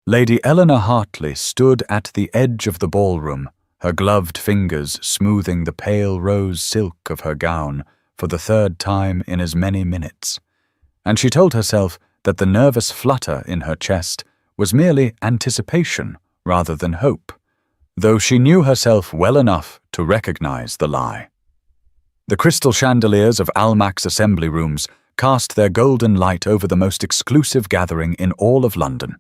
Lady Eleanor Hartley stood at the edge of the ballroom, her gloved fingers smoothing the pale rose silk of her gown for the third time in as many minutes, and she told herself that the nervous flutter in her chest was merely anticipation rather than hope, though she knew herself well enough to recognize the lie. The crystal chandeliers of Almack's assembly rooms cast their golden light over the most exclusive gathering in all of London,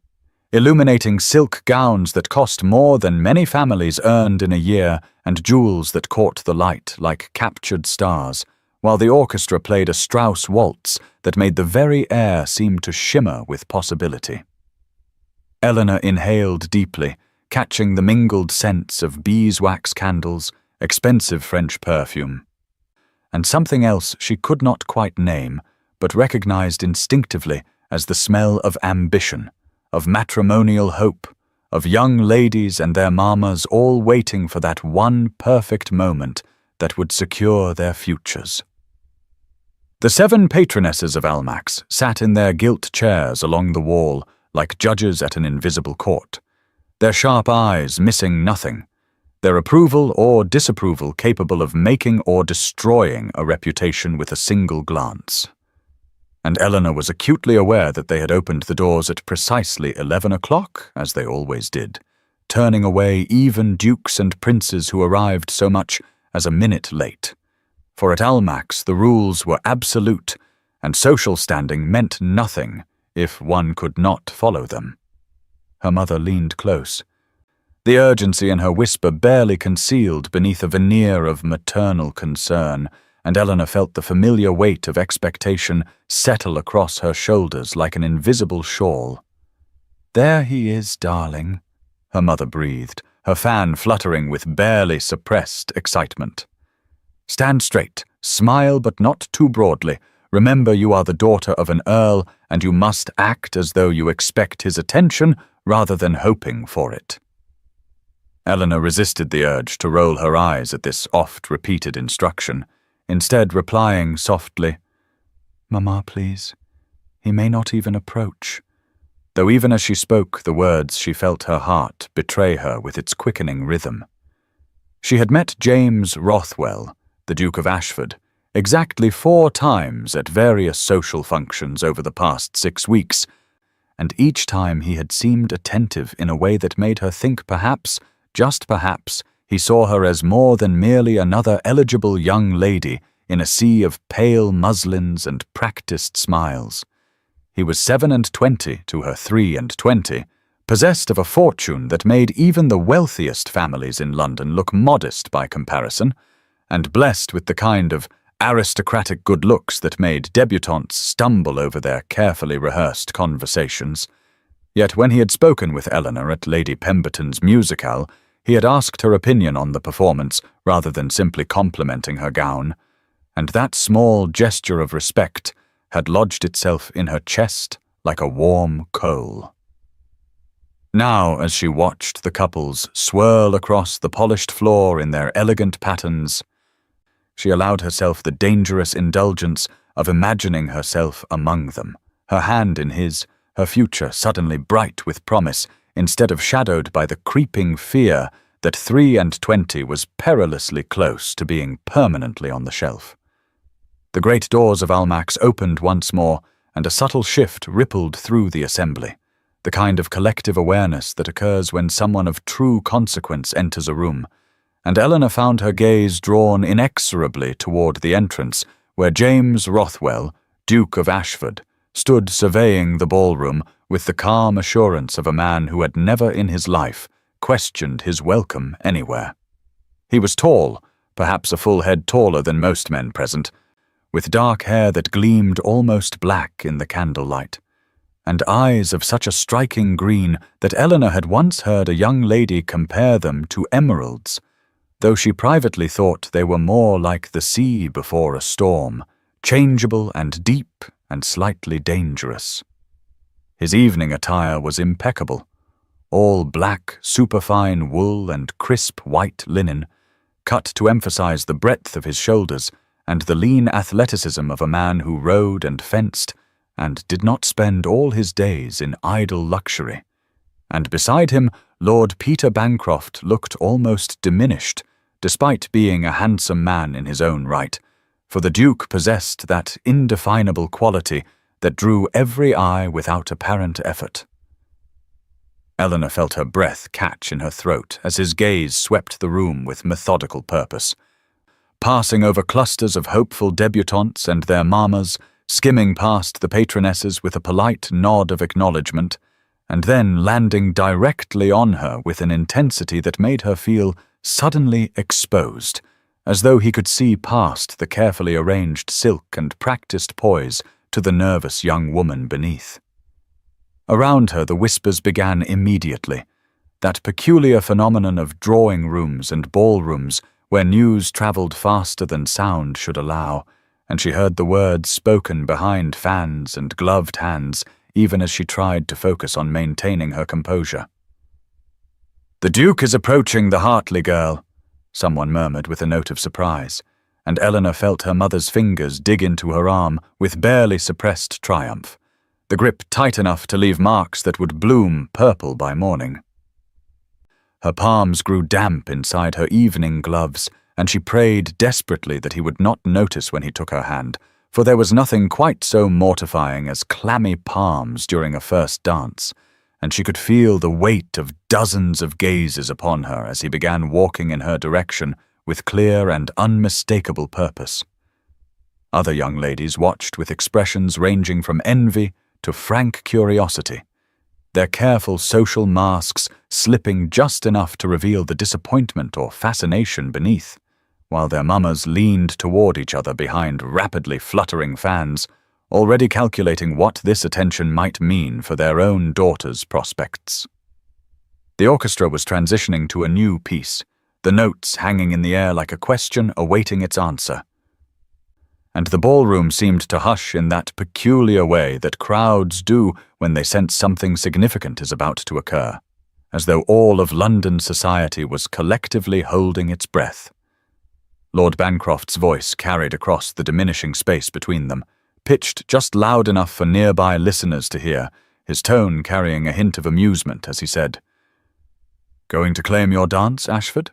illuminating silk gowns that cost more than many families earned in a year and jewels that caught the light like captured stars, while the orchestra played a Strauss waltz that made the very air seem to shimmer with possibility. Eleanor inhaled deeply, catching the mingled scents of beeswax candles, expensive French perfume, and something else she could not quite name, but recognized instinctively as the smell of ambition, of matrimonial hope, of young ladies and their mammas all waiting for that one perfect moment that would secure their futures. The 7 patronesses of Almack's sat in their gilt chairs along the wall like judges at an invisible court, their sharp eyes missing nothing, their approval or disapproval capable of making or destroying a reputation with a single glance. And Eleanor was acutely aware that they had opened the doors at precisely 11 o'clock, as they always did, turning away even dukes and princes who arrived so much as a minute late. For at Almack's the rules were absolute, and social standing meant nothing if one could not follow them. Her mother leaned close, the urgency in her whisper barely concealed beneath a veneer of maternal concern, and Eleanor felt the familiar weight of expectation settle across her shoulders like an invisible shawl. "There he is, darling," her mother breathed, her fan fluttering with barely suppressed excitement. "Stand straight, smile but not too broadly. Remember you are the daughter of an earl, and you must act as though you expect his attention rather than hoping for it." Eleanor resisted the urge to roll her eyes at this oft-repeated instruction, instead replying softly, "Mamma, please. He may not even approach," though even as she spoke the words she felt her heart betray her with its quickening rhythm. She had met James Rothwell, the Duke of Ashford, exactly 4 times at various social functions over the past 6 weeks, and each time he had seemed attentive in a way that made her think perhaps, just perhaps, he saw her as more than merely another eligible young lady in a sea of pale muslins and practiced smiles. He was 27 to her 23, possessed of a fortune that made even the wealthiest families in London look modest by comparison, and blessed with the kind of aristocratic good looks that made debutantes stumble over their carefully rehearsed conversations. Yet when he had spoken with Eleanor at Lady Pemberton's musicale, he had asked her opinion on the performance rather than simply complimenting her gown, and that small gesture of respect had lodged itself in her chest like a warm coal. Now, as she watched the couples swirl across the polished floor in their elegant patterns, she allowed herself the dangerous indulgence of imagining herself among them, her hand in his, her future suddenly bright with promise, instead of shadowed by the creeping fear that 23 was perilously close to being permanently on the shelf. The great doors of Almack's opened once more, and a subtle shift rippled through the assembly, the kind of collective awareness that occurs when someone of true consequence enters a room, and Eleanor found her gaze drawn inexorably toward the entrance, where James Rothwell, Duke of Ashford, stood surveying the ballroom with the calm assurance of a man who had never in his life questioned his welcome anywhere. He was tall, perhaps a full head taller than most men present, with dark hair that gleamed almost black in the candlelight, and eyes of such a striking green that Eleanor had once heard a young lady compare them to emeralds, though she privately thought they were more like the sea before a storm, changeable and deep and slightly dangerous. His evening attire was impeccable, all black, superfine wool and crisp white linen, cut to emphasize the breadth of his shoulders and the lean athleticism of a man who rode and fenced and did not spend all his days in idle luxury. And beside him, Lord Peter Bancroft looked almost diminished, despite being a handsome man in his own right, for the Duke possessed that indefinable quality that drew every eye without apparent effort. Eleanor felt her breath catch in her throat as his gaze swept the room with methodical purpose, passing over clusters of hopeful debutantes and their mammas, skimming past the patronesses with a polite nod of acknowledgement, and then landing directly on her with an intensity that made her feel suddenly exposed, as though he could see past the carefully arranged silk and practiced poise to the nervous young woman beneath. Around her the whispers began immediately, that peculiar phenomenon of drawing rooms and ballrooms where news travelled faster than sound should allow, and she heard the words spoken behind fans and gloved hands even as she tried to focus on maintaining her composure. "The Duke is approaching the Hartley girl," someone murmured with a note of surprise, and Eleanor felt her mother's fingers dig into her arm with barely suppressed triumph, the grip tight enough to leave marks that would bloom purple by morning. Her palms grew damp inside her evening gloves, and she prayed desperately that he would not notice when he took her hand, for there was nothing quite so mortifying as clammy palms during a first dance, and she could feel the weight of dozens of gazes upon her as he began walking in her direction with clear and unmistakable purpose. Other young ladies watched with expressions ranging from envy to frank curiosity, their careful social masks slipping just enough to reveal the disappointment or fascination beneath, while their mammas leaned toward each other behind rapidly fluttering fans, already calculating what this attention might mean for their own daughters' prospects. The orchestra was transitioning to a new piece, the notes hanging in the air like a question awaiting its answer. And the ballroom seemed to hush in that peculiar way that crowds do when they sense something significant is about to occur, as though all of London society was collectively holding its breath. Lord Bancroft's voice carried across the diminishing space between them, pitched just loud enough for nearby listeners to hear, his tone carrying a hint of amusement as he said, "Going to claim your dance, Ashford?"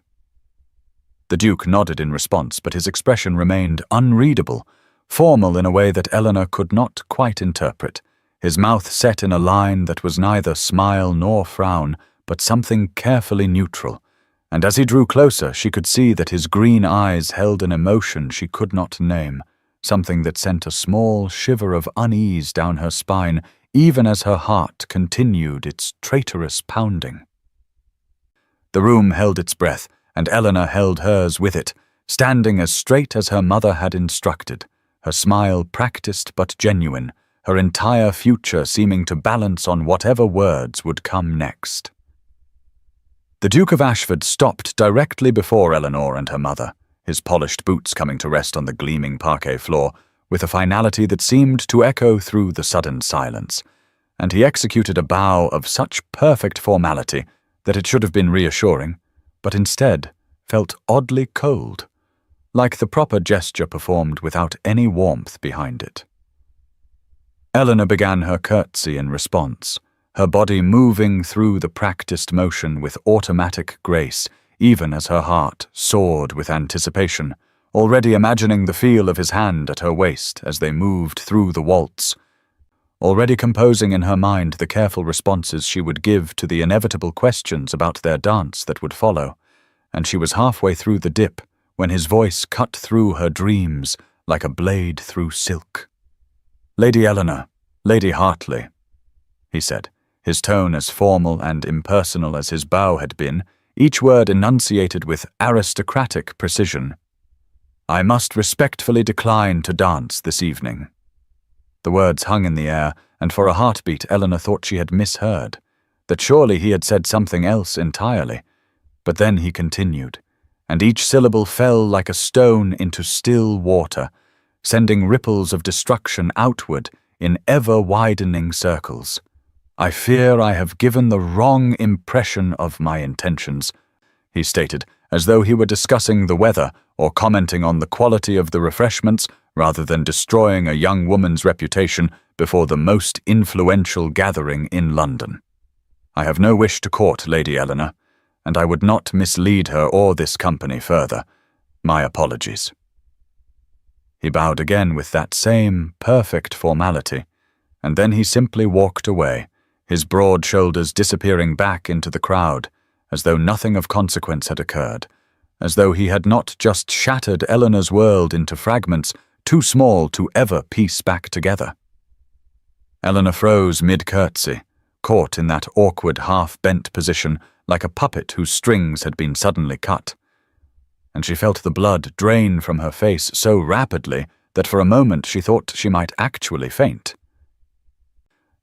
The Duke nodded in response, but his expression remained unreadable, formal in a way that Eleanor could not quite interpret, his mouth set in a line that was neither smile nor frown, but something carefully neutral, and as he drew closer she could see that his green eyes held an emotion she could not name, something that sent a small shiver of unease down her spine even as her heart continued its traitorous pounding. The room held its breath, and Eleanor held hers with it, standing as straight as her mother had instructed, her smile practiced but genuine, her entire future seeming to balance on whatever words would come next. The Duke of Ashford stopped directly before Eleanor and her mother, his polished boots coming to rest on the gleaming parquet floor, with a finality that seemed to echo through the sudden silence, and he executed a bow of such perfect formality that it should have been reassuring, but instead felt oddly cold, like the proper gesture performed without any warmth behind it. Eleanor began her curtsy in response, her body moving through the practiced motion with automatic grace, even as her heart soared with anticipation, already imagining the feel of his hand at her waist as they moved through the waltz, already composing in her mind the careful responses she would give to the inevitable questions about their dance that would follow, and she was halfway through the dip when his voice cut through her dreams like a blade through silk. "Lady Eleanor, Lady Hartley," he said, his tone as formal and impersonal as his bow had been, each word enunciated with aristocratic precision. "I must respectfully decline to dance this evening." The words hung in the air, and for a heartbeat Eleanor thought she had misheard, that surely he had said something else entirely. But then he continued, and each syllable fell like a stone into still water, sending ripples of destruction outward in ever-widening circles. "I fear I have given the wrong impression of my intentions," he stated, as though he were discussing the weather or commenting on the quality of the refreshments rather than destroying a young woman's reputation before the most influential gathering in London. I have no wish to court Lady Eleanor, and I would not mislead her or this company further. My apologies." He bowed again with that same perfect formality, and then he simply walked away, his broad shoulders disappearing back into the crowd, as though nothing of consequence had occurred, as though he had not just shattered Eleanor's world into fragments too small to ever piece back together. Eleanor froze mid-curtsy, caught in that awkward half-bent position like a puppet whose strings had been suddenly cut. And she felt the blood drain from her face so rapidly that for a moment she thought she might actually faint.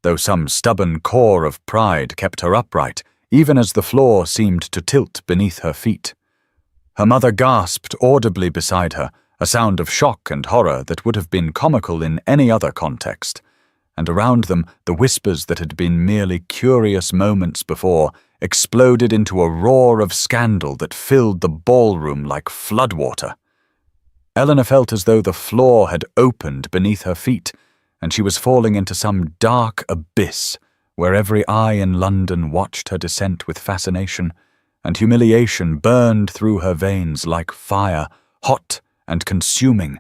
Though some stubborn core of pride kept her upright, even as the floor seemed to tilt beneath her feet. Her mother gasped audibly beside her, a sound of shock and horror that would have been comical in any other context, and around them the whispers that had been merely curious moments before exploded into a roar of scandal that filled the ballroom like floodwater. Eleanor felt as though the floor had opened beneath her feet, and she was falling into some dark abyss where every eye in London watched her descent with fascination, and humiliation burned through her veins like fire, hot and consuming,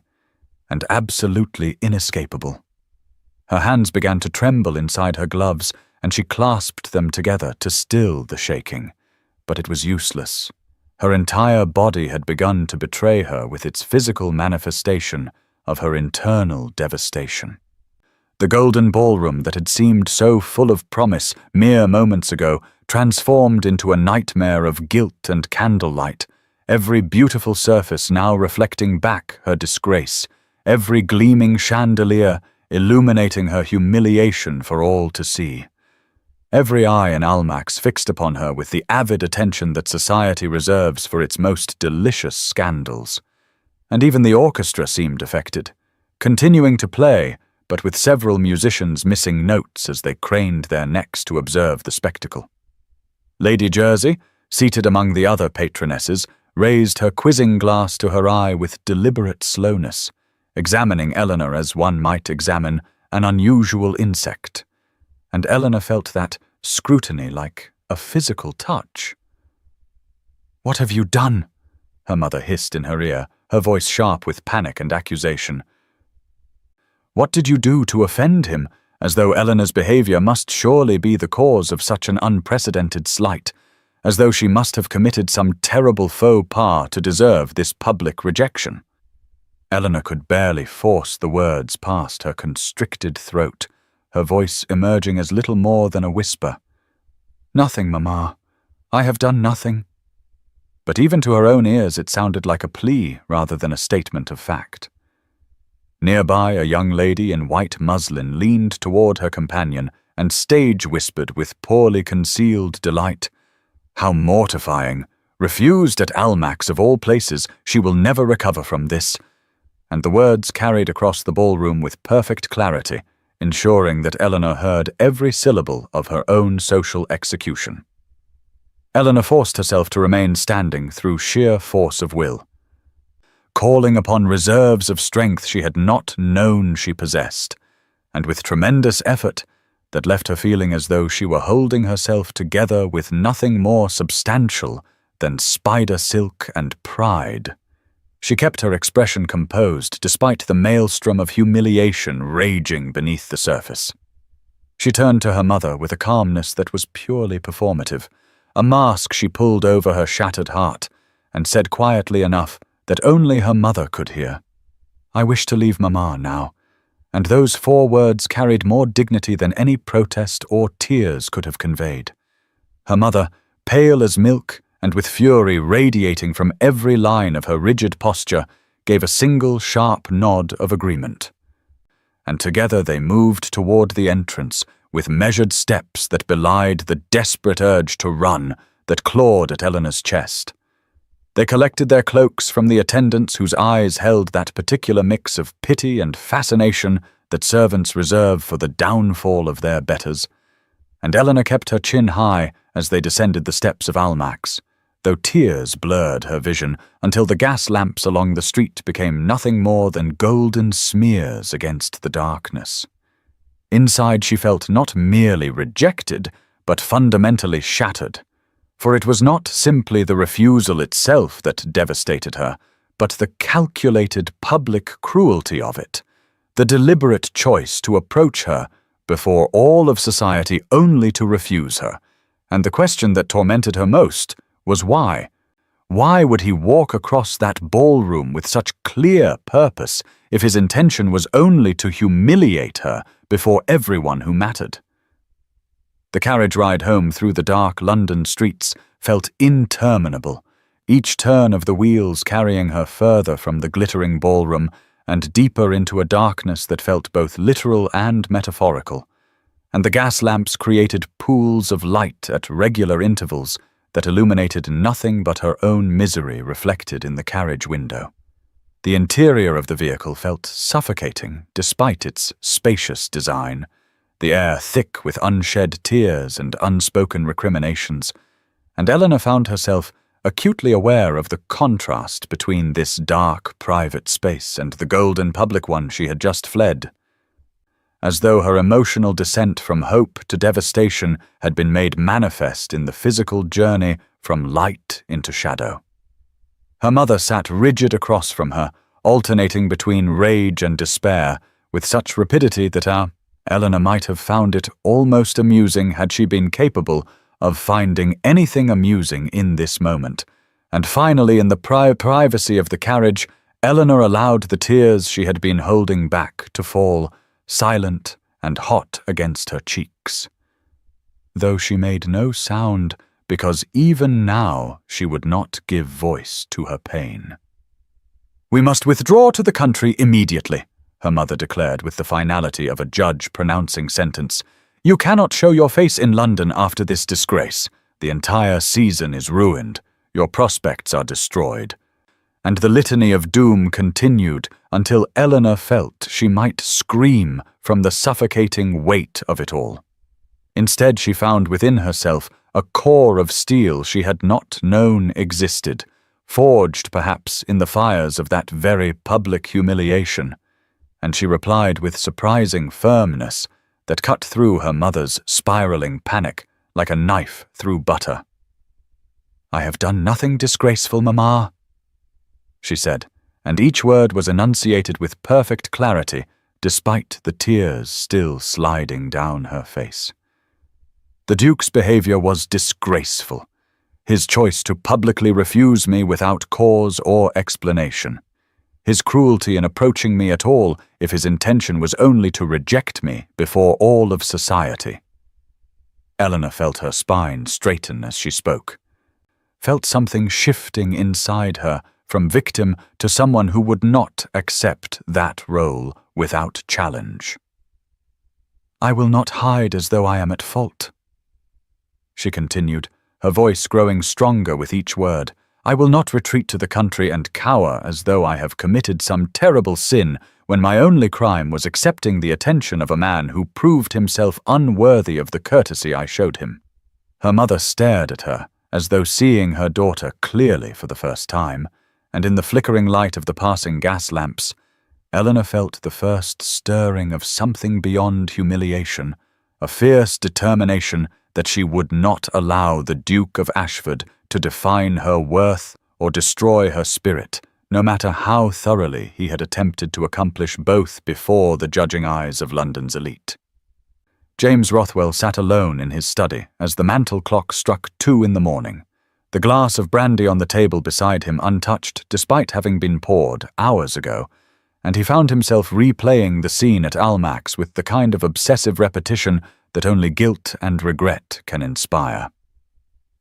and absolutely inescapable. Her hands began to tremble inside her gloves, and she clasped them together to still the shaking. But it was useless. Her entire body had begun to betray her with its physical manifestation of her internal devastation. The golden ballroom that had seemed so full of promise mere moments ago transformed into a nightmare of guilt and candlelight, every beautiful surface now reflecting back her disgrace, every gleaming chandelier illuminating her humiliation for all to see. Every eye in Almack's fixed upon her with the avid attention that society reserves for its most delicious scandals. And even the orchestra seemed affected, continuing to play, but with several musicians missing notes as they craned their necks to observe the spectacle. Lady Jersey, seated among the other patronesses, raised her quizzing glass to her eye with deliberate slowness, examining Eleanor as one might examine an unusual insect. And Eleanor felt that scrutiny like a physical touch. "What have you done?" her mother hissed in her ear, her voice sharp with panic and accusation. What did you do to offend him, as though Eleanor's behavior must surely be the cause of such an unprecedented slight, as though she must have committed some terrible faux pas to deserve this public rejection? Eleanor could barely force the words past her constricted throat, her voice emerging as little more than a whisper. "Nothing, Mamma. I have done nothing." But even to her own ears it sounded like a plea rather than a statement of fact. Nearby, a young lady in white muslin leaned toward her companion and stage-whispered with poorly concealed delight, "How mortifying! Refused at Almack's of all places, she will never recover from this." And the words carried across the ballroom with perfect clarity, ensuring that Eleanor heard every syllable of her own social execution. Eleanor forced herself to remain standing through sheer force of will, calling upon reserves of strength she had not known she possessed, and with tremendous effort that left her feeling as though she were holding herself together with nothing more substantial than spider silk and pride. She kept her expression composed despite the maelstrom of humiliation raging beneath the surface. She turned to her mother with a calmness that was purely performative, a mask she pulled over her shattered heart, and said quietly enough that only her mother could hear, "I wish to leave Mamma now," and those 4 words carried more dignity than any protest or tears could have conveyed. Her mother, pale as milk, and with fury radiating from every line of her rigid posture, gave a single sharp nod of agreement. And together they moved toward the entrance, with measured steps that belied the desperate urge to run that clawed at Eleanor's chest. They collected their cloaks from the attendants whose eyes held that particular mix of pity and fascination that servants reserve for the downfall of their betters, and Eleanor kept her chin high as they descended the steps of Almack's, though tears blurred her vision until the gas lamps along the street became nothing more than golden smears against the darkness. Inside she felt not merely rejected, but fundamentally shattered. For it was not simply the refusal itself that devastated her, but the calculated public cruelty of it, the deliberate choice to approach her before all of society only to refuse her. And the question that tormented her most was why? Why would he walk across that ballroom with such clear purpose if his intention was only to humiliate her before everyone who mattered? The carriage ride home through the dark London streets felt interminable, each turn of the wheels carrying her further from the glittering ballroom and deeper into a darkness that felt both literal and metaphorical. And the gas lamps created pools of light at regular intervals that illuminated nothing but her own misery reflected in the carriage window. The interior of the vehicle felt suffocating despite its spacious design, the air thick with unshed tears and unspoken recriminations, and Eleanor found herself acutely aware of the contrast between this dark, private space and the golden public one she had just fled, as though her emotional descent from hope to devastation had been made manifest in the physical journey from light into shadow. Her mother sat rigid across from her, alternating between rage and despair, with such rapidity that Eleanor might have found it almost amusing had she been capable of finding anything amusing in this moment. And finally, in the privacy of the carriage, Eleanor allowed the tears she had been holding back to fall, silent and hot against her cheeks. Though she made no sound, because even now she would not give voice to her pain. "We must withdraw to the country immediately," her mother declared with the finality of a judge pronouncing sentence. "You cannot show your face in London after this disgrace. The entire season is ruined. Your prospects are destroyed." And the litany of doom continued until Eleanor felt she might scream from the suffocating weight of it all. Instead, she found within herself a core of steel she had not known existed, forged perhaps in the fires of that very public humiliation, and she replied with surprising firmness that cut through her mother's spiraling panic like a knife through butter. "I have done nothing disgraceful, Mamma," she said, and each word was enunciated with perfect clarity, despite the tears still sliding down her face. The Duke's behavior was disgraceful, his choice to publicly refuse me without cause or explanation, his cruelty in approaching me at all if his intention was only to reject me before all of society. Eleanor felt her spine straighten as she spoke, felt something shifting inside her from victim to someone who would not accept that role without challenge. "I will not hide as though I am at fault," she continued, her voice growing stronger with each word. "I will not retreat to the country and cower as though I have committed some terrible sin when my only crime was accepting the attention of a man who proved himself unworthy of the courtesy I showed him." Her mother stared at her, as though seeing her daughter clearly for the first time, and in the flickering light of the passing gas lamps, Eleanor felt the first stirring of something beyond humiliation, a fierce determination that she would not allow the Duke of Ashford to define her worth or destroy her spirit, no matter how thoroughly he had attempted to accomplish both before the judging eyes of London's elite. James Rothwell sat alone in his study as the mantel clock struck 2 in the morning, the glass of brandy on the table beside him untouched despite having been poured hours ago, and he found himself replaying the scene at Almack's with the kind of obsessive repetition that only guilt and regret can inspire.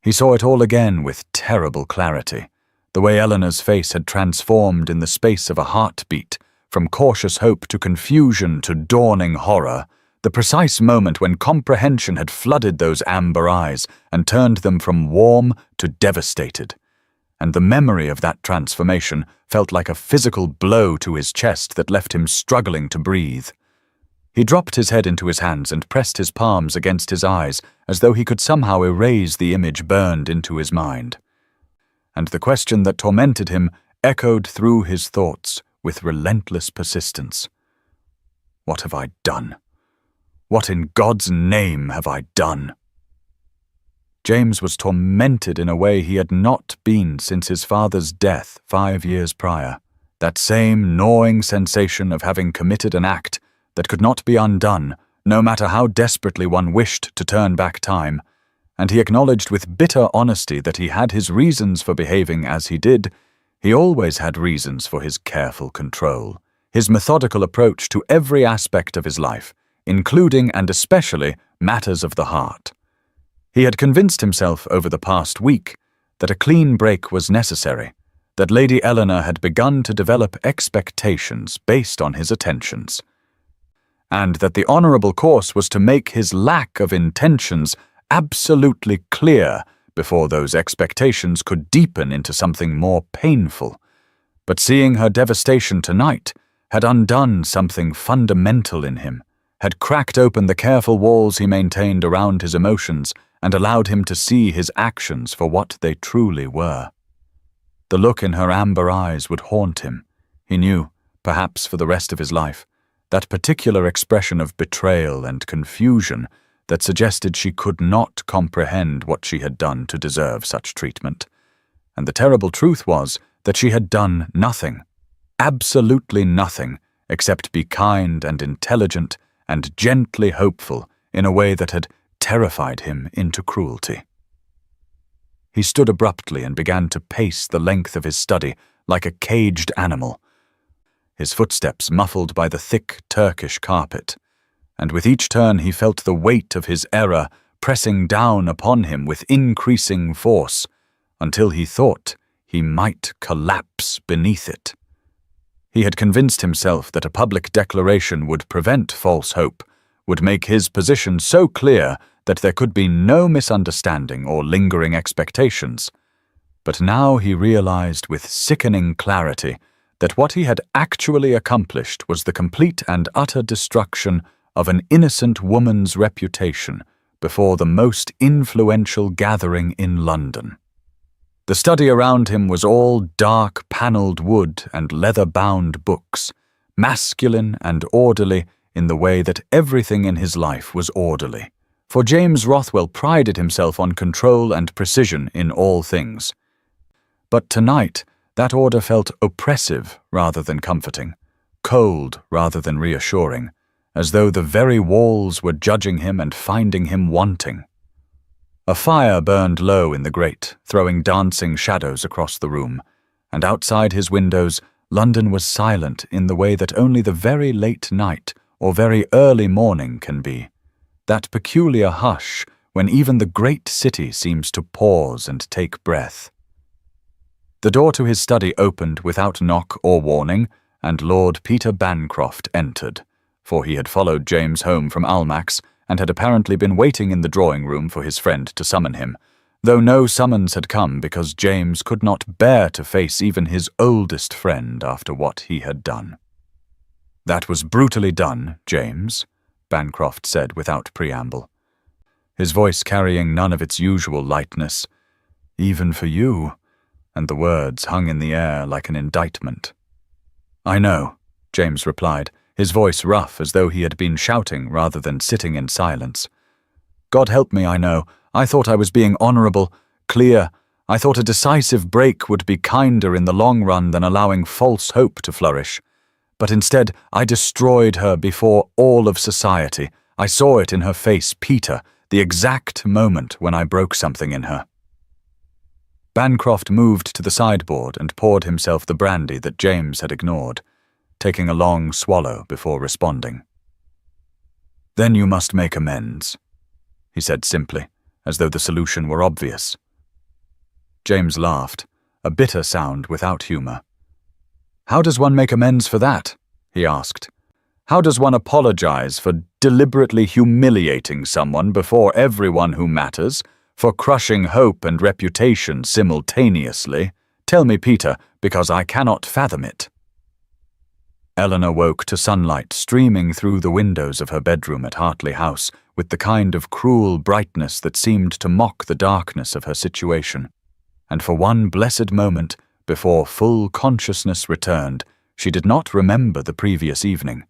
He saw it all again with terrible clarity, the way Eleanor's face had transformed in the space of a heartbeat, from cautious hope to confusion to dawning horror, the precise moment when comprehension had flooded those amber eyes and turned them from warm to devastated. And the memory of that transformation felt like a physical blow to his chest that left him struggling to breathe. He dropped his head into his hands and pressed his palms against his eyes as though he could somehow erase the image burned into his mind. And the question that tormented him echoed through his thoughts with relentless persistence. What have I done? What in God's name have I done? James was tormented in a way he had not been since his father's death 5 years prior. That same gnawing sensation of having committed an act that could not be undone, no matter how desperately one wished to turn back time, and he acknowledged with bitter honesty that he had his reasons for behaving as he did. He always had reasons for his careful control, his methodical approach to every aspect of his life, including and especially matters of the heart. He had convinced himself over the past week that a clean break was necessary, that Lady Eleanor had begun to develop expectations based on his attentions, and that the honourable course was to make his lack of intentions absolutely clear before those expectations could deepen into something more painful. But seeing her devastation tonight had undone something fundamental in him, had cracked open the careful walls he maintained around his emotions and allowed him to see his actions for what they truly were. The look in her amber eyes would haunt him. He knew, perhaps for the rest of his life, that particular expression of betrayal and confusion that suggested she could not comprehend what she had done to deserve such treatment. And the terrible truth was that she had done nothing, absolutely nothing, except be kind and intelligent and gently hopeful in a way that had terrified him into cruelty. He stood abruptly and began to pace the length of his study like a caged animal, his footsteps muffled by the thick Turkish carpet, and with each turn he felt the weight of his error pressing down upon him with increasing force, until he thought he might collapse beneath it. He had convinced himself that a public declaration would prevent false hope, would make his position so clear that there could be no misunderstanding or lingering expectations. But now he realized with sickening clarity that what he had actually accomplished was the complete and utter destruction of an innocent woman's reputation before the most influential gathering in London. The study around him was all dark panelled wood and leather-bound books, masculine and orderly in the way that everything in his life was orderly, for James Rothwell prided himself on control and precision in all things. But tonight, that order felt oppressive rather than comforting, cold rather than reassuring, as though the very walls were judging him and finding him wanting. A fire burned low in the grate, throwing dancing shadows across the room, and outside his windows, London was silent in the way that only the very late night or very early morning can be, that peculiar hush when even the great city seems to pause and take breath. The door to his study opened without knock or warning, and Lord Peter Bancroft entered, for he had followed James home from Almack's and had apparently been waiting in the drawing-room for his friend to summon him, though no summons had come because James could not bear to face even his oldest friend after what he had done. "That was brutally done, James," Bancroft said without preamble, his voice carrying none of its usual lightness. "Even for you," and the words hung in the air like an indictment. "I know," James replied, his voice rough as though he had been shouting rather than sitting in silence. "God help me, I know. I thought I was being honourable, clear. I thought a decisive break would be kinder in the long run than allowing false hope to flourish. But instead, I destroyed her before all of society. I saw it in her face, Peter, the exact moment when I broke something in her." Bancroft moved to the sideboard and poured himself the brandy that James had ignored, taking a long swallow before responding. "Then you must make amends," he said simply, as though the solution were obvious. James laughed, a bitter sound without humour. "How does one make amends for that?" he asked. "How does one apologize for deliberately humiliating someone before everyone who matters, for crushing hope and reputation simultaneously? Tell me, Peter, because I cannot fathom it." Eleanor woke to sunlight streaming through the windows of her bedroom at Hartley House with the kind of cruel brightness that seemed to mock the darkness of her situation. And for one blessed moment, before full consciousness returned, she did not remember the previous evening.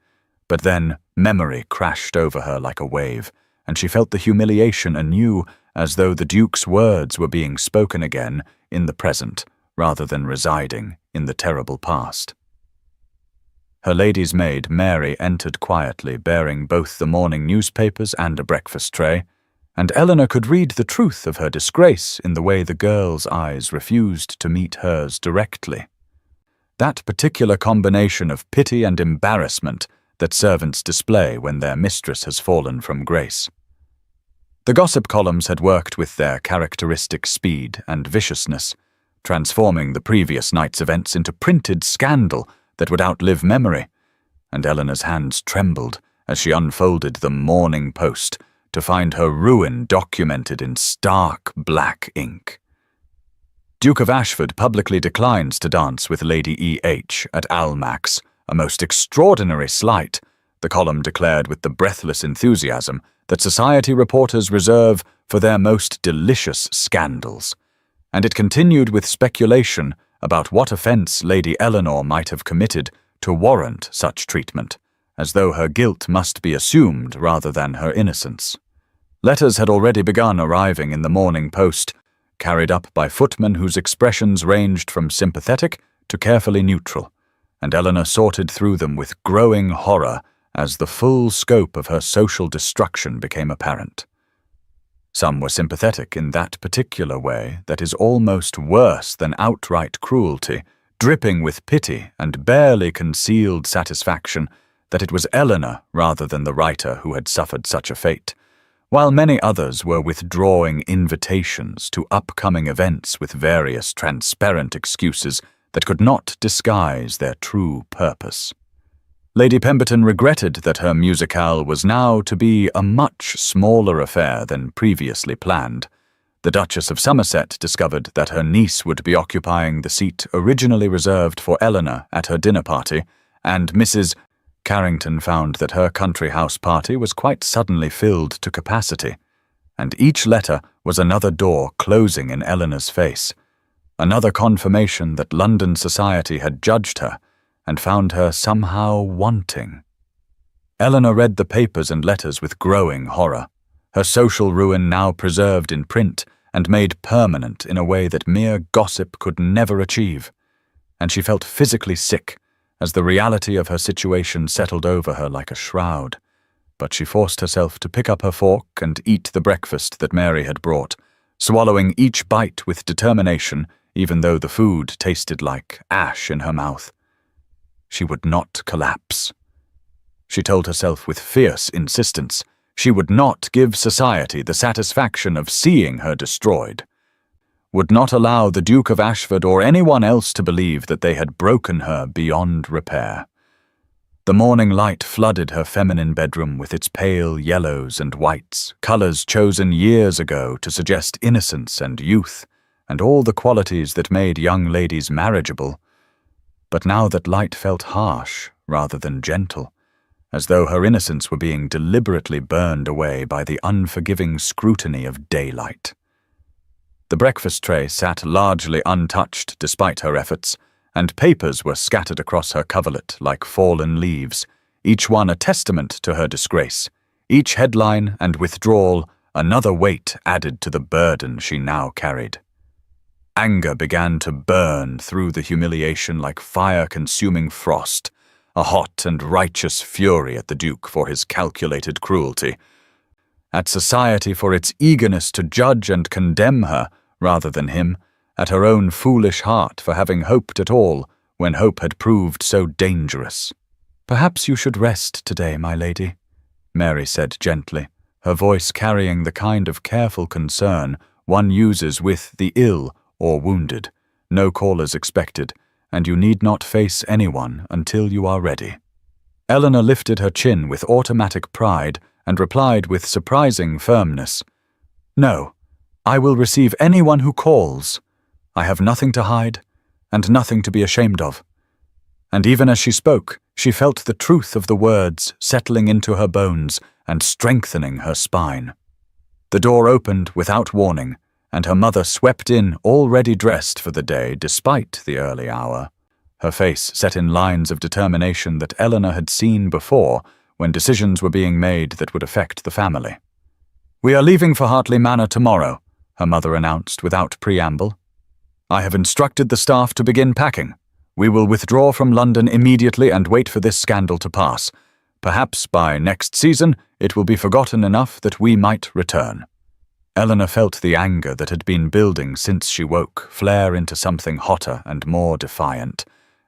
But then memory crashed over her like a wave, and she felt the humiliation anew as though the Duke's words were being spoken again in the present rather than residing in the terrible past. Her lady's maid, Mary, entered quietly, bearing both the morning newspapers and a breakfast tray, and Eleanor could read the truth of her disgrace in the way the girl's eyes refused to meet hers directly. That particular combination of pity and embarrassment that servants display when their mistress has fallen from grace. The gossip columns had worked with their characteristic speed and viciousness, transforming the previous night's events into printed scandal that would outlive memory, and Eleanor's hands trembled as she unfolded the Morning Post to find her ruin documented in stark black ink. Duke of Ashford publicly declines to dance with Lady E.H. at Almack's, a most extraordinary slight, the column declared with the breathless enthusiasm that society reporters reserve for their most delicious scandals, and it continued with speculation about what offence Lady Eleanor might have committed to warrant such treatment, as though her guilt must be assumed rather than her innocence. Letters had already begun arriving in the Morning Post, carried up by footmen whose expressions ranged from sympathetic to carefully neutral, and Eleanor sorted through them with growing horror as the full scope of her social destruction became apparent. Some were sympathetic in that particular way that is almost worse than outright cruelty, dripping with pity and barely concealed satisfaction that it was Eleanor rather than the writer who had suffered such a fate, while many others were withdrawing invitations to upcoming events with various transparent excuses that could not disguise their true purpose. Lady Pemberton regretted that her musicale was now to be a much smaller affair than previously planned. The Duchess of Somerset discovered that her niece would be occupying the seat originally reserved for Eleanor at her dinner party, and Mrs. Carrington found that her country house party was quite suddenly filled to capacity, and each letter was another door closing in Eleanor's face, another confirmation that London society had judged her and found her somehow wanting. Eleanor read the papers and letters with growing horror, her social ruin now preserved in print and made permanent in a way that mere gossip could never achieve, and she felt physically sick as the reality of her situation settled over her like a shroud. But she forced herself to pick up her fork and eat the breakfast that Mary had brought, swallowing each bite with determination, even though the food tasted like ash in her mouth. She would not collapse. She told herself with fierce insistence she would not give society the satisfaction of seeing her destroyed, would not allow the Duke of Ashford or anyone else to believe that they had broken her beyond repair. The morning light flooded her feminine bedroom with its pale yellows and whites, colors chosen years ago to suggest innocence and youth, and all the qualities that made young ladies marriageable. But now that light felt harsh rather than gentle, as though her innocence were being deliberately burned away by the unforgiving scrutiny of daylight. The breakfast tray sat largely untouched despite her efforts, and papers were scattered across her coverlet like fallen leaves, each one a testament to her disgrace, each headline and withdrawal another weight added to the burden she now carried. Anger began to burn through the humiliation like fire-consuming frost, a hot and righteous fury at the Duke for his calculated cruelty, at society for its eagerness to judge and condemn her rather than him, at her own foolish heart for having hoped at all when hope had proved so dangerous. "Perhaps you should rest today, my lady," Mary said gently, her voice carrying the kind of careful concern one uses with the ill or wounded. No callers expected, and you need not face anyone until you are ready. Eleanor lifted her chin with automatic pride and replied with surprising firmness, "No, I will receive anyone who calls. I have nothing to hide and nothing to be ashamed of." And even as she spoke, she felt the truth of the words settling into her bones and strengthening her spine. The door opened without warning, and her mother swept in already dressed for the day despite the early hour, her face set in lines of determination that Eleanor had seen before when decisions were being made that would affect the family. "We are leaving for Hartley Manor tomorrow," her mother announced without preamble. "I have instructed the staff to begin packing. We will withdraw from London immediately and wait for this scandal to pass. Perhaps by next season it will be forgotten enough that we might return." Eleanor felt the anger that had been building since she woke flare into something hotter and more defiant,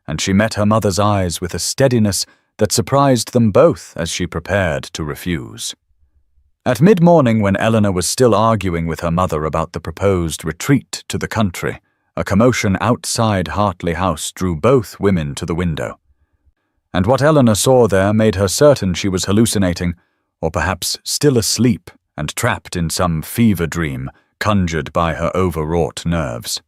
and she met her mother's eyes with a steadiness that surprised them both as she prepared to refuse. At mid-morning, when Eleanor was still arguing with her mother about the proposed retreat to the country, a commotion outside Hartley House drew both women to the window. And what Eleanor saw there made her certain she was hallucinating, or perhaps still asleep and trapped in some fever dream conjured by her overwrought nerves.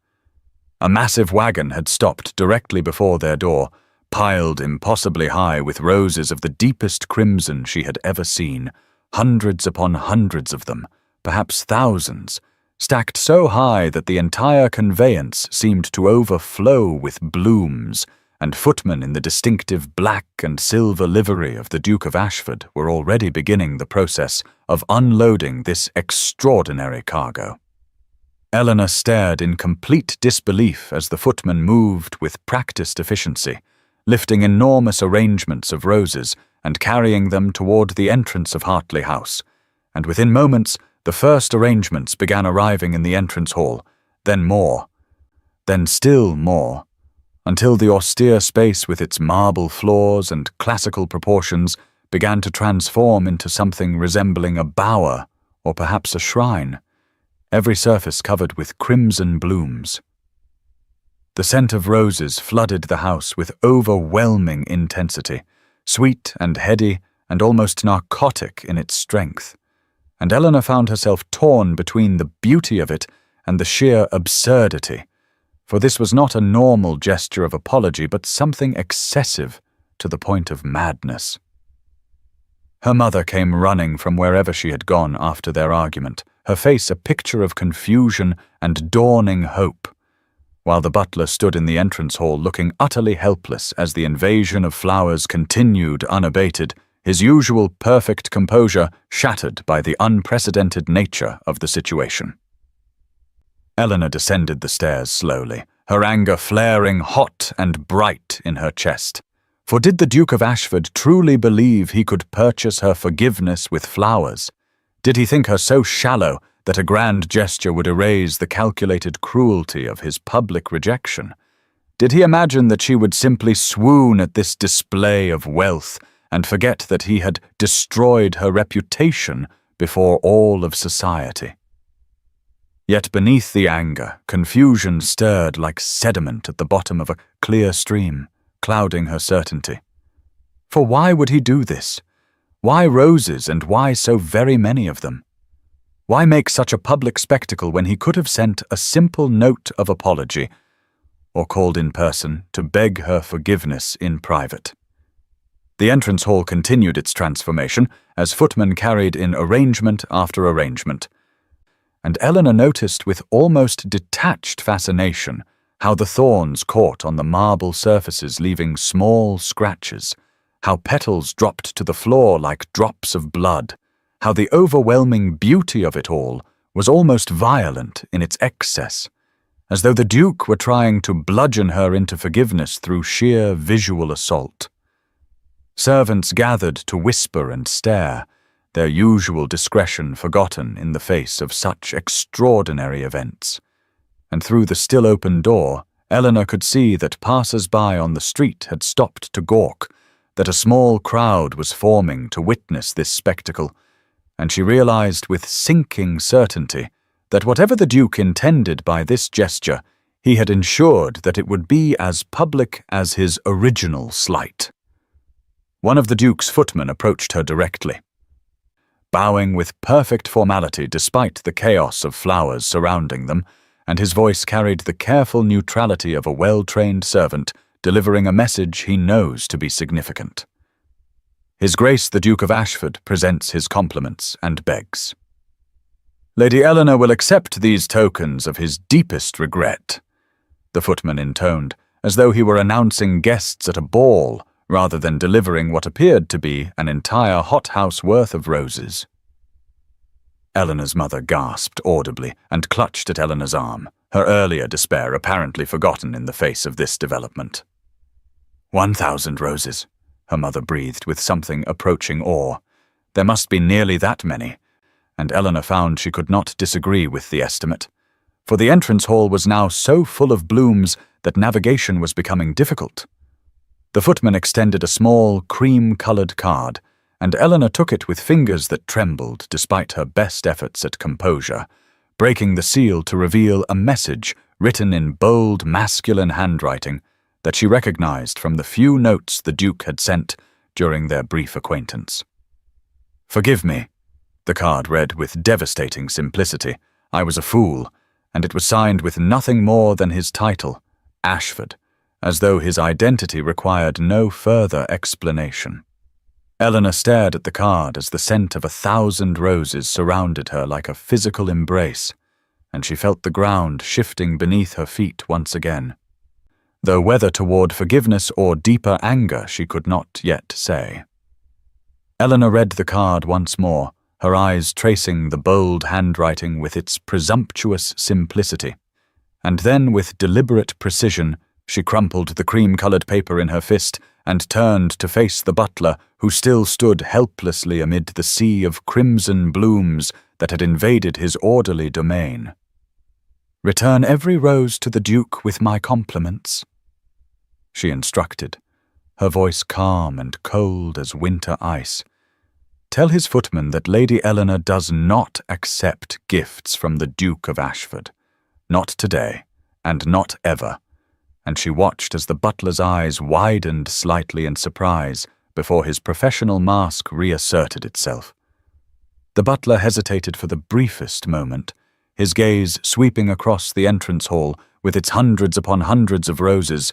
A massive wagon had stopped directly before their door, piled impossibly high with roses of the deepest crimson she had ever seen, hundreds upon hundreds of them, perhaps thousands, stacked so high that the entire conveyance seemed to overflow with blooms, and footmen in the distinctive black and silver livery of the Duke of Ashford were already beginning the process of unloading this extraordinary cargo. Eleanor stared in complete disbelief as the footman moved with practiced efficiency, lifting enormous arrangements of roses and carrying them toward the entrance of Hartley House, and within moments the first arrangements began arriving in the entrance hall, then more, then still more, until the austere space with its marble floors and classical proportions began to transform into something resembling a bower or perhaps a shrine, every surface covered with crimson blooms. The scent of roses flooded the house with overwhelming intensity, sweet and heady and almost narcotic in its strength, and Eleanor found herself torn between the beauty of it and the sheer absurdity, for this was not a normal gesture of apology but something excessive to the point of madness. Her mother came running from wherever she had gone after their argument, her face a picture of confusion and dawning hope, while the butler stood in the entrance hall looking utterly helpless as the invasion of flowers continued unabated, his usual perfect composure shattered by the unprecedented nature of the situation. Eleanor descended the stairs slowly, her anger flaring hot and bright in her chest. For did the Duke of Ashford truly believe he could purchase her forgiveness with flowers? Did he think her so shallow that a grand gesture would erase the calculated cruelty of his public rejection? Did he imagine that she would simply swoon at this display of wealth and forget that he had destroyed her reputation before all of society? Yet beneath the anger, confusion stirred like sediment at the bottom of a clear stream, clouding her certainty. For why would he do this? Why roses, and why so very many of them? Why make such a public spectacle when he could have sent a simple note of apology, or called in person to beg her forgiveness in private? The entrance hall continued its transformation as footmen carried in arrangement after arrangement, and Eleanor noticed with almost detached fascination how the thorns caught on the marble surfaces, leaving small scratches, how petals dropped to the floor like drops of blood, how the overwhelming beauty of it all was almost violent in its excess, as though the Duke were trying to bludgeon her into forgiveness through sheer visual assault. Servants gathered to whisper and stare, their usual discretion forgotten in the face of such extraordinary events. And through the still open door, Eleanor could see that passers-by on the street had stopped to gawk, that a small crowd was forming to witness this spectacle, and she realized with sinking certainty that whatever the Duke intended by this gesture, he had ensured that it would be as public as his original slight. One of the Duke's footmen approached her directly, bowing with perfect formality despite the chaos of flowers surrounding them, and his voice carried the careful neutrality of a well-trained servant delivering a message he knows to be significant. His Grace the Duke of Ashford presents his compliments and begs. Lady Eleanor will accept these tokens of his deepest regret, the footman intoned, as though he were announcing guests at a ball rather than delivering what appeared to be an entire hothouse worth of roses. Eleanor's mother gasped audibly and clutched at Eleanor's arm, her earlier despair apparently forgotten in the face of this development. 1,000 roses, her mother breathed with something approaching awe. There must be nearly that many, and Eleanor found she could not disagree with the estimate, for the entrance hall was now so full of blooms that navigation was becoming difficult. The footman extended a small, cream-colored card, and Eleanor took it with fingers that trembled despite her best efforts at composure, breaking the seal to reveal a message written in bold, masculine handwriting that she recognized from the few notes the Duke had sent during their brief acquaintance. "Forgive me," the card read with devastating simplicity. "I was a fool," and it was signed with nothing more than his title, Ashford, as though his identity required no further explanation. Eleanor stared at the card as the scent of 1,000 roses surrounded her like a physical embrace, and she felt the ground shifting beneath her feet once again, though whether toward forgiveness or deeper anger she could not yet say. Eleanor read the card once more, her eyes tracing the bold handwriting with its presumptuous simplicity, and then with deliberate precision she crumpled the cream-colored paper in her fist and turned to face the butler, who still stood helplessly amid the sea of crimson blooms that had invaded his orderly domain. "Return every rose to the Duke with my compliments," she instructed, her voice calm and cold as winter ice. "Tell his footman that Lady Eleanor does not accept gifts from the Duke of Ashford. Not today, and not ever." And she watched as the butler's eyes widened slightly in surprise before his professional mask reasserted itself. The butler hesitated for the briefest moment, his gaze sweeping across the entrance hall with its hundreds upon hundreds of roses,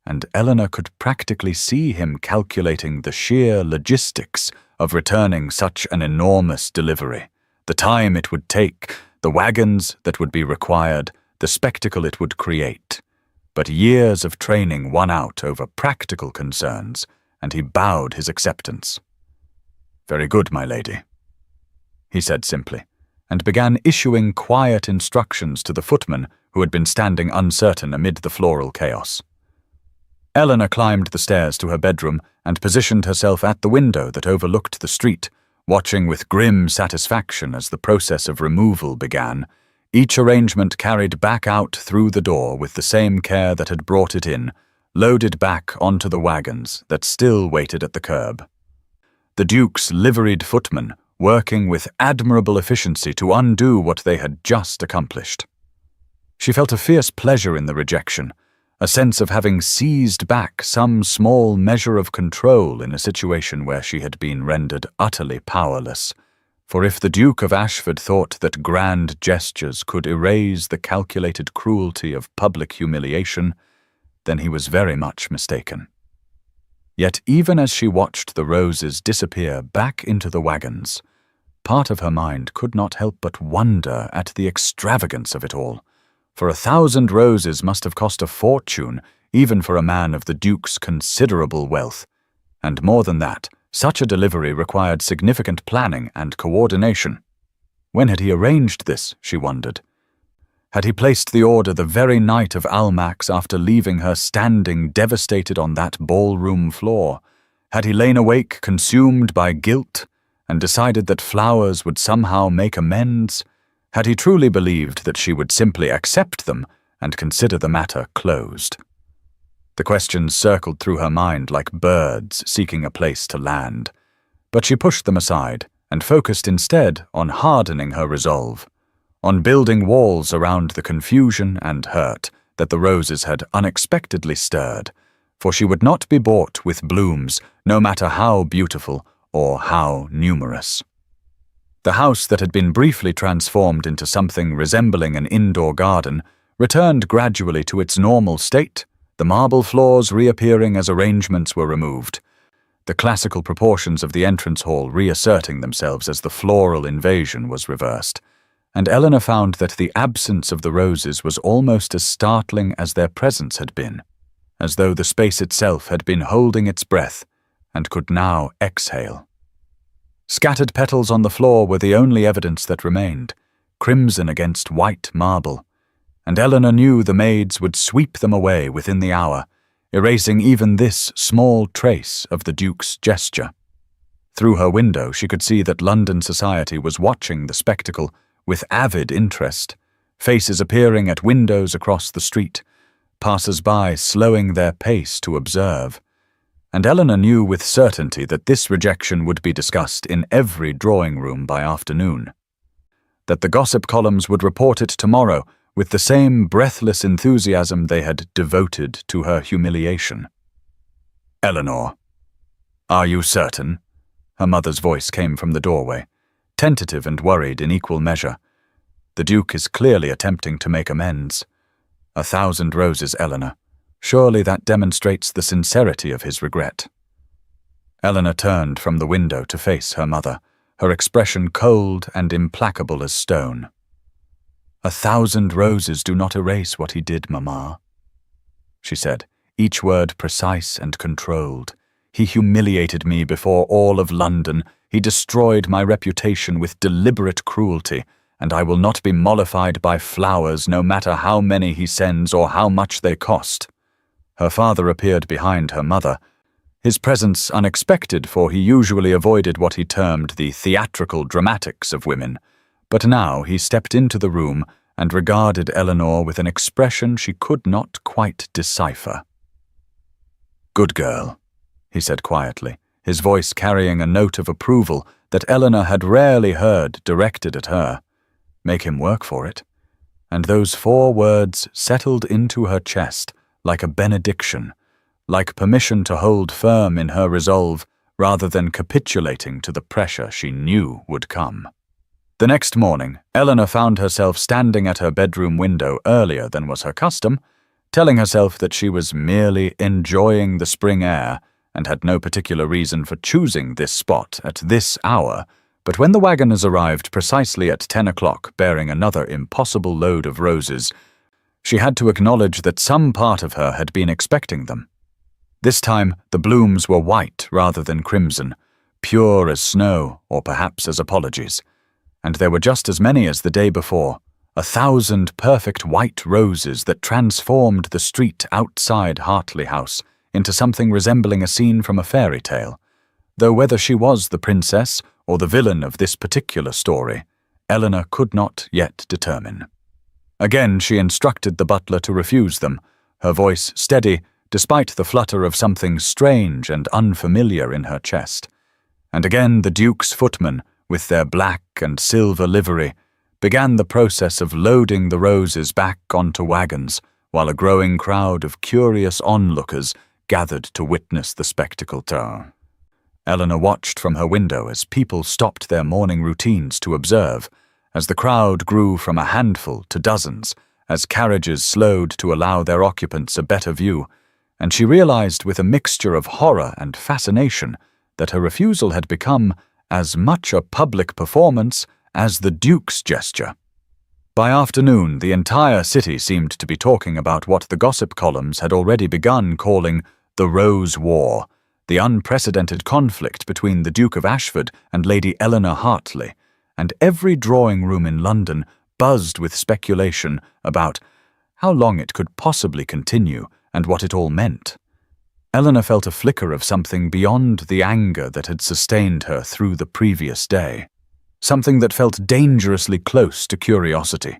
and Eleanor could practically see him calculating the sheer logistics of returning such an enormous delivery, the time it would take, the wagons that would be required, the spectacle it would create. But years of training won out over practical concerns, and he bowed his acceptance. "Very good, my lady," he said simply, and began issuing quiet instructions to the footman who had been standing uncertain amid the floral chaos. Eleanor climbed the stairs to her bedroom and positioned herself at the window that overlooked the street, watching with grim satisfaction as the process of removal began, each arrangement carried back out through the door with the same care that had brought it in, loaded back onto the wagons that still waited at the curb. The Duke's liveried footmen working with admirable efficiency to undo what they had just accomplished. She felt a fierce pleasure in the rejection, a sense of having seized back some small measure of control in a situation where she had been rendered utterly powerless. For if the Duke of Ashford thought that grand gestures could erase the calculated cruelty of public humiliation, then he was very much mistaken. Yet even as she watched the roses disappear back into the wagons, part of her mind could not help but wonder at the extravagance of it all, for 1,000 roses must have cost a fortune even for a man of the Duke's considerable wealth, and more than that, such a delivery required significant planning and coordination. When had he arranged this, she wondered? Had he placed the order the very night of Almack's after leaving her standing devastated on that ballroom floor? Had he lain awake consumed by guilt and decided that flowers would somehow make amends? Had he truly believed that she would simply accept them and consider the matter closed? The questions circled through her mind like birds seeking a place to land, but she pushed them aside and focused instead on hardening her resolve, on building walls around the confusion and hurt that the roses had unexpectedly stirred, for she would not be bought with blooms, no matter how beautiful or how numerous. The house that had been briefly transformed into something resembling an indoor garden returned gradually to its normal state, the marble floors reappearing as arrangements were removed, the classical proportions of the entrance hall reasserting themselves as the floral invasion was reversed, and Eleanor found that the absence of the roses was almost as startling as their presence had been, as though the space itself had been holding its breath and could now exhale. Scattered petals on the floor were the only evidence that remained, crimson against white marble, and Eleanor knew the maids would sweep them away within the hour, erasing even this small trace of the Duke's gesture. Through her window she could see that London society was watching the spectacle with avid interest, faces appearing at windows across the street, passers-by slowing their pace to observe. And Eleanor knew with certainty that this rejection would be discussed in every drawing room by afternoon, that the gossip columns would report it tomorrow with the same breathless enthusiasm they had devoted to her humiliation. "Eleanor, are you certain?" Her mother's voice came from the doorway, tentative and worried in equal measure. "The Duke is clearly attempting to make amends. 1,000 roses, Eleanor. Surely that demonstrates the sincerity of his regret." Eleanor turned from the window to face her mother, her expression cold and implacable as stone. 1,000 roses do not erase what he did, Mamma," she said, each word precise and controlled. "He humiliated me before all of London. He destroyed my reputation with deliberate cruelty, and I will not be mollified by flowers no matter how many he sends or how much they cost." Her father appeared behind her mother, his presence unexpected, for he usually avoided what he termed the theatrical dramatics of women, but now he stepped into the room and regarded Eleanor with an expression she could not quite decipher. "Good girl," he said quietly, his voice carrying a note of approval that Eleanor had rarely heard directed at her. "Make him work for it." And those 4 words settled into her chest like a benediction, like permission to hold firm in her resolve rather than capitulating to the pressure she knew would come. The next morning, Eleanor found herself standing at her bedroom window earlier than was her custom, telling herself that she was merely enjoying the spring air and had no particular reason for choosing this spot at this hour. But when the wagoners arrived precisely at 10 o'clock bearing another impossible load of roses, she had to acknowledge that some part of her had been expecting them. This time the blooms were white rather than crimson, pure as snow or perhaps as apologies, and there were just as many as the day before, 1,000 perfect white roses that transformed the street outside Hartley House into something resembling a scene from a fairy tale, though whether she was the princess or the villain of this particular story, Eleanor could not yet determine. Again she instructed the butler to refuse them, her voice steady despite the flutter of something strange and unfamiliar in her chest. And again the Duke's footmen, with their black and silver livery, began the process of loading the roses back onto wagons, while a growing crowd of curious onlookers gathered to witness the spectacle. Eleanor watched from her window as people stopped their morning routines to observe, as the crowd grew from a handful to dozens, as carriages slowed to allow their occupants a better view, and she realized with a mixture of horror and fascination that her refusal had become as much a public performance as the Duke's gesture. By afternoon, the entire city seemed to be talking about what the gossip columns had already begun calling the Rose War, the unprecedented conflict between the Duke of Ashford and Lady Eleanor Hartley, and every drawing room in London buzzed with speculation about how long it could possibly continue and what it all meant. Eleanor felt a flicker of something beyond the anger that had sustained her through the previous day, something that felt dangerously close to curiosity.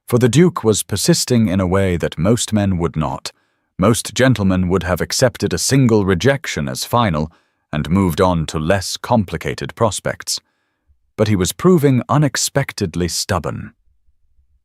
For the Duke was persisting in a way that most men would not. Most gentlemen would have accepted a single rejection as final and moved on to less complicated prospects. But he was proving unexpectedly stubborn.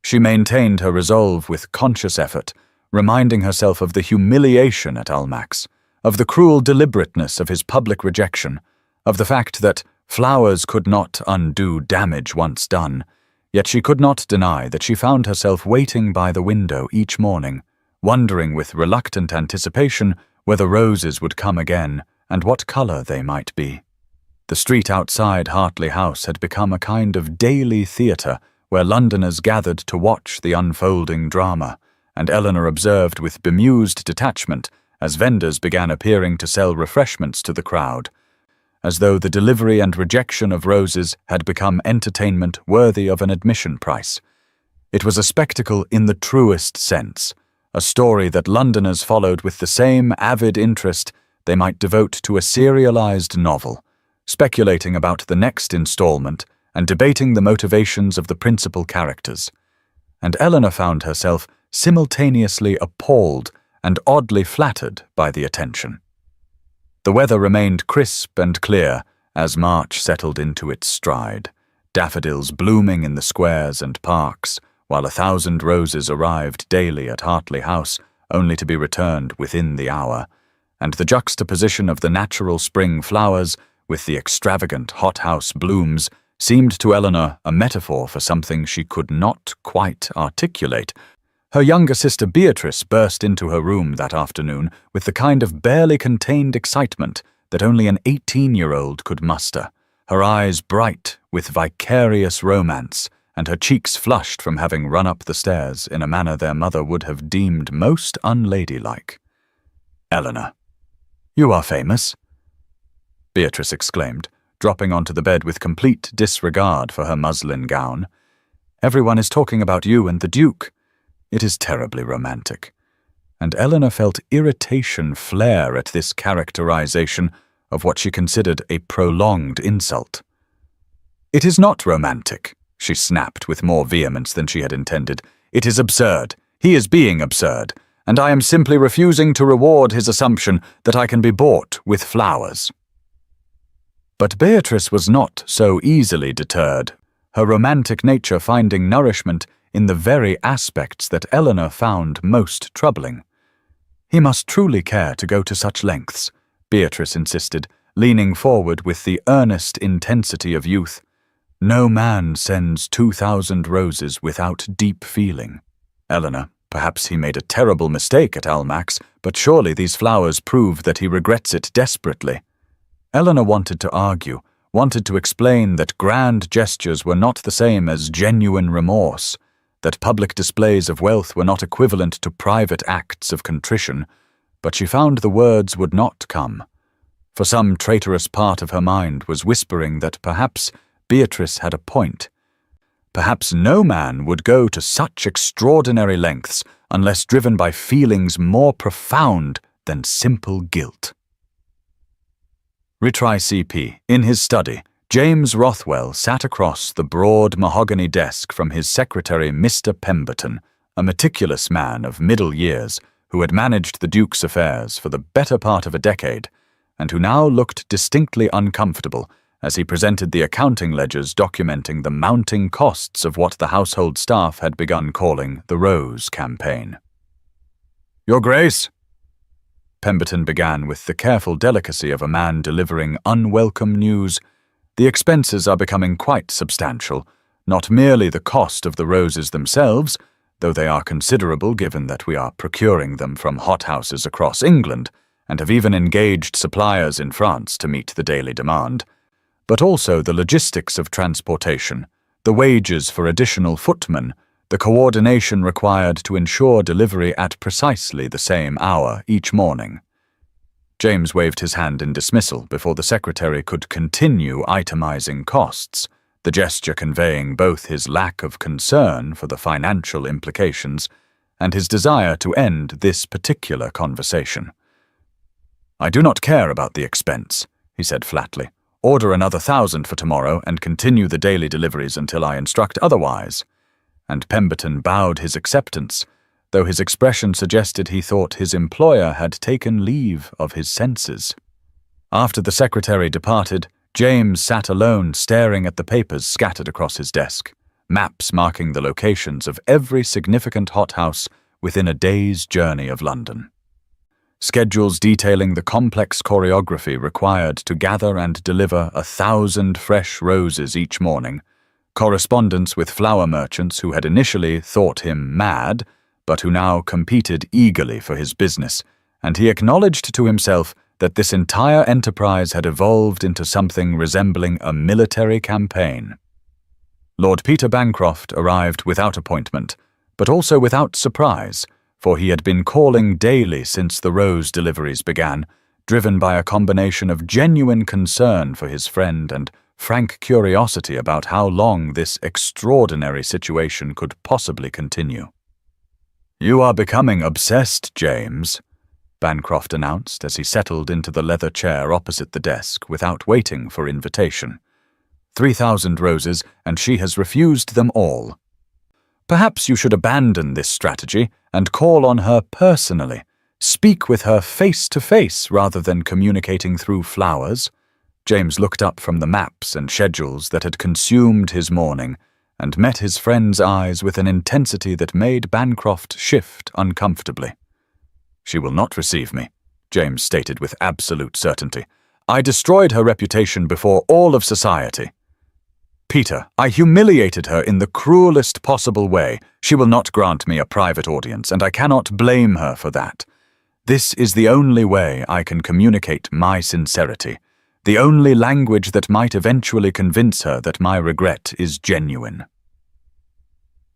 She maintained her resolve with conscious effort, reminding herself of the humiliation at Almack's, of the cruel deliberateness of his public rejection, of the fact that flowers could not undo damage once done, yet she could not deny that she found herself waiting by the window each morning, wondering with reluctant anticipation whether roses would come again and what color they might be. The street outside Hartley House had become a kind of daily theatre where Londoners gathered to watch the unfolding drama, and Eleanor observed with bemused detachment as vendors began appearing to sell refreshments to the crowd, as though the delivery and rejection of roses had become entertainment worthy of an admission price. It was a spectacle in the truest sense, a story that Londoners followed with the same avid interest they might devote to a serialized novel, speculating about the next installment and debating the motivations of the principal characters. And Eleanor found herself simultaneously appalled and oddly flattered by the attention. The weather remained crisp and clear as March settled into its stride, daffodils blooming in the squares and parks, while 1,000 roses arrived daily at Hartley House, only to be returned within the hour, and the juxtaposition of the natural spring flowers with the extravagant hothouse blooms seemed to Eleanor a metaphor for something she could not quite articulate. Her younger sister Beatrice burst into her room that afternoon with the kind of barely contained excitement that only an 18-year-old could muster, her eyes bright with vicarious romance, and her cheeks flushed from having run up the stairs in a manner their mother would have deemed most unladylike. "Eleanor, you are famous," Beatrice exclaimed, dropping onto the bed with complete disregard for her muslin gown. "Everyone is talking about you and the Duke. It is terribly romantic." And Eleanor felt irritation flare at this characterization of what she considered a prolonged insult. "It is not romantic," she snapped with more vehemence than she had intended. "It is absurd. He is being absurd, and I am simply refusing to reward his assumption that I can be bought with flowers." But Beatrice was not so easily deterred, her romantic nature finding nourishment in the very aspects that Eleanor found most troubling. "He must truly care to go to such lengths," Beatrice insisted, leaning forward with the earnest intensity of youth. "No man sends 2,000 roses without deep feeling. Eleanor, perhaps he made a terrible mistake at Almack's, but surely these flowers prove that he regrets it desperately." Eleanor wanted to argue, wanted to explain that grand gestures were not the same as genuine remorse, that public displays of wealth were not equivalent to private acts of contrition, but she found the words would not come. For some traitorous part of her mind was whispering that perhaps Beatrice had a point. Perhaps no man would go to such extraordinary lengths unless driven by feelings more profound than simple guilt. Retry CP. In his study, James Rothwell sat across the broad mahogany desk from his secretary Mr. Pemberton, a meticulous man of middle years who had managed the Duke's affairs for the better part of a decade, and who now looked distinctly uncomfortable as he presented the accounting ledgers documenting the mounting costs of what the household staff had begun calling the Rose Campaign. "Your Grace," Pemberton began with the careful delicacy of a man delivering unwelcome news, "the expenses are becoming quite substantial, not merely the cost of the roses themselves, though they are considerable given that we are procuring them from hothouses across England, and have even engaged suppliers in France to meet the daily demand, but also the logistics of transportation, the wages for additional footmen, the coordination required to ensure delivery at precisely the same hour each morning." James waved his hand in dismissal before the secretary could continue itemizing costs, the gesture conveying both his lack of concern for the financial implications and his desire to end this particular conversation. "I do not care about the expense," he said flatly. "Order another 1,000 for tomorrow and continue the daily deliveries until I instruct otherwise." And Pemberton bowed his acceptance, though his expression suggested he thought his employer had taken leave of his senses. After the secretary departed, James sat alone staring at the papers scattered across his desk, maps marking the locations of every significant hothouse within a day's journey of London. Schedules detailing the complex choreography required to gather and deliver 1,000 fresh roses each morning, correspondence with flower merchants who had initially thought him mad, but who now competed eagerly for his business, and he acknowledged to himself that this entire enterprise had evolved into something resembling a military campaign. Lord Peter Bancroft arrived without appointment, but also without surprise, for he had been calling daily since the rose deliveries began, driven by a combination of genuine concern for his friend and frank curiosity about how long this extraordinary situation could possibly continue. "You are becoming obsessed, James," Bancroft announced as he settled into the leather chair opposite the desk without waiting for invitation. 3,000 roses, and she has refused them all. Perhaps you should abandon this strategy and call on her personally. Speak with her face to face rather than communicating through flowers. James looked up from the maps and schedules that had consumed his morning and met his friend's eyes with an intensity that made Bancroft shift uncomfortably. "She will not receive me," James stated with absolute certainty. "I destroyed her reputation before all of society. Peter, I humiliated her in the cruelest possible way. She will not grant me a private audience, and I cannot blame her for that. This is the only way I can communicate my sincerity, the only language that might eventually convince her that my regret is genuine."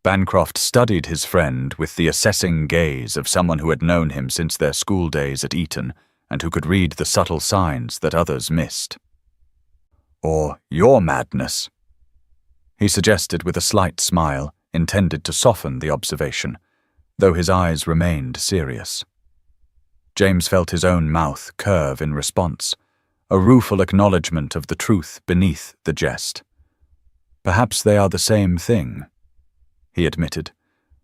Bancroft studied his friend with the assessing gaze of someone who had known him since their school days at Eton and who could read the subtle signs that others missed. "Or your madness," he suggested with a slight smile intended to soften the observation, though his eyes remained serious. James felt his own mouth curve in response, a rueful acknowledgement of the truth beneath the jest. "Perhaps they are the same thing," he admitted.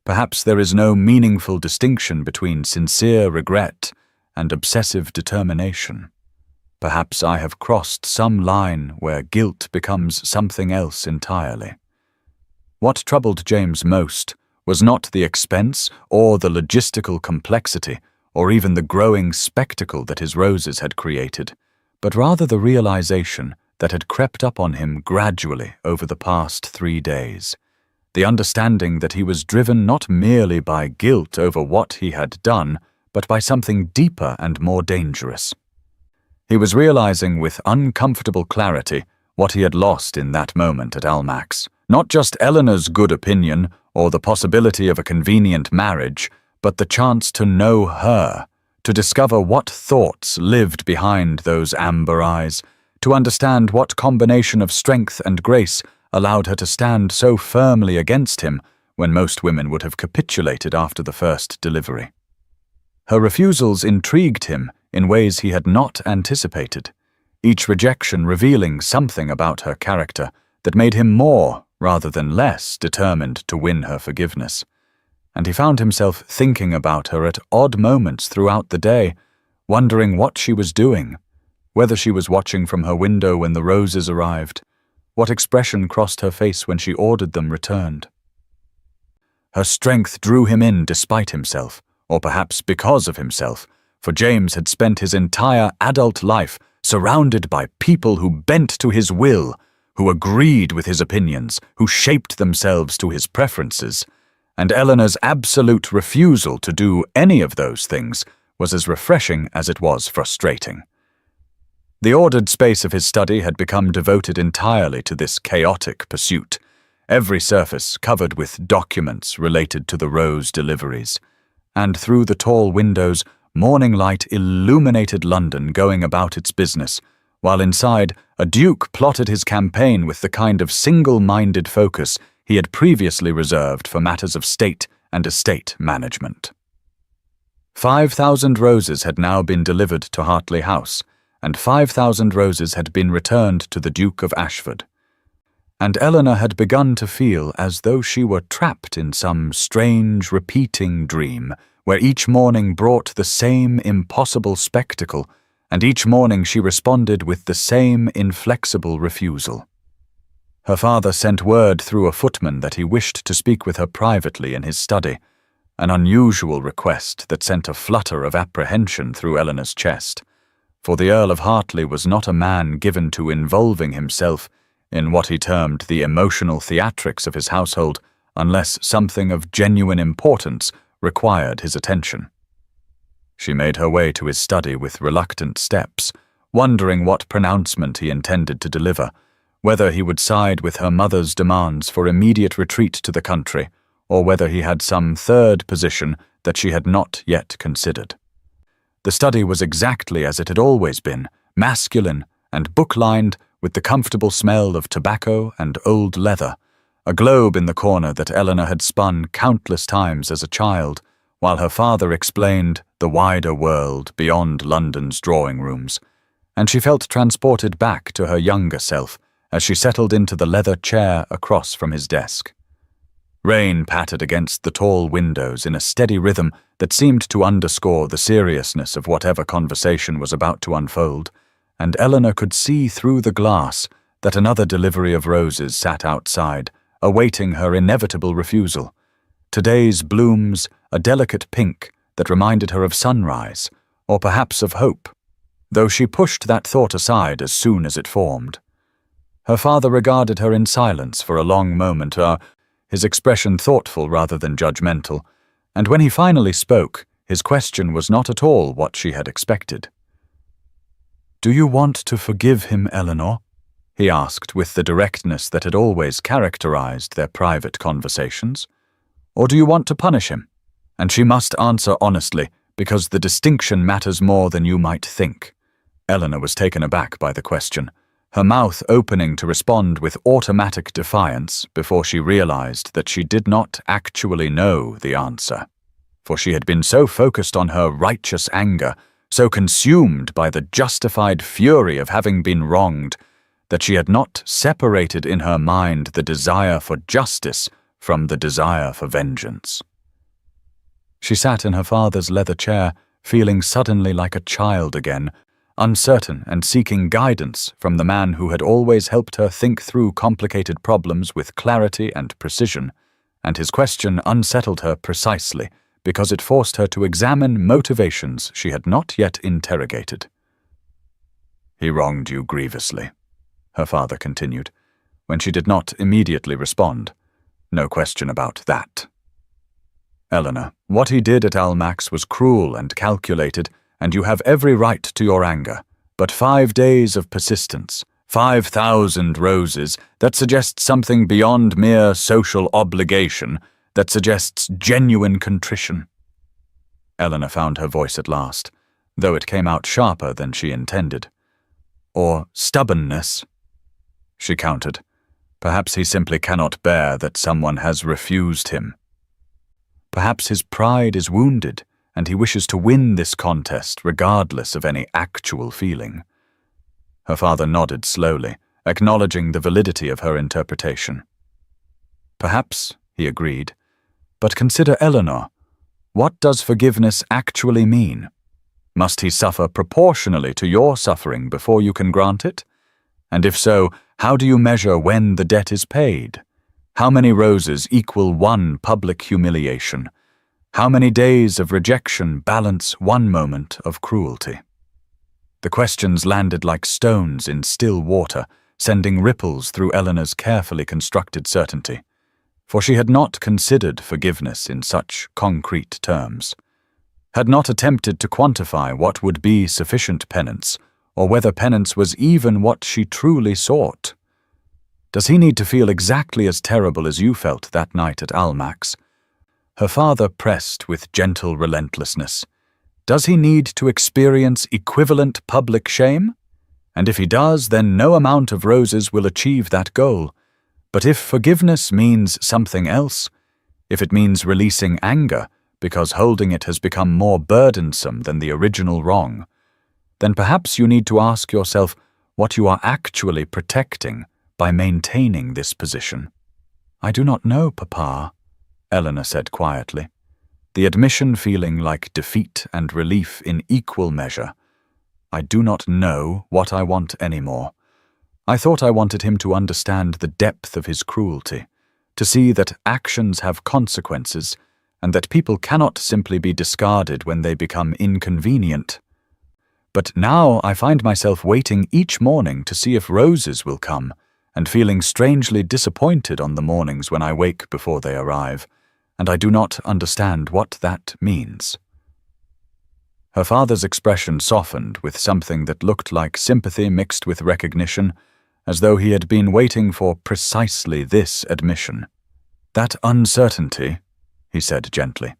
"Perhaps there is no meaningful distinction between sincere regret and obsessive determination. Perhaps I have crossed some line where guilt becomes something else entirely." What troubled James most was not the expense or the logistical complexity or even the growing spectacle that his roses had created, but rather the realization that had crept up on him gradually over the past 3 days. The understanding that he was driven not merely by guilt over what he had done, but by something deeper and more dangerous. He was realizing with uncomfortable clarity what he had lost in that moment at Almack's. Not just Eleanor's good opinion or the possibility of a convenient marriage, but the chance to know her, to discover what thoughts lived behind those amber eyes, to understand what combination of strength and grace allowed her to stand so firmly against him when most women would have capitulated after the first delivery. Her refusals intrigued him in ways he had not anticipated, each rejection revealing something about her character that made him more, rather than less, determined to win her forgiveness. And he found himself thinking about her at odd moments throughout the day, wondering what she was doing, whether she was watching from her window when the roses arrived, what expression crossed her face when she ordered them returned. Her strength drew him in despite himself, or perhaps because of himself, for James had spent his entire adult life surrounded by people who bent to his will, who agreed with his opinions, who shaped themselves to his preferences, and Eleanor's absolute refusal to do any of those things was as refreshing as it was frustrating. The ordered space of his study had become devoted entirely to this chaotic pursuit, every surface covered with documents related to the rose deliveries, and through the tall windows, morning light illuminated London going about its business, while inside, a duke plotted his campaign with the kind of single-minded focus he had previously reserved for matters of state and estate management. 5,000 roses had now been delivered to Hartley House, and 5,000 roses had been returned to the Duke of Ashford. And Eleanor had begun to feel as though she were trapped in some strange, repeating dream, where each morning brought the same impossible spectacle, and each morning she responded with the same inflexible refusal. Her father sent word through a footman that he wished to speak with her privately in his study, an unusual request that sent a flutter of apprehension through Eleanor's chest, for the Earl of Hartley was not a man given to involving himself in what he termed the emotional theatrics of his household unless something of genuine importance required his attention. She made her way to his study with reluctant steps, wondering what pronouncement he intended to deliver, whether he would side with her mother's demands for immediate retreat to the country, or whether he had some third position that she had not yet considered. The study was exactly as it had always been, masculine and book-lined with the comfortable smell of tobacco and old leather, a globe in the corner that Eleanor had spun countless times as a child, while her father explained the wider world beyond London's drawing rooms, and she felt transported back to her younger self as she settled into the leather chair across from his desk. Rain pattered against the tall windows in a steady rhythm that seemed to underscore the seriousness of whatever conversation was about to unfold, and Eleanor could see through the glass that another delivery of roses sat outside, awaiting her inevitable refusal. Today's blooms a delicate pink that reminded her of sunrise, or perhaps of hope, though she pushed that thought aside as soon as it formed. Her father regarded her in silence for a long moment, his expression thoughtful rather than judgmental, and when he finally spoke, his question was not at all what she had expected. "Do you want to forgive him, Eleanor?" he asked with the directness that had always characterized their private conversations. "Or do you want to punish him?" And she must answer honestly, because the distinction matters more than you might think. Eleanor was taken aback by the question, her mouth opening to respond with automatic defiance before she realized that she did not actually know the answer. For she had been so focused on her righteous anger, so consumed by the justified fury of having been wronged, that she had not separated in her mind the desire for justice from the desire for vengeance. She sat in her father's leather chair, feeling suddenly like a child again, uncertain and seeking guidance from the man who had always helped her think through complicated problems with clarity and precision, and his question unsettled her precisely because it forced her to examine motivations she had not yet interrogated. "He wronged you grievously," her father continued, when she did not immediately respond. "No question about that. Eleanor, what he did at Almack's was cruel and calculated, and you have every right to your anger. But 5 days of persistence, 5,000 roses, that suggests something beyond mere social obligation, that suggests genuine contrition." Eleanor found her voice at last, though it came out sharper than she intended. "Or stubbornness," she countered. "Perhaps he simply cannot bear that someone has refused him. Perhaps his pride is wounded, and he wishes to win this contest regardless of any actual feeling." Her father nodded slowly, acknowledging the validity of her interpretation. "Perhaps," he agreed, "but consider Eleanor. What does forgiveness actually mean? Must he suffer proportionally to your suffering before you can grant it? And if so, how do you measure when the debt is paid? How many roses equal one public humiliation? How many days of rejection balance one moment of cruelty?" The questions landed like stones in still water, sending ripples through Eleanor's carefully constructed certainty. For she had not considered forgiveness in such concrete terms, had not attempted to quantify what would be sufficient penance, or whether penance was even what she truly sought. "Does he need to feel exactly as terrible as you felt that night at Almack's?" Her father pressed with gentle relentlessness. "Does he need to experience equivalent public shame? And if he does, then no amount of roses will achieve that goal. But if forgiveness means something else, if it means releasing anger because holding it has become more burdensome than the original wrong, then perhaps you need to ask yourself what you are actually protecting by maintaining this position." "I do not know, Papa," Eleanor said quietly, the admission feeling like defeat and relief in equal measure. "I do not know what I want anymore. I thought I wanted him to understand the depth of his cruelty, to see that actions have consequences, and that people cannot simply be discarded when they become inconvenient. But now I find myself waiting each morning to see if roses will come, and feeling strangely disappointed on the mornings when I wake before they arrive, and I do not understand what that means." Her father's expression softened with something that looked like sympathy mixed with recognition, as though he had been waiting for precisely this admission. "That uncertainty," he said gently,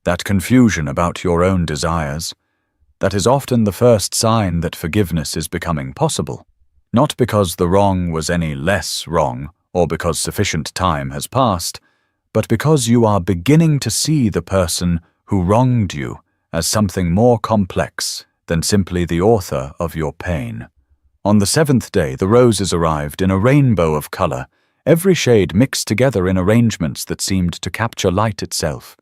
"that confusion about your own desires, That is often the first sign that forgiveness is becoming possible, not because the wrong was any less wrong or because sufficient time has passed, but because you are beginning to see the person who wronged you as something more complex than simply the author of your pain. On the seventh day, the roses arrived in a rainbow of color, every shade mixed together in arrangements that seemed to capture light itself.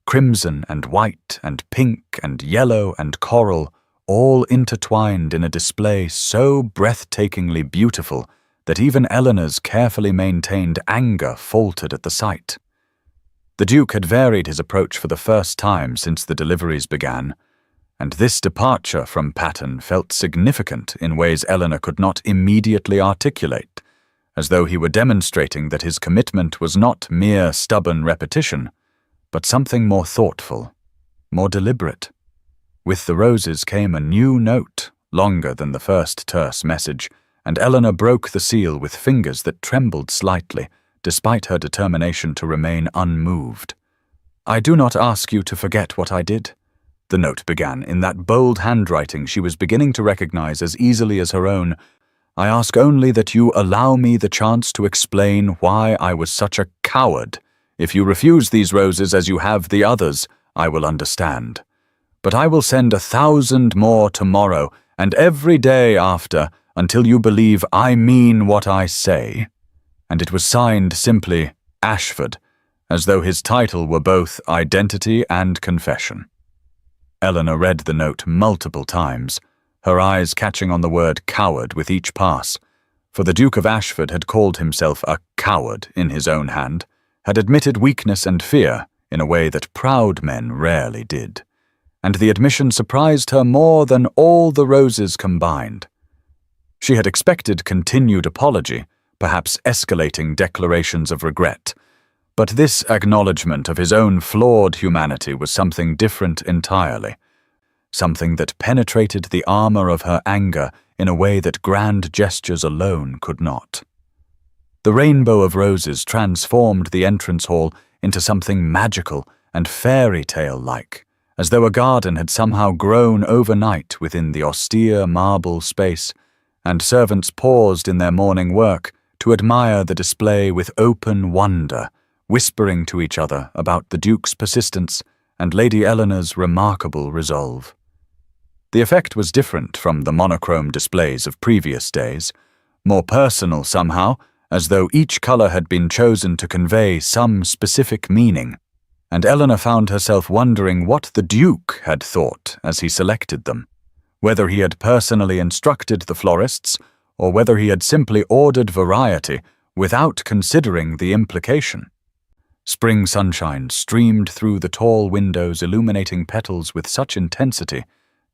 Crimson and white and pink and yellow and coral, all intertwined in a display so breathtakingly beautiful that even Eleanor's carefully maintained anger faltered at the sight. The Duke had varied his approach for the first time since the deliveries began, and this departure from pattern felt significant in ways Eleanor could not immediately articulate, as though he were demonstrating that his commitment was not mere stubborn repetition, but something more thoughtful, more deliberate. With the roses came a new note, longer than the first terse message, and Eleanor broke the seal with fingers that trembled slightly, despite her determination to remain unmoved. "I do not ask you to forget what I did," the note began, in that bold handwriting she was beginning to recognize as easily as her own. "I ask only that you allow me the chance to explain why I was such a coward. If you refuse these roses as you have the others, I will understand. But I will send 1,000 more tomorrow, and every day after, until you believe I mean what I say." And it was signed simply Ashford, as though his title were both identity and confession. Eleanor read the note multiple times, her eyes catching on the word coward with each pass, for the Duke of Ashford had called himself a coward in his own hand, had admitted weakness and fear in a way that proud men rarely did, and the admission surprised her more than all the roses combined. She had expected continued apology, perhaps escalating declarations of regret, but this acknowledgement of his own flawed humanity was something different entirely, something that penetrated the armor of her anger in a way that grand gestures alone could not. The rainbow of roses transformed the entrance hall into something magical and fairy tale-like, as though a garden had somehow grown overnight within the austere marble space, and servants paused in their morning work to admire the display with open wonder, whispering to each other about the Duke's persistence and Lady Eleanor's remarkable resolve. The effect was different from the monochrome displays of previous days, more personal somehow, as though each color had been chosen to convey some specific meaning, and Eleanor found herself wondering what the Duke had thought as he selected them, whether he had personally instructed the florists, or whether he had simply ordered variety without considering the implication. Spring sunshine streamed through the tall windows, illuminating petals with such intensity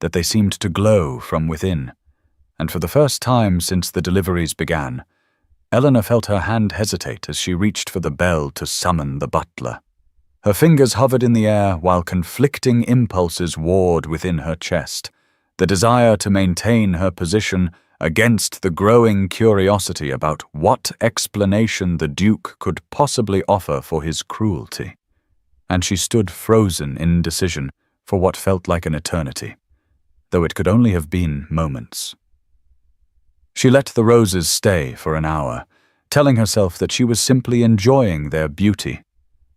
that they seemed to glow from within, and for the first time since the deliveries began, Eleanor felt her hand hesitate as she reached for the bell to summon the butler. Her fingers hovered in the air while conflicting impulses warred within her chest, the desire to maintain her position against the growing curiosity about what explanation the Duke could possibly offer for his cruelty. And she stood frozen in indecision for what felt like an eternity, though it could only have been moments. She let the roses stay for an hour, telling herself that she was simply enjoying their beauty,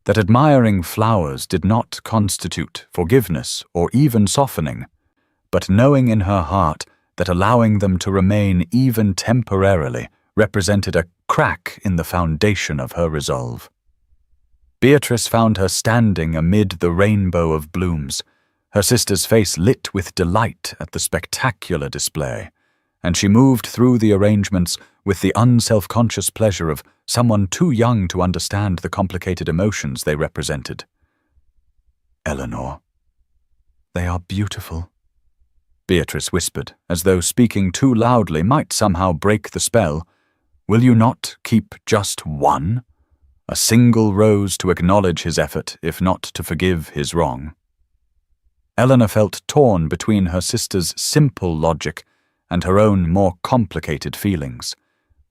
that admiring flowers did not constitute forgiveness or even softening, but knowing in her heart that allowing them to remain even temporarily represented a crack in the foundation of her resolve. Beatrice found her standing amid the rainbow of blooms, her sister's face lit with delight at the spectacular display, and she moved through the arrangements with the unself-conscious pleasure of someone too young to understand the complicated emotions they represented. "Eleanor, they are beautiful," Beatrice whispered, as though speaking too loudly might somehow break the spell. "Will you not keep just one? A single rose to acknowledge his effort, if not to forgive his wrong." Eleanor felt torn between her sister's simple logic and her own more complicated feelings,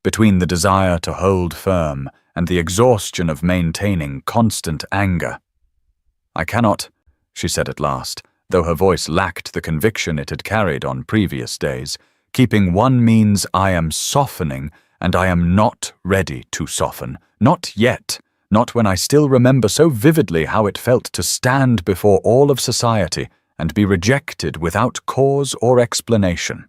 between the desire to hold firm and the exhaustion of maintaining constant anger. "I cannot," she said at last, though her voice lacked the conviction it had carried on previous days. Keeping one means I am softening, and I am not ready to soften. Not yet. Not when I still remember so vividly how it felt to stand before all of society and be rejected without cause or explanation.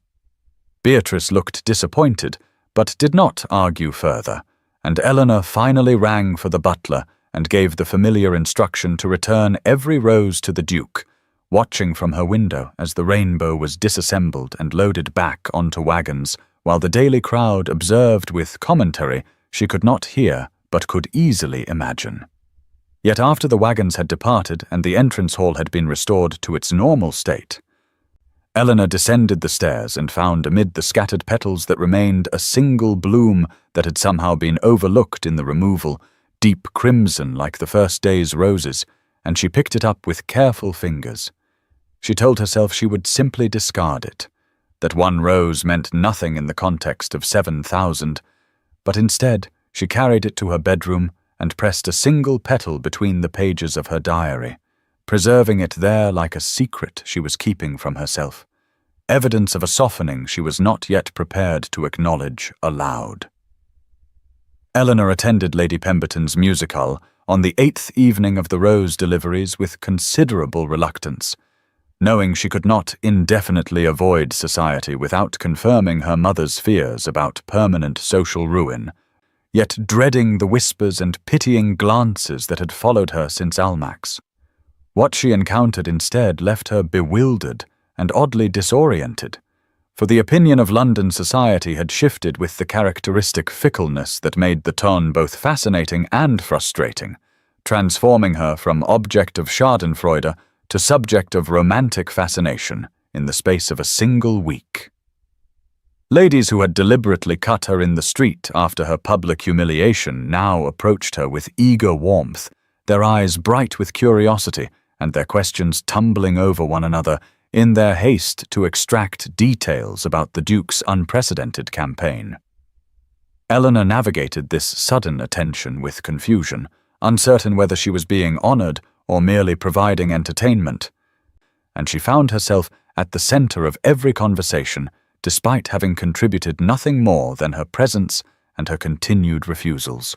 Beatrice looked disappointed, but did not argue further, and Eleanor finally rang for the butler and gave the familiar instruction to return every rose to the Duke, watching from her window as the rainbow was disassembled and loaded back onto wagons, while the daily crowd observed with commentary she could not hear but could easily imagine. Yet after the wagons had departed and the entrance hall had been restored to its normal state, Eleanor descended the stairs and found amid the scattered petals that remained a single bloom that had somehow been overlooked in the removal, deep crimson like the first day's roses, and she picked it up with careful fingers. She told herself she would simply discard it, that one rose meant nothing in the context of 7,000, but instead she carried it to her bedroom and pressed a single petal between the pages of her diary, preserving it there like a secret she was keeping from herself, evidence of a softening she was not yet prepared to acknowledge aloud. Eleanor attended Lady Pemberton's music-hall on the 8th evening of the rose deliveries with considerable reluctance, knowing she could not indefinitely avoid society without confirming her mother's fears about permanent social ruin, yet dreading the whispers and pitying glances that had followed her since Almack's. What she encountered instead left her bewildered and oddly disoriented, for the opinion of London society had shifted with the characteristic fickleness that made the ton both fascinating and frustrating, transforming her from object of schadenfreude to subject of romantic fascination in the space of a single week. Ladies who had deliberately cut her in the street after her public humiliation now approached her with eager warmth, their eyes bright with curiosity and their questions tumbling over one another in their haste to extract details about the Duke's unprecedented campaign. Eleanor navigated this sudden attention with confusion, uncertain whether she was being honored or merely providing entertainment, and she found herself at the center of every conversation, despite having contributed nothing more than her presence and her continued refusals.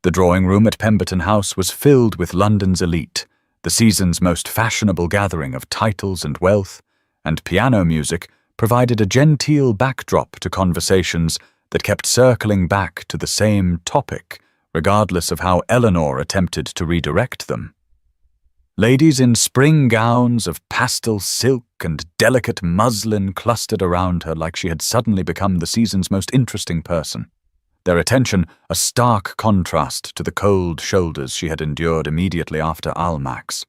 The drawing-room at Pemberton House was filled with London's elite, the season's most fashionable gathering of titles and wealth, and piano music provided a genteel backdrop to conversations that kept circling back to the same topic, regardless of how Eleanor attempted to redirect them. Ladies in spring gowns of pastel silk and delicate muslin clustered around her like she had suddenly become the season's most interesting person, their attention a stark contrast to the cold shoulders she had endured immediately after Almack's.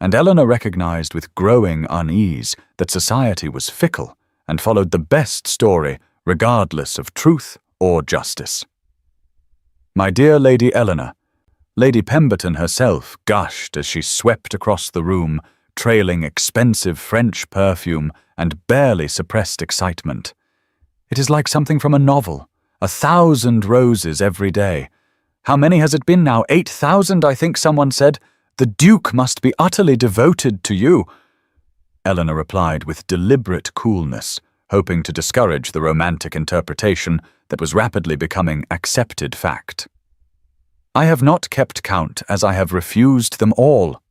And Eleanor recognized with growing unease that society was fickle and followed the best story regardless of truth or justice. "My dear Lady Eleanor," Lady Pemberton herself gushed as she swept across the room, trailing expensive French perfume and barely suppressed excitement. "It is like something from a novel. 1,000 roses every day. How many has it been now? 8,000, I think someone said. The Duke must be utterly devoted to you." Eleanor replied with deliberate coolness, hoping to discourage the romantic interpretation that was rapidly becoming accepted fact. "I have not kept count, as I have refused them all,"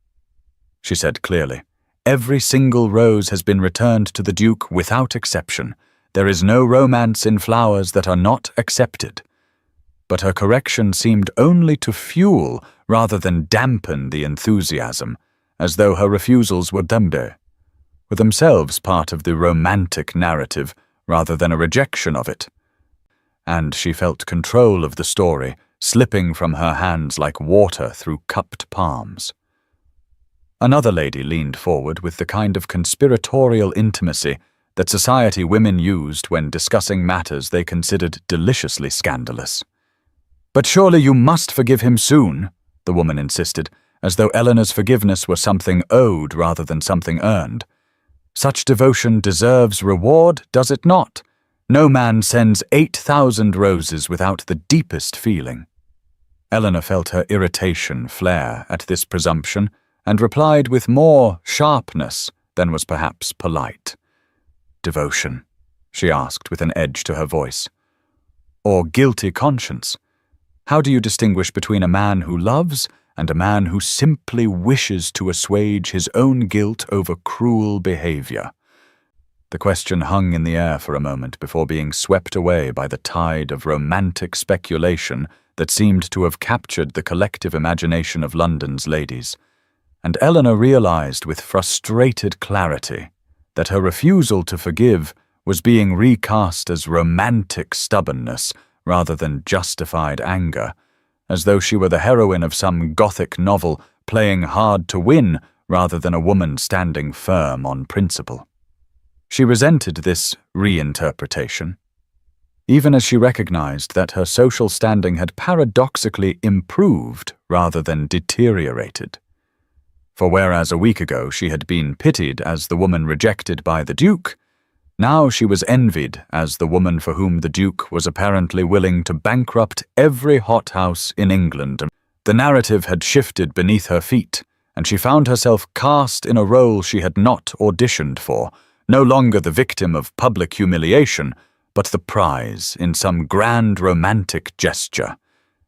she said clearly. "Every single rose has been returned to the Duke without exception. There is no romance in flowers that are not accepted." But her correction seemed only to fuel rather than dampen the enthusiasm, as though her refusals were themselves part of the romantic narrative rather than a rejection of it. And she felt control of the story slipping from her hands like water through cupped palms. Another lady leaned forward with the kind of conspiratorial intimacy that society women used when discussing matters they considered deliciously scandalous. "But surely you must forgive him soon," the woman insisted, as though Eleanor's forgiveness were something owed rather than something earned. "Such devotion deserves reward, does it not? No man sends 8,000 roses without the deepest feeling." Eleanor felt her irritation flare at this presumption, and replied with more sharpness than was perhaps polite. "Devotion?" she asked with an edge to her voice. "Or guilty conscience? How do you distinguish between a man who loves and a man who simply wishes to assuage his own guilt over cruel behavior?" The question hung in the air for a moment before being swept away by the tide of romantic speculation that seemed to have captured the collective imagination of London's ladies, and Eleanor realized with frustrated clarity that her refusal to forgive was being recast as romantic stubbornness rather than justified anger, as though she were the heroine of some Gothic novel playing hard to win rather than a woman standing firm on principle. She resented this reinterpretation, even as she recognized that her social standing had paradoxically improved rather than deteriorated. For whereas a week ago she had been pitied as the woman rejected by the Duke, now she was envied as the woman for whom the Duke was apparently willing to bankrupt every hothouse in England. The narrative had shifted beneath her feet, and she found herself cast in a role she had not auditioned for, no longer the victim of public humiliation, but the prize in some grand romantic gesture,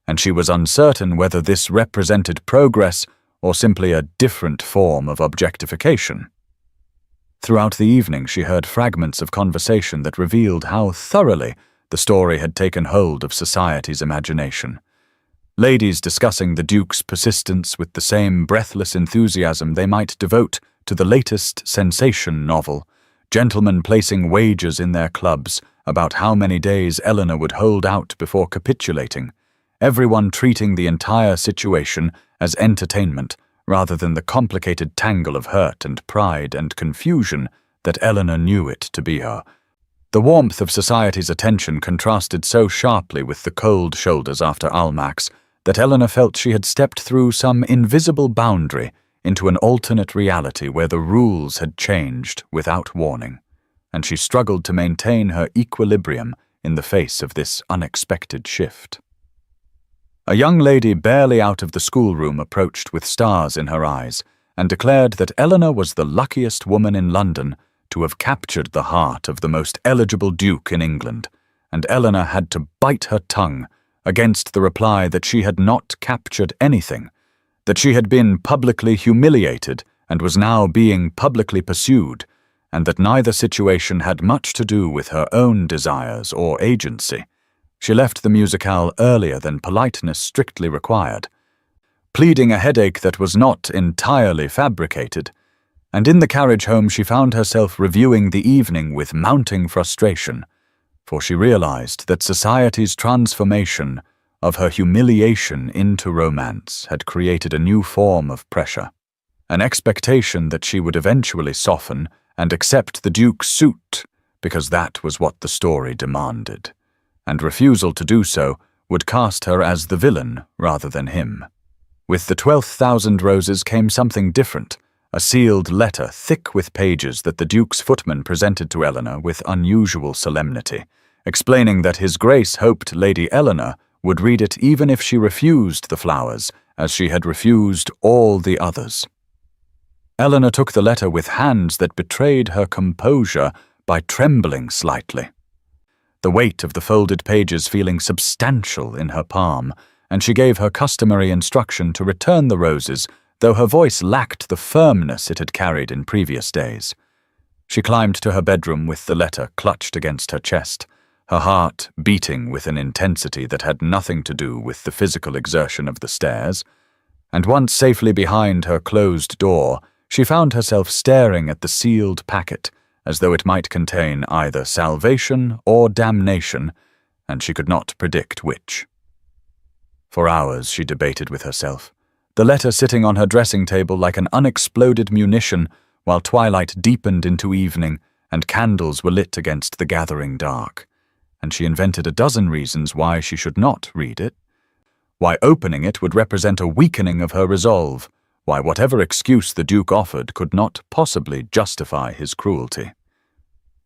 and she was uncertain whether this represented progress or simply a different form of objectification. Throughout the evening she heard fragments of conversation that revealed how thoroughly the story had taken hold of society's imagination. Ladies discussing the Duke's persistence with the same breathless enthusiasm they might devote to the latest sensation novel, gentlemen placing wagers in their clubs about how many days Eleanor would hold out before capitulating, everyone treating the entire situation as entertainment rather than the complicated tangle of hurt and pride and confusion that Eleanor knew it to be her. The warmth of society's attention contrasted so sharply with the cold shoulders after Almack's that Eleanor felt she had stepped through some invisible boundary into an alternate reality where the rules had changed without warning, and she struggled to maintain her equilibrium in the face of this unexpected shift. A young lady barely out of the schoolroom approached with stars in her eyes and declared that Eleanor was the luckiest woman in London to have captured the heart of the most eligible duke in England, and Eleanor had to bite her tongue against the reply that she had not captured anything, that she had been publicly humiliated and was now being publicly pursued, and that neither situation had much to do with her own desires or agency. She left the musicale earlier than politeness strictly required, pleading a headache that was not entirely fabricated, and in the carriage home she found herself reviewing the evening with mounting frustration, for she realized that society's transformation of her humiliation into romance had created a new form of pressure, an expectation that she would eventually soften and accept the Duke's suit because that was what the story demanded, and refusal to do so would cast her as the villain rather than him. With the 12,000 roses came something different, a sealed letter thick with pages that the Duke's footman presented to Eleanor with unusual solemnity, explaining that His Grace hoped Lady Eleanor would read it even if she refused the flowers, as she had refused all the others. Eleanor took the letter with hands that betrayed her composure by trembling slightly, the weight of the folded pages feeling substantial in her palm, and she gave her customary instruction to return the roses, though her voice lacked the firmness it had carried in previous days. She climbed to her bedroom with the letter clutched against her chest, her heart beating with an intensity that had nothing to do with the physical exertion of the stairs, and once safely behind her closed door, she found herself staring at the sealed packet as though it might contain either salvation or damnation, and she could not predict which. For hours she debated with herself, the letter sitting on her dressing table like an unexploded munition while twilight deepened into evening and candles were lit against the gathering dark, and she invented a dozen reasons why she should not read it, why opening it would represent a weakening of her resolve, why whatever excuse the Duke offered could not possibly justify his cruelty.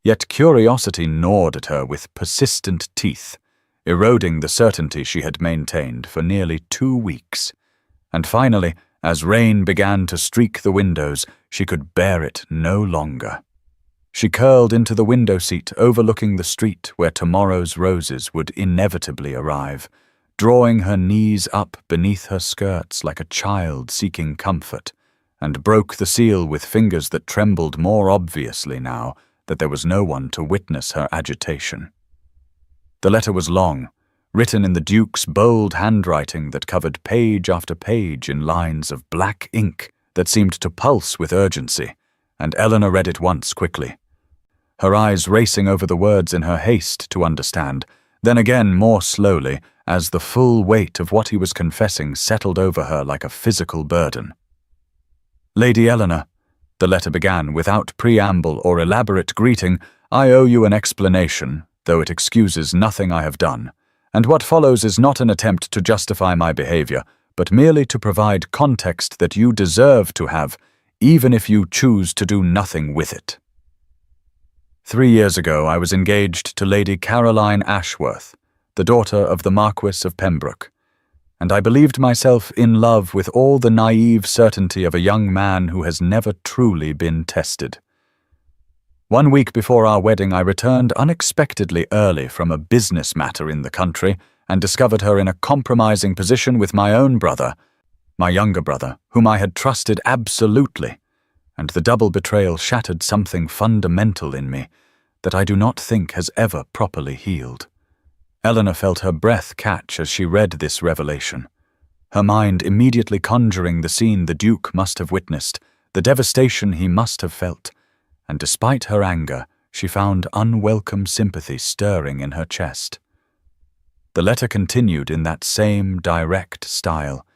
Yet curiosity gnawed at her with persistent teeth, eroding the certainty she had maintained for nearly 2 weeks, and finally, As rain began to streak the windows, she could bear it no longer. She curled into the window seat overlooking the street where tomorrow's roses would inevitably arrive, drawing her knees up beneath her skirts like a child seeking comfort, and broke the seal with fingers that trembled more obviously now that there was no one to witness her agitation. The letter was long, written in the Duke's bold handwriting that covered page after page in lines of black ink that seemed to pulse with urgency, and Eleanor read it once quickly, her eyes racing over the words in her haste to understand, then again more slowly as the full weight of what he was confessing settled over her like a physical burden. "Lady Eleanor," the letter began without preamble or elaborate greeting, "I owe you an explanation, though it excuses nothing I have done, and what follows is not an attempt to justify my behavior, but merely to provide context that you deserve to have, even if you choose to do nothing with it. 3 years ago I was engaged to Lady Caroline Ashworth, the daughter of the Marquis of Pembroke, and I believed myself in love with all the naive certainty of a young man who has never truly been tested. 1 week before our wedding I returned unexpectedly early from a business matter in the country and discovered her in a compromising position with my own brother, my younger brother, whom I had trusted absolutely, and the double betrayal shattered something fundamental in me that I do not think has ever properly healed." Eleanor felt her breath catch as she read this revelation, her mind immediately conjuring the scene the Duke must have witnessed, the devastation he must have felt, and despite her anger, she found unwelcome sympathy stirring in her chest. The letter continued in that same direct style,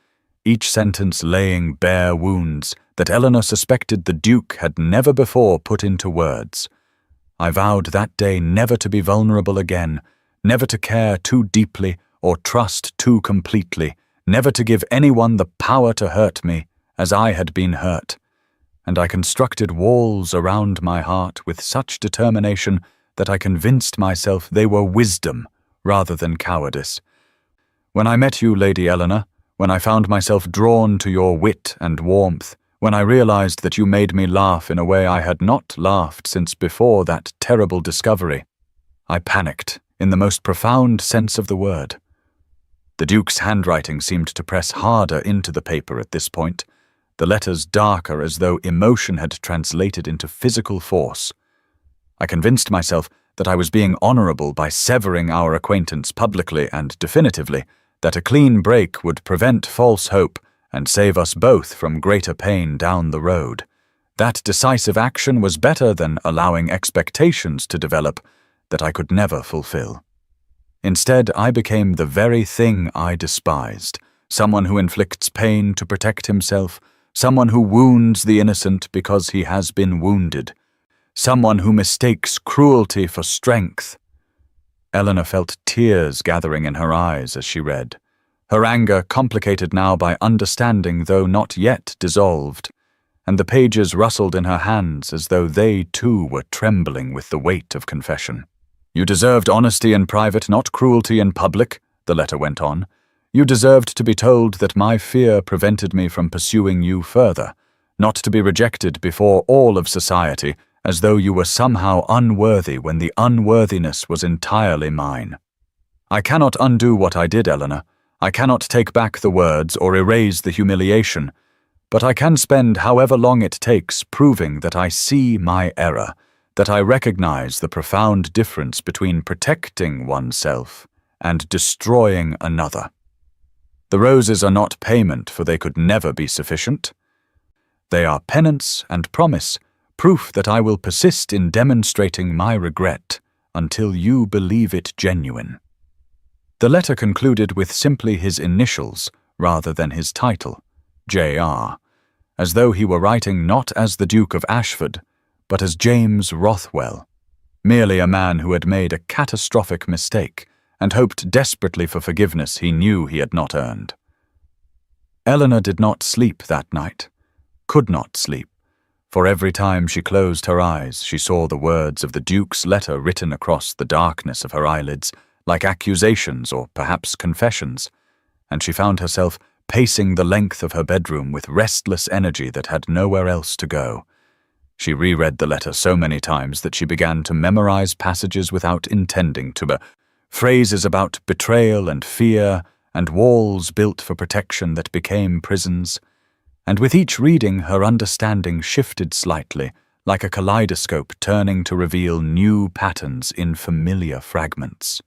each sentence laying bare wounds that Eleanor suspected the Duke had never before put into words. "I vowed that day never to be vulnerable again, never to care too deeply or trust too completely, never to give anyone the power to hurt me as I had been hurt. And I constructed walls around my heart with such determination that I convinced myself they were wisdom rather than cowardice. When I met you, Lady Eleanor, when I found myself drawn to your wit and warmth, when I realized that you made me laugh in a way I had not laughed since before that terrible discovery, I panicked in the most profound sense of the word." The Duke's handwriting seemed to press harder into the paper at this point, the letters darker as though emotion had translated into physical force. "I convinced myself that I was being honorable by severing our acquaintance publicly and definitively, that a clean break would prevent false hope and save us both from greater pain down the road. That decisive action was better than allowing expectations to develop that I could never fulfill. Instead, I became the very thing I despised, someone who inflicts pain to protect himself, someone who wounds the innocent because he has been wounded, someone who mistakes cruelty for strength." Eleanor felt tears gathering in her eyes as she read, her anger complicated now by understanding though not yet dissolved, and the pages rustled in her hands as though they too were trembling with the weight of confession. "You deserved honesty in private, not cruelty in public," the letter went on. "You deserved to be told that my fear prevented me from pursuing you further, not to be rejected before all of society, as though you were somehow unworthy when the unworthiness was entirely mine. I cannot undo what I did, Eleanor. I cannot take back the words or erase the humiliation, but I can spend however long it takes proving that I see my error, that I recognize the profound difference between protecting oneself and destroying another. The roses are not payment, for they could never be sufficient. They are penance and promise, proof that I will persist in demonstrating my regret until you believe it genuine." The letter concluded with simply his initials rather than his title, J.R., as though he were writing not as the Duke of Ashford, but as James Rothwell, merely a man who had made a catastrophic mistake and hoped desperately for forgiveness he knew he had not earned. Eleanor did not sleep that night, could not sleep, for every time she closed her eyes she saw the words of the Duke's letter written across the darkness of her eyelids, like accusations or perhaps confessions, and she found herself pacing the length of her bedroom with restless energy that had nowhere else to go. She reread the letter so many times that she began to memorize passages without intending to, phrases about betrayal and fear, and walls built for protection that became prisons. And with each reading, her understanding shifted slightly, like a kaleidoscope turning to reveal new patterns in familiar fragments.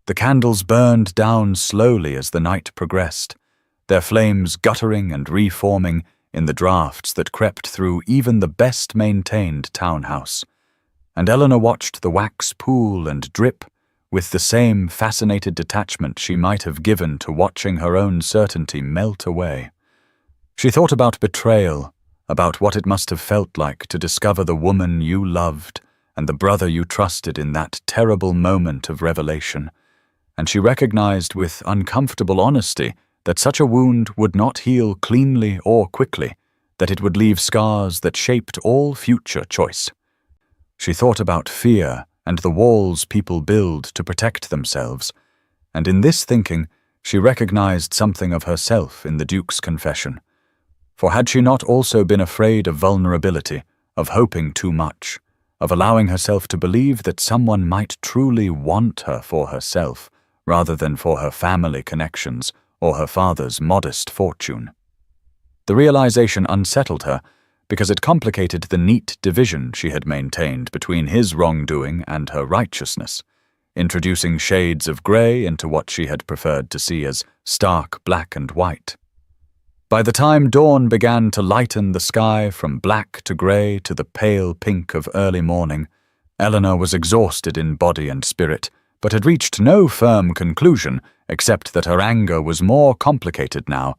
The candles burned down slowly as the night progressed, their flames guttering and reforming in the drafts that crept through even the best-maintained townhouse. And Eleanor watched the wax pool and drip with the same fascinated detachment she might have given to watching her own certainty melt away. She thought about betrayal, about what it must have felt like to discover the woman you loved and the brother you trusted in that terrible moment of revelation, and she recognized with uncomfortable honesty that such a wound would not heal cleanly or quickly, that it would leave scars that shaped all future choice. She thought about fear and the walls people build to protect themselves, and in this thinking she recognized something of herself in the Duke's confession. For had she not also been afraid of vulnerability, of hoping too much, of allowing herself to believe that someone might truly want her for herself, rather than for her family connections or her father's modest fortune? The realization unsettled her because it complicated the neat division she had maintained between his wrongdoing and her righteousness, introducing shades of grey into what she had preferred to see as stark black and white. By the time dawn began to lighten the sky from black to grey to the pale pink of early morning, Eleanor was exhausted in body and spirit, but had reached no firm conclusion except that her anger was more complicated now,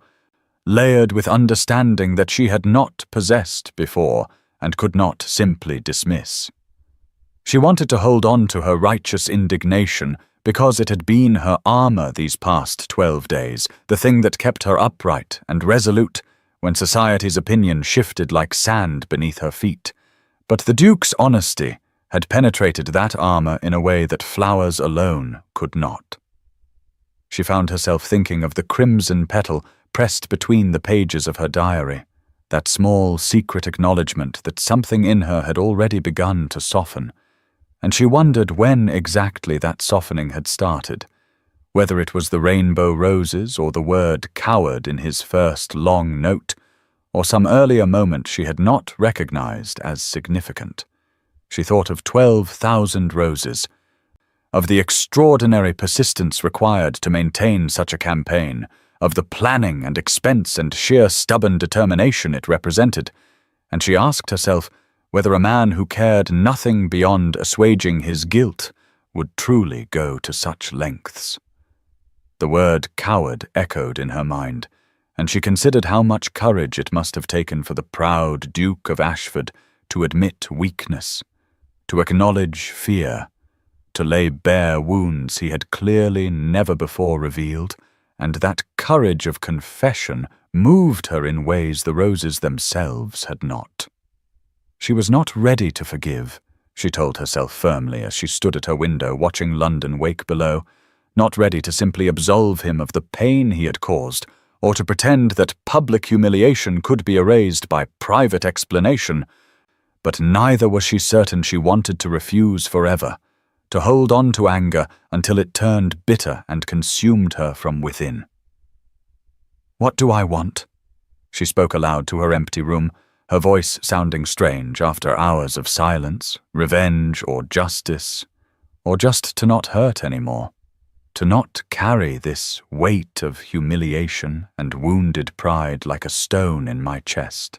layered with understanding that she had not possessed before and could not simply dismiss. She wanted to hold on to her righteous indignation because it had been her armor these past 12 days, the thing that kept her upright and resolute when society's opinion shifted like sand beneath her feet. But the Duke's honesty had penetrated that armor in a way that flowers alone could not. She found herself thinking of the crimson petal pressed between the pages of her diary, that small secret acknowledgement that something in her had already begun to soften, and she wondered when exactly that softening had started, whether it was the rainbow roses or the word coward in his first long note, or some earlier moment she had not recognized as significant. She thought of 12,000 roses, of the extraordinary persistence required to maintain such a campaign, of the planning and expense and sheer stubborn determination it represented, and she asked herself whether a man who cared nothing beyond assuaging his guilt would truly go to such lengths. The word coward echoed in her mind, and she considered how much courage it must have taken for the proud Duke of Ashford to admit weakness, to acknowledge fear, to lay bare wounds he had clearly never before revealed, and that courage of confession moved her in ways the roses themselves had not. She was not ready to forgive, she told herself firmly as she stood at her window watching London wake below, not ready to simply absolve him of the pain he had caused, or to pretend that public humiliation could be erased by private explanation, but neither was she certain she wanted to refuse forever, to hold on to anger until it turned bitter and consumed her from within. "What do I want?" She spoke aloud to her empty room, her voice sounding strange after hours of silence, revenge or justice, or just to not hurt anymore, to not carry this weight of humiliation and wounded pride like a stone in my chest.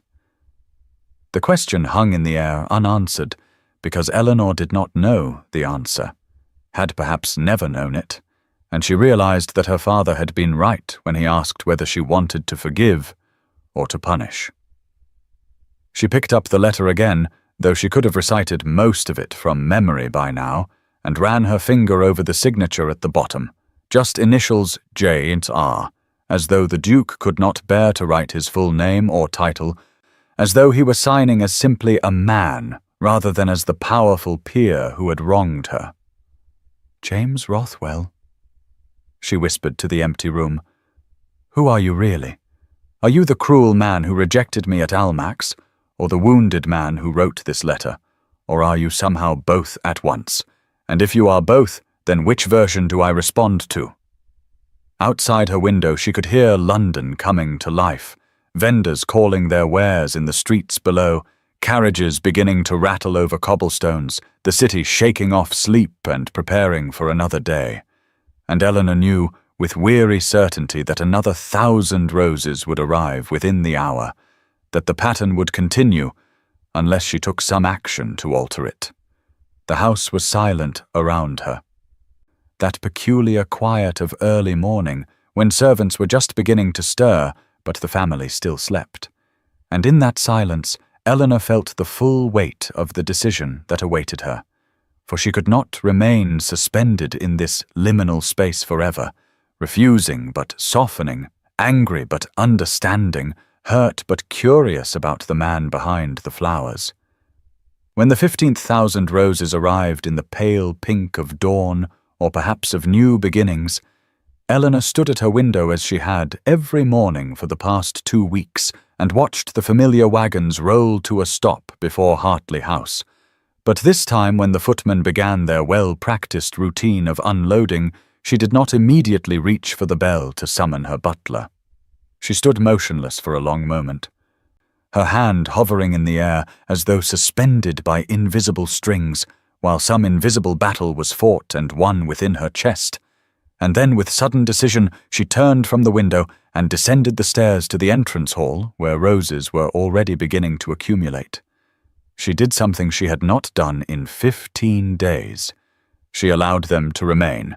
The question hung in the air unanswered because Eleanor did not know the answer, had perhaps never known it, and she realized that her father had been right when he asked whether she wanted to forgive or to punish. She picked up the letter again, though she could have recited most of it from memory by now, and ran her finger over the signature at the bottom, just initials J and R, as though the Duke could not bear to write his full name or title, as though he were signing as simply a man rather than as the powerful peer who had wronged her. "James Rothwell," she whispered to the empty room. Who are you really? Are you the cruel man who rejected me at Almack's, or the wounded man who wrote this letter? Or are you somehow both at once? And if you are both, then which version do I respond to? Outside her window she could hear London coming to life, vendors calling their wares in the streets below, carriages beginning to rattle over cobblestones, the city shaking off sleep and preparing for another day. And Eleanor knew with weary certainty that another 1,000 roses would arrive within the hour, that the pattern would continue unless she took some action to alter it. The house was silent around her. That peculiar quiet of early morning, when servants were just beginning to stir, but the family still slept. And in that silence, Eleanor felt the full weight of the decision that awaited her. For she could not remain suspended in this liminal space forever, refusing but softening, angry but understanding, hurt but curious about the man behind the flowers. When the 15,000 roses arrived in the pale pink of dawn, or perhaps of new beginnings, Eleanor stood at her window as she had every morning for the past 2 weeks and watched the familiar wagons roll to a stop before Hartley House. But this time, when the footmen began their well-practiced routine of unloading, she did not immediately reach for the bell to summon her butler. She stood motionless for a long moment, her hand hovering in the air as though suspended by invisible strings, while some invisible battle was fought and won within her chest. And then, with sudden decision, she turned from the window and descended the stairs to the entrance hall, where roses were already beginning to accumulate. She did something she had not done in 15 days. She allowed them to remain,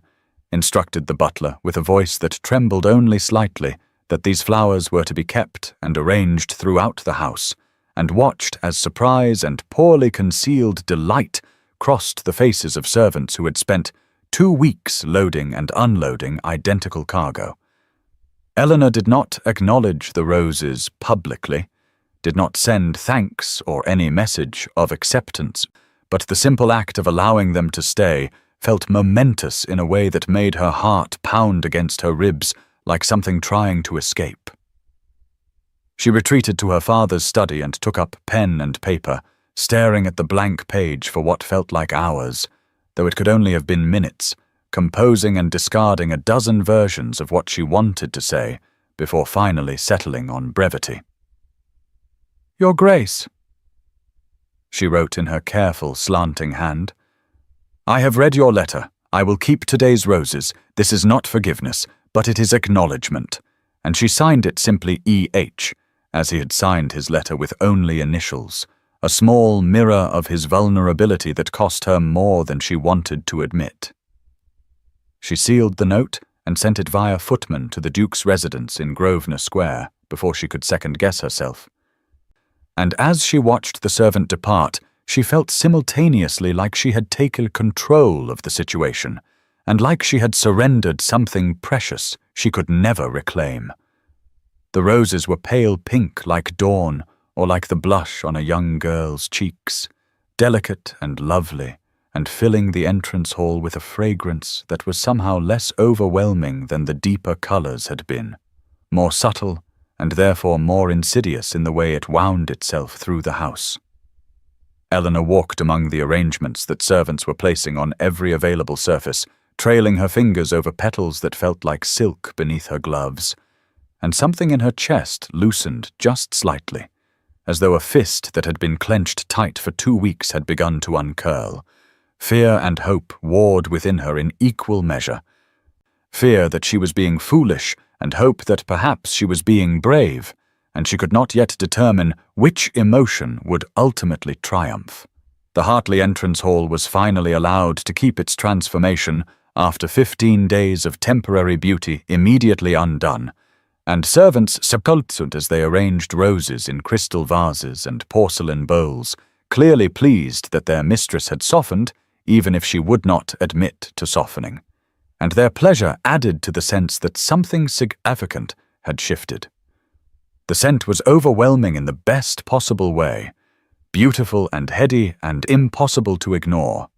instructed the butler with a voice that trembled only slightly that these flowers were to be kept and arranged throughout the house, and watched as surprise and poorly concealed delight crossed the faces of servants who had spent 2 weeks loading and unloading identical cargo. Eleanor did not acknowledge the roses publicly, did not send thanks or any message of acceptance, but the simple act of allowing them to stay felt momentous in a way that made her heart pound against her ribs like something trying to escape. She retreated to her father's study and took up pen and paper, staring at the blank page for what felt like hours, though it could only have been minutes, composing and discarding a dozen versions of what she wanted to say before finally settling on brevity. "Your Grace," she wrote in her careful, slanting hand, "I have read your letter. I will keep today's roses. This is not forgiveness, but it is acknowledgement." And she signed it simply E.H., as he had signed his letter with only initials, a small mirror of his vulnerability that cost her more than she wanted to admit. She sealed the note and sent it via footman to the Duke's residence in Grosvenor Square before she could second-guess herself. And as she watched the servant depart, she felt simultaneously like she had taken control of the situation, and like she had surrendered something precious she could never reclaim. The roses were pale pink like dawn, or like the blush on a young girl's cheeks, delicate and lovely, and filling the entrance hall with a fragrance that was somehow less overwhelming than the deeper colors had been, more subtle and therefore more insidious in the way it wound itself through the house. Eleanor walked among the arrangements that servants were placing on every available surface, trailing her fingers over petals that felt like silk beneath her gloves, and something in her chest loosened just slightly, as though a fist that had been clenched tight for 2 weeks had begun to uncurl. Fear and hope warred within her in equal measure. Fear that she was being foolish, and hope that perhaps she was being brave, and she could not yet determine which emotion would ultimately triumph. The Hartley entrance hall was finally allowed to keep its transformation after 15 days of temporary beauty immediately undone, and servants sepulchred as they arranged roses in crystal vases and porcelain bowls, clearly pleased that their mistress had softened, even if she would not admit to softening. And their pleasure added to the sense that something significant had shifted. The scent was overwhelming in the best possible way, beautiful and heady and impossible to ignore.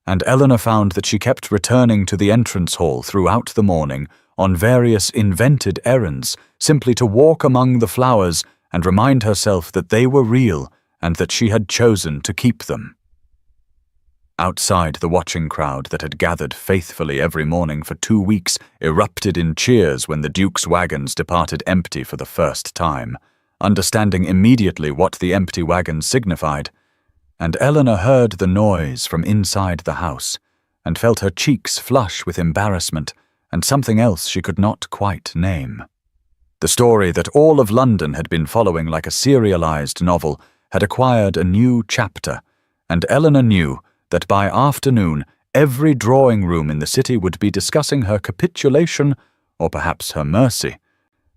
and Eleanor found that she kept returning to the entrance hall throughout the morning on various invented errands, simply to walk among the flowers and remind herself that they were real and that she had chosen to keep them. Outside, the watching crowd that had gathered faithfully every morning for 2 weeks erupted in cheers when the Duke's wagons departed empty for the first time, understanding immediately what the empty wagons signified, and Eleanor heard the noise from inside the house and felt her cheeks flush with embarrassment and something else she could not quite name. The story that all of London had been following like a serialized novel had acquired a new chapter, and Eleanor knew that by afternoon every drawing room in the city would be discussing her capitulation or perhaps her mercy,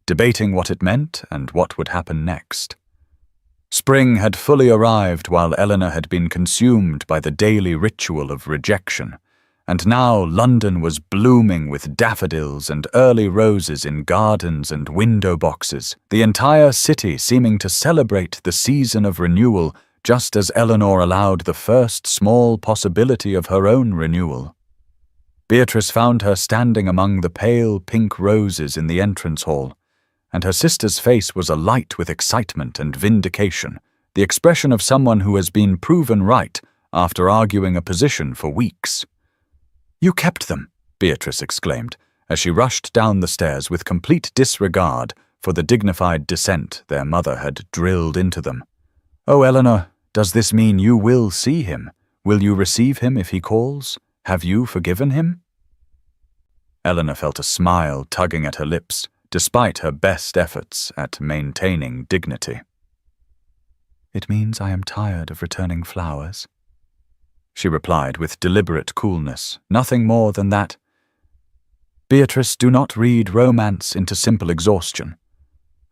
debating what it meant and what would happen next. Spring had fully arrived while Eleanor had been consumed by the daily ritual of rejection, and now London was blooming with daffodils and early roses in gardens and window boxes, the entire city seeming to celebrate the season of renewal just as Eleanor allowed the first small possibility of her own renewal. Beatrice found her standing among the pale pink roses in the entrance hall, and her sister's face was alight with excitement and vindication, the expression of someone who has been proven right after arguing a position for weeks. "You kept them," Beatrice exclaimed, as she rushed down the stairs with complete disregard for the dignified dissent their mother had drilled into them. "Oh, Eleanor, does this mean you will see him? Will you receive him if he calls? Have you forgiven him?" Eleanor felt a smile tugging at her lips, despite her best efforts at maintaining dignity. "It means I am tired of returning flowers," she replied with deliberate coolness, nothing more than that. Beatrice, do not read romance into simple exhaustion.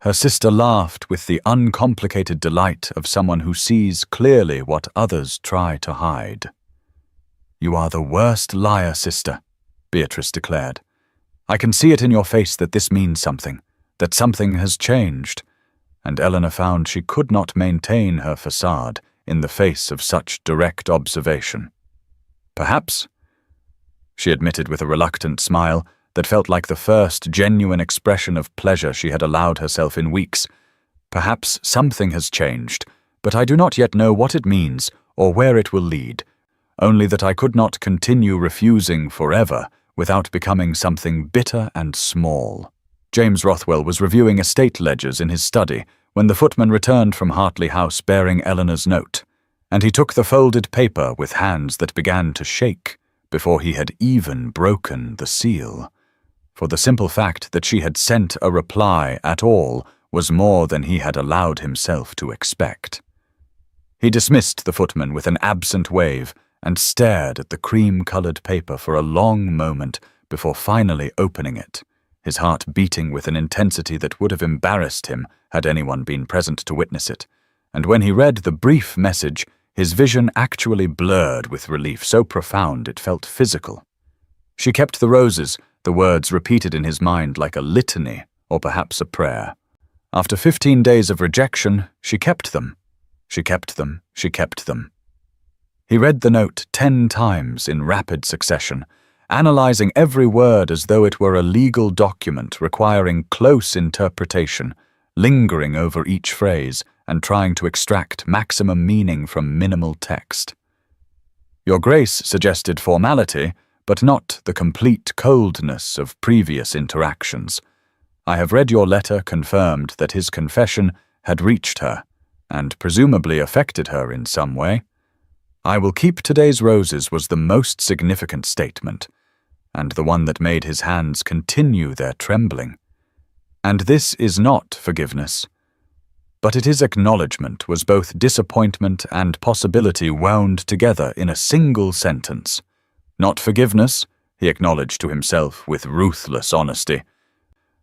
Her sister laughed with the uncomplicated delight of someone who sees clearly what others try to hide. "You are the worst liar, sister," Beatrice declared. "I can see it in your face that this means something, that something has changed," and Eleanor found she could not maintain her facade in the face of such direct observation. "Perhaps," she admitted with a reluctant smile that felt like the first genuine expression of pleasure she had allowed herself in weeks. "Perhaps something has changed, but I do not yet know what it means or where it will lead, only that I could not continue refusing forever without becoming something bitter and small." James Rothwell was reviewing estate ledgers in his study when the footman returned from Hartley House bearing Eleanor's note, and he took the folded paper with hands that began to shake before he had even broken the seal. For the simple fact that she had sent a reply at all was more than he had allowed himself to expect. He dismissed the footman with an absent wave and stared at the cream-colored paper for a long moment before finally opening it, his heart beating with an intensity that would have embarrassed him had anyone been present to witness it, and when he read the brief message, his vision actually blurred with relief so profound it felt physical. "She kept the roses," the words repeated in his mind like a litany or perhaps a prayer. After 15 days of rejection, she kept them. She kept them. She kept them. He read the note 10 times in rapid succession, analyzing every word as though it were a legal document requiring close interpretation, lingering over each phrase and trying to extract maximum meaning from minimal text. "Your Grace suggested formality, but not the complete coldness of previous interactions. I have read your letter confirmed that his confession had reached her, and presumably affected her in some way. I will keep today's roses was the most significant statement, and the one that made his hands continue their trembling. And this is not forgiveness, but it is acknowledgement was both disappointment and possibility wound together in a single sentence. Not forgiveness, he acknowledged to himself with ruthless honesty,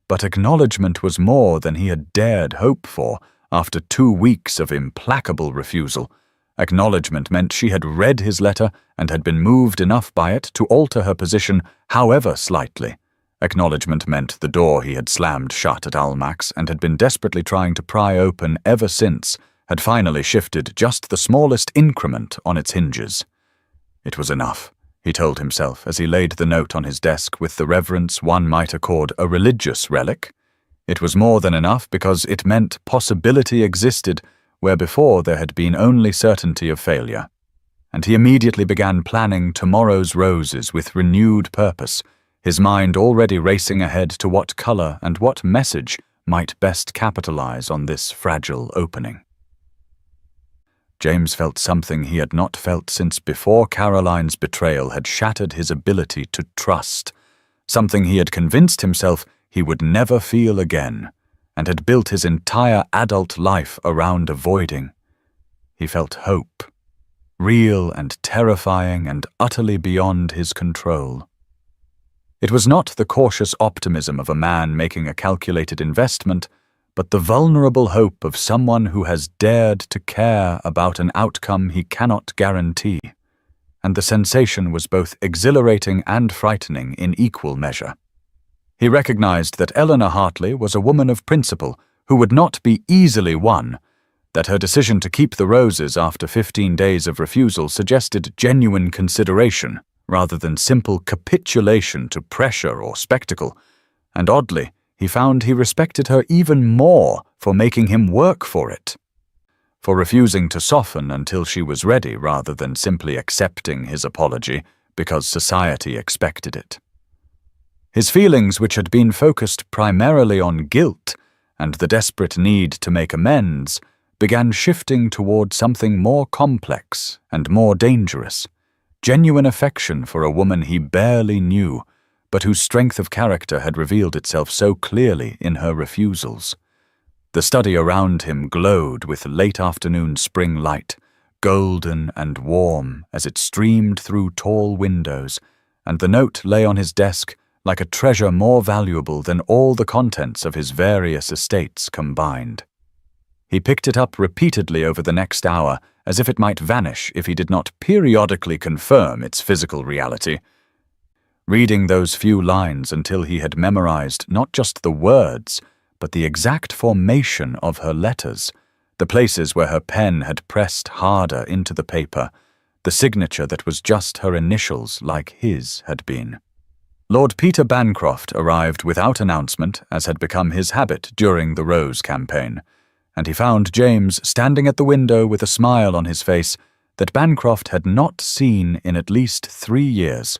but acknowledgement was more than he had dared hope for after 2 weeks of implacable refusal. Acknowledgement meant she had read his letter and had been moved enough by it to alter her position, however slightly. Acknowledgement meant the door he had slammed shut at Almack's and had been desperately trying to pry open ever since had finally shifted just the smallest increment on its hinges. It was enough. he told himself as he laid the note on his desk with the reverence one might accord a religious relic. It was more than enough because it meant possibility existed where before there had been only certainty of failure. And he immediately began planning tomorrow's roses with renewed purpose, his mind already racing ahead to what color and what message might best capitalize on this fragile opening. James felt something he had not felt since before Caroline's betrayal had shattered his ability to trust, something he had convinced himself he would never feel again, and had built his entire adult life around avoiding. He felt hope, real and terrifying and utterly beyond his control. It was not the cautious optimism of a man making a calculated investment, but the vulnerable hope of someone who has dared to care about an outcome he cannot guarantee, and the sensation was both exhilarating and frightening in equal measure. He recognized that Eleanor Hartley was a woman of principle who would not be easily won, that her decision to keep the roses after 15 days of refusal suggested genuine consideration rather than simple capitulation to pressure or spectacle, and oddly, he found he respected her even more for making him work for it, for refusing to soften until she was ready rather than simply accepting his apology because society expected it. His feelings, which had been focused primarily on guilt and the desperate need to make amends, began shifting toward something more complex and more dangerous, genuine affection for a woman he barely knew, but whose strength of character had revealed itself so clearly in her refusals. The study around him glowed with late-afternoon spring light, golden and warm as it streamed through tall windows, and the note lay on his desk like a treasure more valuable than all the contents of his various estates combined. He picked it up repeatedly over the next hour, as if it might vanish if he did not periodically confirm its physical reality, reading those few lines until he had memorized not just the words, but the exact formation of her letters, the places where her pen had pressed harder into the paper, the signature that was just her initials like his had been. Lord Peter Bancroft arrived without announcement, as had become his habit during the Rose campaign, and he found James standing at the window with a smile on his face that Bancroft had not seen in at least 3 years,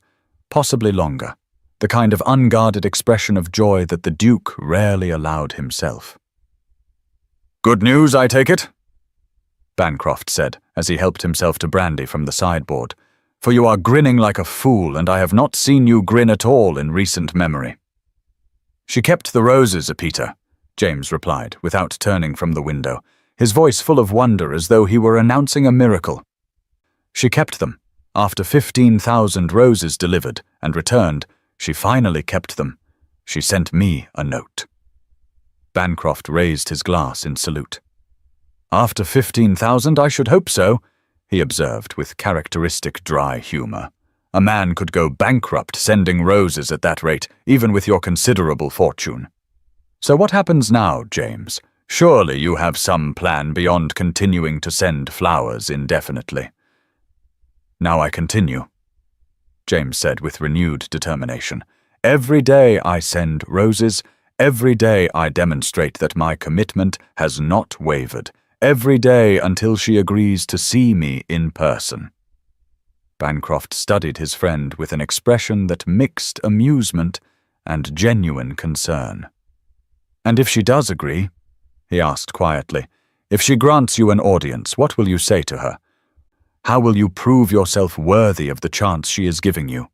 possibly longer, the kind of unguarded expression of joy that the Duke rarely allowed himself. "Good news, I take it?" Bancroft said, as he helped himself to brandy from the sideboard, "for you are grinning like a fool, and I have not seen you grin at all in recent memory." "She kept the roses, Peter," James replied, without turning from the window, his voice full of wonder as though he were announcing a miracle. "She kept them. After 15,000 roses delivered and returned, she finally kept them. She sent me a note." Bancroft raised his glass in salute. "After 15,000, I should hope so," he observed with characteristic dry humor. "A man could go bankrupt sending roses at that rate, even with your considerable fortune. So what happens now, James? Surely you have some plan beyond continuing to send flowers indefinitely." "Now I continue," James said with renewed determination. "Every day I send roses. Every day I demonstrate that my commitment has not wavered. Every day until she agrees to see me in person." Bancroft studied his friend with an expression that mixed amusement and genuine concern. "And if she does agree," he asked quietly, "if she grants you an audience, what will you say to her? How will you prove yourself worthy of the chance she is giving you?"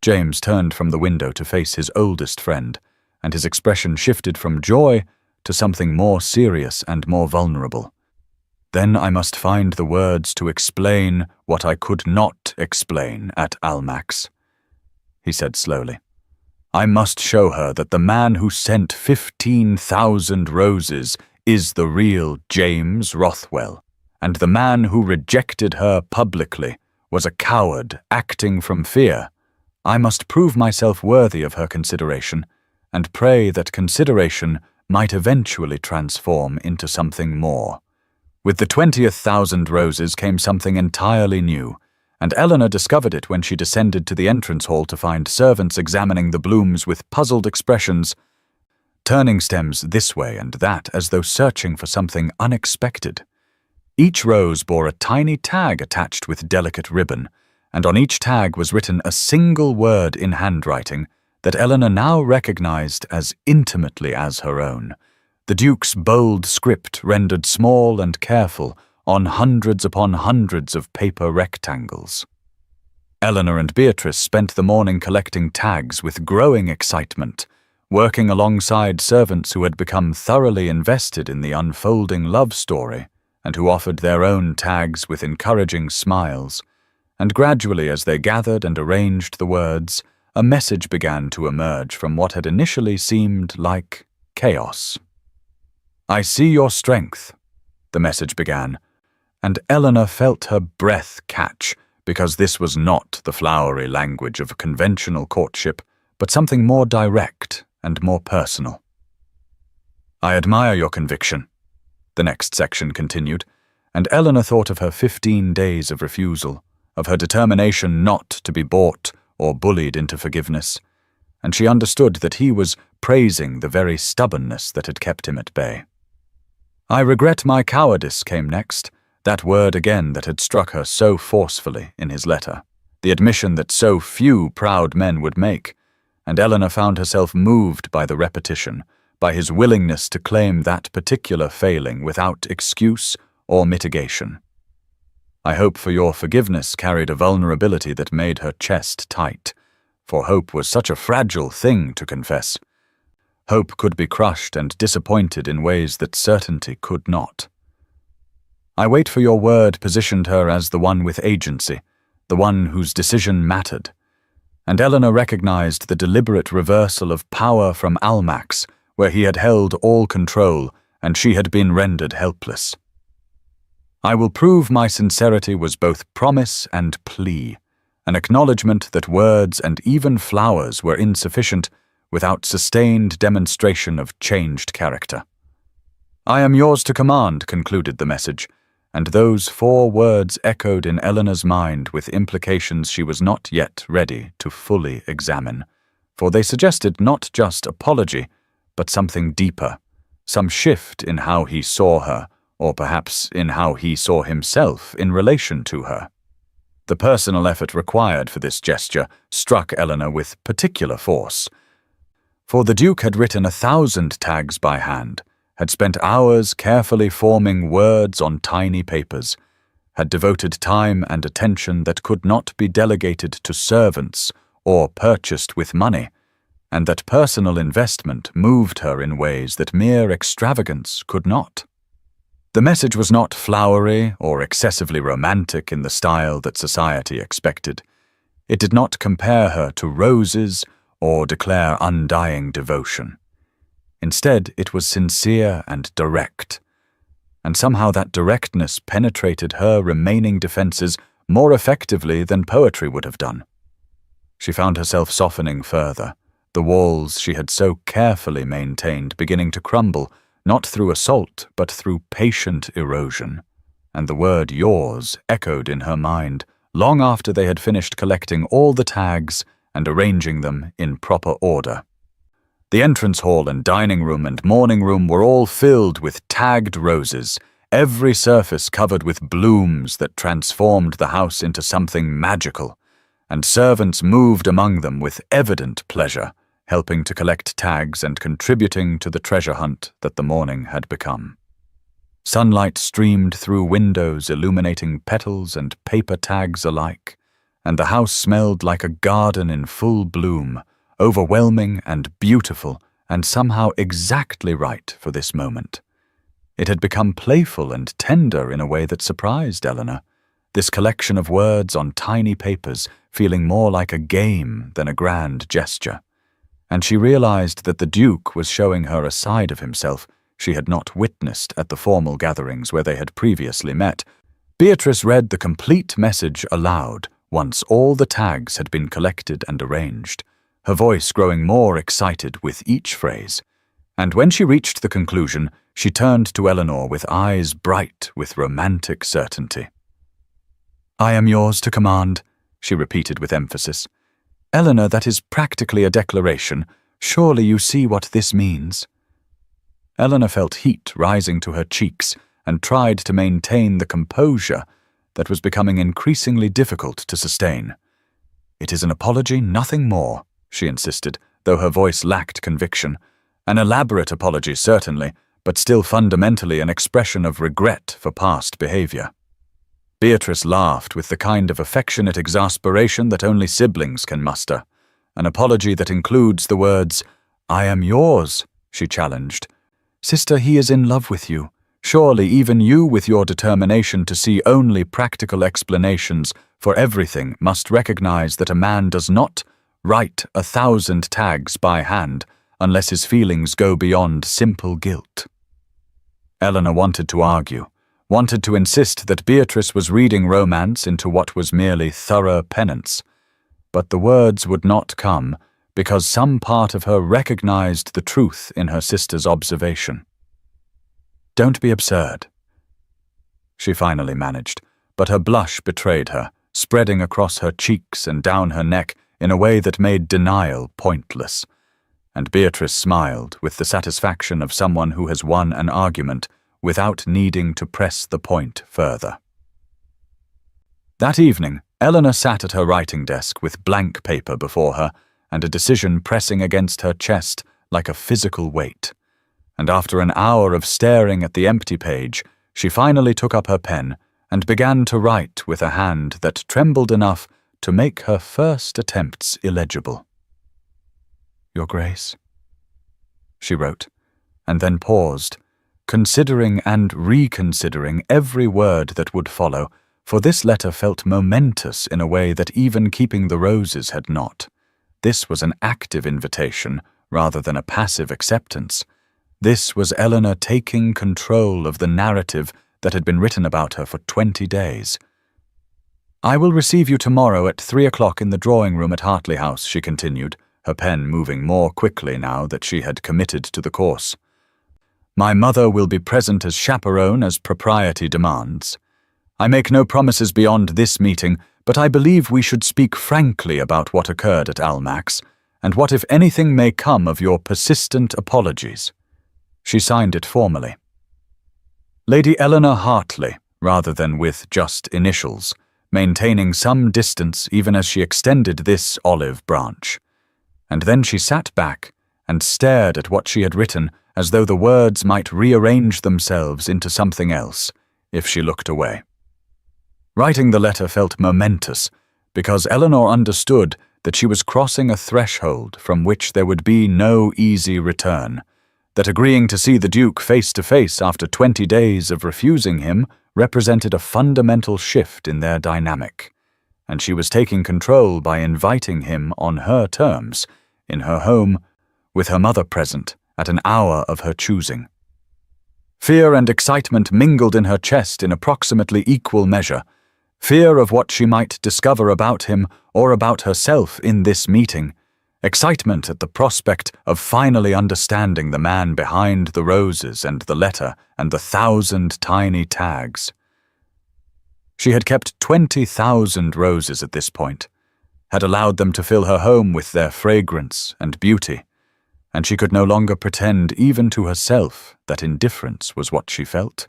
James turned from the window to face his oldest friend, and his expression shifted from joy to something more serious and more vulnerable. "Then I must find the words to explain what I could not explain at Almack's," he said slowly. "I must show her that the man who sent 15,000 roses is the real James Rothwell, and the man who rejected her publicly was a coward acting from fear. I must prove myself worthy of her consideration, and pray that consideration might eventually transform into something more." With the 20,000 roses came something entirely new, and Eleanor discovered it when she descended to the entrance hall to find servants examining the blooms with puzzled expressions, turning stems this way and that as though searching for something unexpected. Each rose bore a tiny tag attached with delicate ribbon, and on each tag was written a single word in handwriting that Eleanor now recognized as intimately as her own, the Duke's bold script rendered small and careful on hundreds upon hundreds of paper rectangles. Eleanor and Beatrice spent the morning collecting tags with growing excitement, working alongside servants who had become thoroughly invested in the unfolding love story and who offered their own tags with encouraging smiles. And gradually, as they gathered and arranged the words, a message began to emerge from what had initially seemed like chaos. "I see your strength," the message began, and Eleanor felt her breath catch because this was not the flowery language of conventional courtship, but something more direct and more personal. "I admire your conviction," the next section continued, and Eleanor thought of her 15 days of refusal, of her determination not to be bought or bullied into forgiveness, and she understood that he was praising the very stubbornness that had kept him at bay. "I regret my cowardice" came next, that word again that had struck her so forcefully in his letter, the admission that so few proud men would make, and Eleanor found herself moved by the repetition, by his willingness to claim that particular failing without excuse or mitigation. "I hope for your forgiveness" carried a vulnerability that made her chest tight, for hope was such a fragile thing to confess. Hope could be crushed and disappointed in ways that certainty could not. "I wait for your word" positioned her as the one with agency, the one whose decision mattered, and Eleanor recognized the deliberate reversal of power from Almack's, where he had held all control and she had been rendered helpless. "I will prove my sincerity" was both promise and plea, an acknowledgement that words and even flowers were insufficient without sustained demonstration of changed character. "I am yours to command," concluded the message, and those 4 words echoed in Eleanor's mind with implications she was not yet ready to fully examine, for they suggested not just apology, but something deeper, some shift in how he saw her, or perhaps in how he saw himself in relation to her. The personal effort required for this gesture struck Eleanor with particular force, for the Duke had written 1,000 tags by hand, had spent hours carefully forming words on tiny papers, had devoted time and attention that could not be delegated to servants or purchased with money, and that personal investment moved her in ways that mere extravagance could not. The message was not flowery or excessively romantic in the style that society expected. It did not compare her to roses or declare undying devotion. Instead, it was sincere and direct, and somehow that directness penetrated her remaining defenses more effectively than poetry would have done. She found herself softening further, the walls she had so carefully maintained beginning to crumble, not through assault, but through patient erosion, and the word "yours" echoed in her mind long after they had finished collecting all the tags and arranging them in proper order. The entrance hall and dining room and morning room were all filled with tagged roses, every surface covered with blooms that transformed the house into something magical, and servants moved among them with evident pleasure, helping to collect tags and contributing to the treasure hunt that the morning had become. Sunlight streamed through windows, illuminating petals and paper tags alike, and the house smelled like a garden in full bloom, overwhelming and beautiful, and somehow exactly right for this moment. It had become playful and tender in a way that surprised Eleanor, this collection of words on tiny papers feeling more like a game than a grand gesture. And she realized that the Duke was showing her a side of himself she had not witnessed at the formal gatherings where they had previously met. Beatrice read the complete message aloud once all the tags had been collected and arranged, her voice growing more excited with each phrase. And when she reached the conclusion, she turned to Eleanor with eyes bright with romantic certainty. "I am yours to command," she repeated with emphasis. "Eleanor, that is practically a declaration. Surely you see what this means." Eleanor felt heat rising to her cheeks and tried to maintain the composure that was becoming increasingly difficult to sustain. "It is an apology, nothing more," she insisted, though her voice lacked conviction. "An elaborate apology, certainly, but still fundamentally an expression of regret for past behavior." Beatrice laughed with the kind of affectionate exasperation that only siblings can muster. "An apology that includes the words, 'I am yours,'" she challenged. "Sister, he is in love with you. Surely even you, with your determination to see only practical explanations for everything, must recognize that a man does not write 1,000 tags by hand unless his feelings go beyond simple guilt." Eleanor wanted to argue, wanted to insist that Beatrice was reading romance into what was merely thorough penance. But the words would not come because some part of her recognized the truth in her sister's observation. "Don't be absurd," she finally managed, but her blush betrayed her, spreading across her cheeks and down her neck in a way that made denial pointless. And Beatrice smiled with the satisfaction of someone who has won an argument without needing to press the point further. That evening, Eleanor sat at her writing desk with blank paper before her and a decision pressing against her chest like a physical weight. And after an hour of staring at the empty page, she finally took up her pen and began to write with a hand that trembled enough to make her first attempts illegible. "Your Grace," she wrote, and then paused, considering and reconsidering every word that would follow, for this letter felt momentous in a way that even keeping the roses had not. This was an active invitation rather than a passive acceptance. This was Eleanor taking control of the narrative that had been written about her for 20 days. "I will receive you tomorrow at 3 o'clock in the drawing room at Hartley House," she continued, her pen moving more quickly now that she had committed to the course. "My mother will be present as chaperone as propriety demands. I make no promises beyond this meeting, but I believe we should speak frankly about what occurred at Almack's, and what, if anything, may come of your persistent apologies." She signed it formally. "Lady Eleanor Hartley," rather than with just initials, maintaining some distance even as she extended this olive branch. And then she sat back and stared at what she had written as though the words might rearrange themselves into something else if she looked away. Writing the letter felt momentous because Eleanor understood that she was crossing a threshold from which there would be no easy return, that agreeing to see the Duke face to face after 20 days of refusing him represented a fundamental shift in their dynamic, and she was taking control by inviting him on her terms, in her home, with her mother present, at an hour of her choosing. Fear and excitement mingled in her chest in approximately equal measure. Fear of what she might discover about him or about herself in this meeting. Excitement at the prospect of finally understanding the man behind the roses and the letter and the 1,000 tiny tags. She had kept 20,000 roses at this point, had allowed them to fill her home with their fragrance and beauty, and she could no longer pretend even to herself that indifference was what she felt,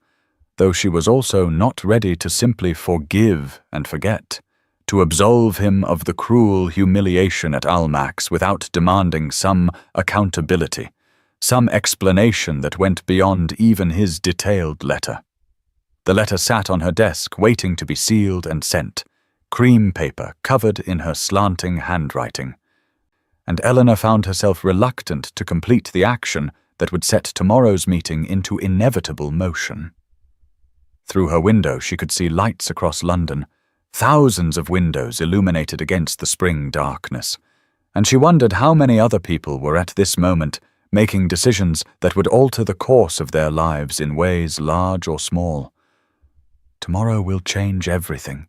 though she was also not ready to simply forgive and forget, to absolve him of the cruel humiliation at Almack's without demanding some accountability, some explanation that went beyond even his detailed letter. The letter sat on her desk waiting to be sealed and sent, cream paper covered in her slanting handwriting, and Eleanor found herself reluctant to complete the action that would set tomorrow's meeting into inevitable motion. Through her window she could see lights across London, thousands of windows illuminated against the spring darkness, and she wondered how many other people were at this moment making decisions that would alter the course of their lives in ways large or small. "Tomorrow will change everything,"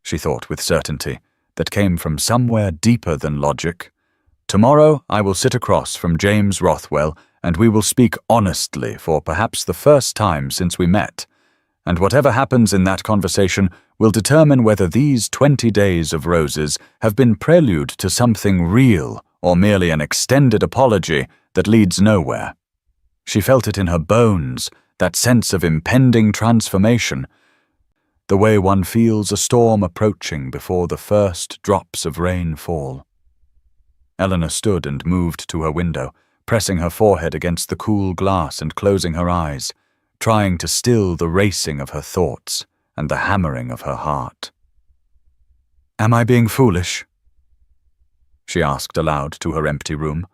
she thought with certainty that came from somewhere deeper than logic. "Tomorrow I will sit across from James Rothwell and we will speak honestly for perhaps the first time since we met, And whatever happens in that conversation will determine whether these 20 days of roses have been prelude to something real or merely an extended apology that leads nowhere. She felt it in her bones, that sense of impending transformation, the way one feels a storm approaching before the first drops of rain fall. Eleanor stood and moved to her window, pressing her forehead against the cool glass and closing her eyes, trying to still the racing of her thoughts and the hammering of her heart. "Am I being foolish?" she asked aloud to her empty room.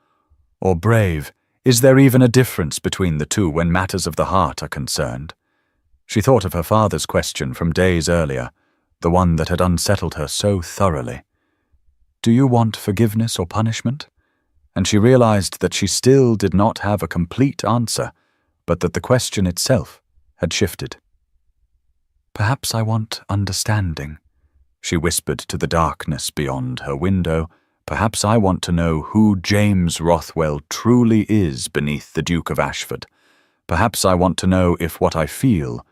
"Or brave? Is there even a difference between the two when matters of the heart are concerned?" She thought of her father's question from days earlier, the one that had unsettled her so thoroughly. "Do you want forgiveness or punishment?" And she realized that she still did not have a complete answer, but that the question itself had shifted. "Perhaps I want understanding," she whispered to the darkness beyond her window. "Perhaps I want to know who James Rothwell truly is beneath the Duke of Ashford. Perhaps I want to know if what I feel,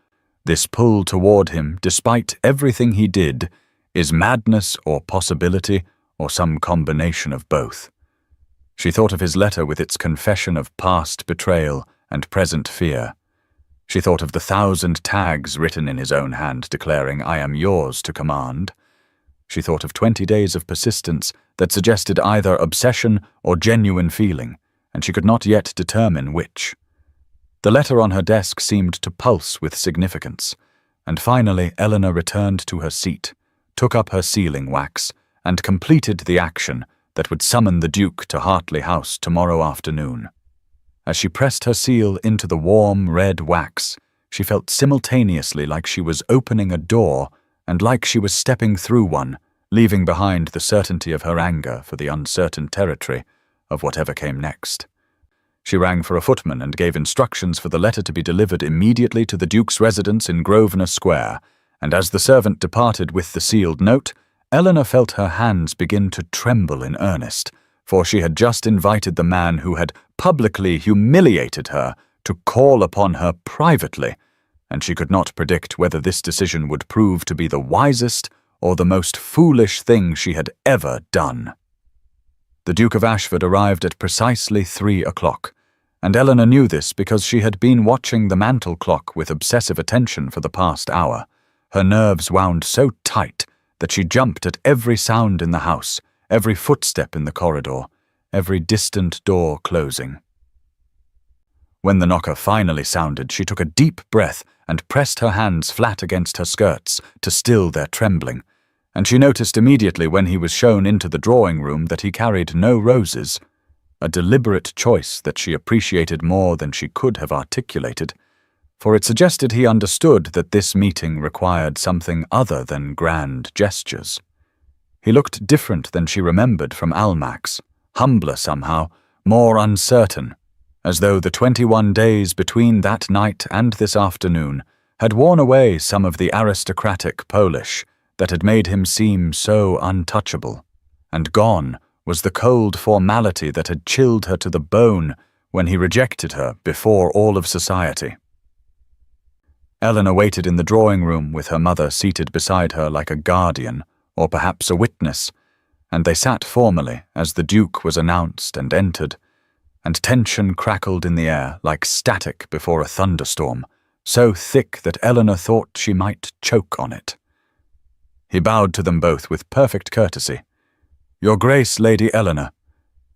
this pull toward him despite everything he did, is madness or possibility or some combination of both." She thought of his letter with its confession of past betrayal and present fear. She thought of the 1,000 tags written in his own hand declaring, "I am yours to command." She thought of 20 days of persistence that suggested either obsession or genuine feeling, and she could not yet determine which. The letter on her desk seemed to pulse with significance, and finally Eleanor returned to her seat, took up her sealing wax, and completed the action that would summon the Duke to Hartley House tomorrow afternoon. As she pressed her seal into the warm red wax, she felt simultaneously like she was opening a door and like she was stepping through one, leaving behind the certainty of her anger for the uncertain territory of whatever came next. She rang for a footman and gave instructions for the letter to be delivered immediately to the Duke's residence in Grosvenor Square, and as the servant departed with the sealed note, Eleanor felt her hands begin to tremble in earnest, for she had just invited the man who had publicly humiliated her to call upon her privately, and she could not predict whether this decision would prove to be the wisest or the most foolish thing she had ever done. The Duke of Ashford arrived at precisely 3 o'clock, and Eleanor knew this because she had been watching the mantel clock with obsessive attention for the past hour. Her nerves wound so tight that she jumped at every sound in the house, every footstep in the corridor, every distant door closing. When the knocker finally sounded, she took a deep breath and pressed her hands flat against her skirts to still their trembling, and she noticed immediately when he was shown into the drawing room that he carried no roses, a deliberate choice that she appreciated more than she could have articulated, for it suggested he understood that this meeting required something other than grand gestures. He looked different than she remembered from Almack's, humbler somehow, more uncertain, as though the 21 days between that night and this afternoon had worn away some of the aristocratic polish that had made him seem so untouchable, and gone was the cold formality that had chilled her to the bone when he rejected her before all of society. Eleanor waited in the drawing room with her mother seated beside her like a guardian, or perhaps a witness, and they sat formally as the Duke was announced and entered, and tension crackled in the air like static before a thunderstorm, so thick that Eleanor thought she might choke on it. He bowed to them both with perfect courtesy. "Your Grace, Lady Eleanor,"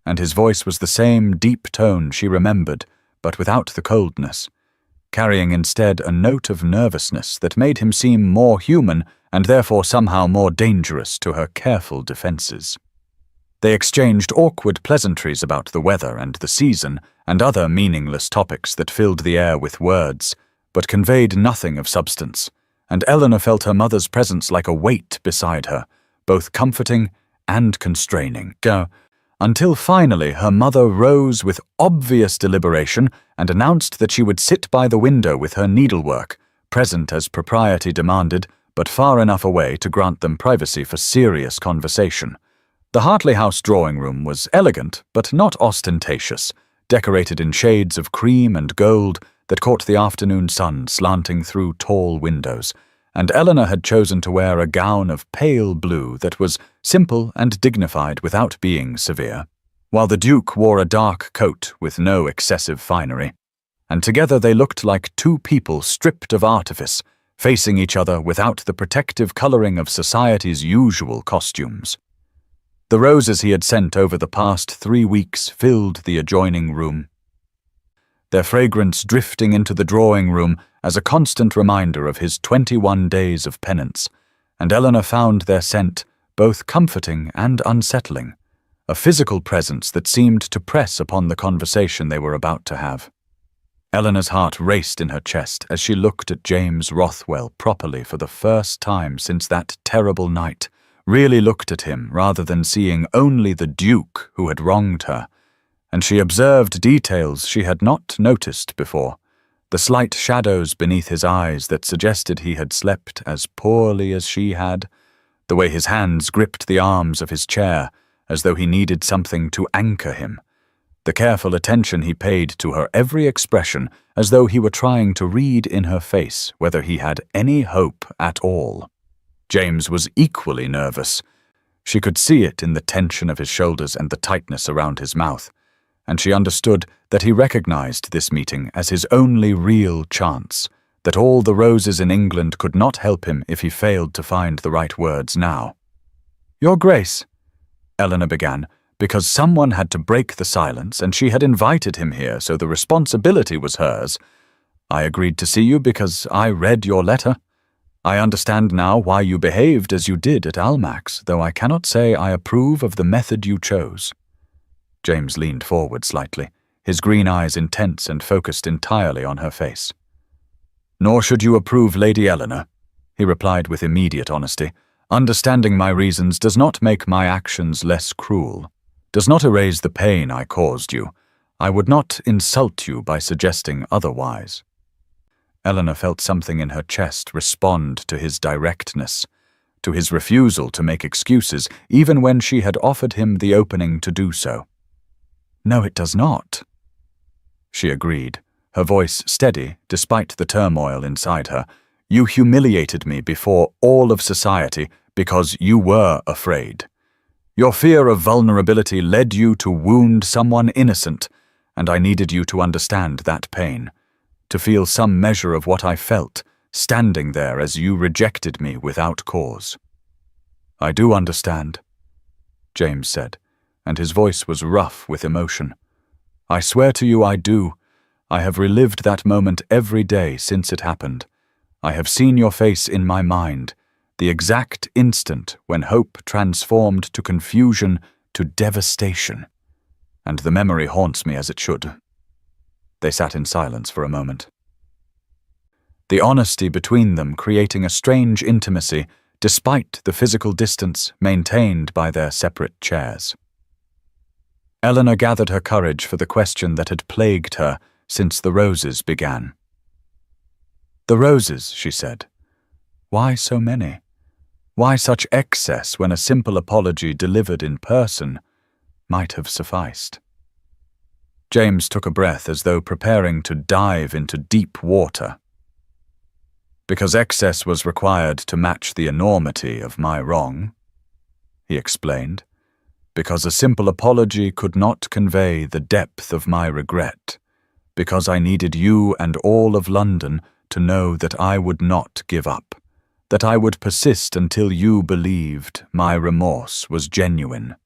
and his voice was the same deep tone she remembered, but without the coldness, carrying instead a note of nervousness that made him seem more human and therefore somehow more dangerous to her careful defenses. They exchanged awkward pleasantries about the weather and the season and other meaningless topics that filled the air with words, but conveyed nothing of substance, and Eleanor felt her mother's presence like a weight beside her, both comforting and constraining, until finally her mother rose with obvious deliberation and announced that she would sit by the window with her needlework, present as propriety demanded, but far enough away to grant them privacy for serious conversation. The Hartley House drawing room was elegant, but not ostentatious, decorated in shades of cream and gold that caught the afternoon sun slanting through tall windows, and Eleanor had chosen to wear a gown of pale blue that was simple and dignified without being severe, while the Duke wore a dark coat with no excessive finery, and together they looked like two people stripped of artifice, facing each other without the protective colouring of society's usual costumes. The roses he had sent over the past 3 weeks filled the adjoining room, their fragrance drifting into the drawing room as a constant reminder of his 21 days of penance, and Eleanor found their scent both comforting and unsettling, a physical presence that seemed to press upon the conversation they were about to have. Eleanor's heart raced in her chest as she looked at James Rothwell properly for the first time since that terrible night, really looked at him rather than seeing only the Duke who had wronged her, and she observed details she had not noticed before, the slight shadows beneath his eyes that suggested he had slept as poorly as she had, the way his hands gripped the arms of his chair as though he needed something to anchor him, the careful attention he paid to her every expression as though he were trying to read in her face whether he had any hope at all. James was equally nervous. She could see it in the tension of his shoulders and the tightness around his mouth, and she understood that he recognized this meeting as his only real chance, that all the roses in England could not help him if he failed to find the right words now. "Your Grace," Eleanor began, because someone had to break the silence and she had invited him here, so the responsibility was hers. "I agreed to see you because I read your letter. I understand now why you behaved as you did at Almack's, though I cannot say I approve of the method you chose." James leaned forward slightly, his green eyes intense and focused entirely on her face. "Nor should you approve, Lady Eleanor," he replied with immediate honesty. "Understanding my reasons does not make my actions less cruel, does not erase the pain I caused you. I would not insult you by suggesting otherwise." Eleanor felt something in her chest respond to his directness, to his refusal to make excuses, even when she had offered him the opening to do so. "No, it does not," she agreed, her voice steady despite the turmoil inside her. "You humiliated me before all of society because you were afraid. Your fear of vulnerability led you to wound someone innocent, and I needed you to understand that pain, to feel some measure of what I felt, standing there as you rejected me without cause." "I do understand," James said, and his voice was rough with emotion. "I swear to you I do. I have relived that moment every day since it happened. I have seen your face in my mind, the exact instant when hope transformed to confusion to devastation, and the memory haunts me as it should." They sat in silence for a moment, the honesty between them creating a strange intimacy despite the physical distance maintained by their separate chairs. Eleanor gathered her courage for the question that had plagued her since the roses began. "The roses," she said. "Why so many? Why such excess when a simple apology delivered in person might have sufficed?" James took a breath as though preparing to dive into deep water. "Because excess was required to match the enormity of my wrong," he explained. "Because a simple apology could not convey the depth of my regret. Because I needed you and all of London to know that I would not give up, that I would persist until you believed my remorse was genuine."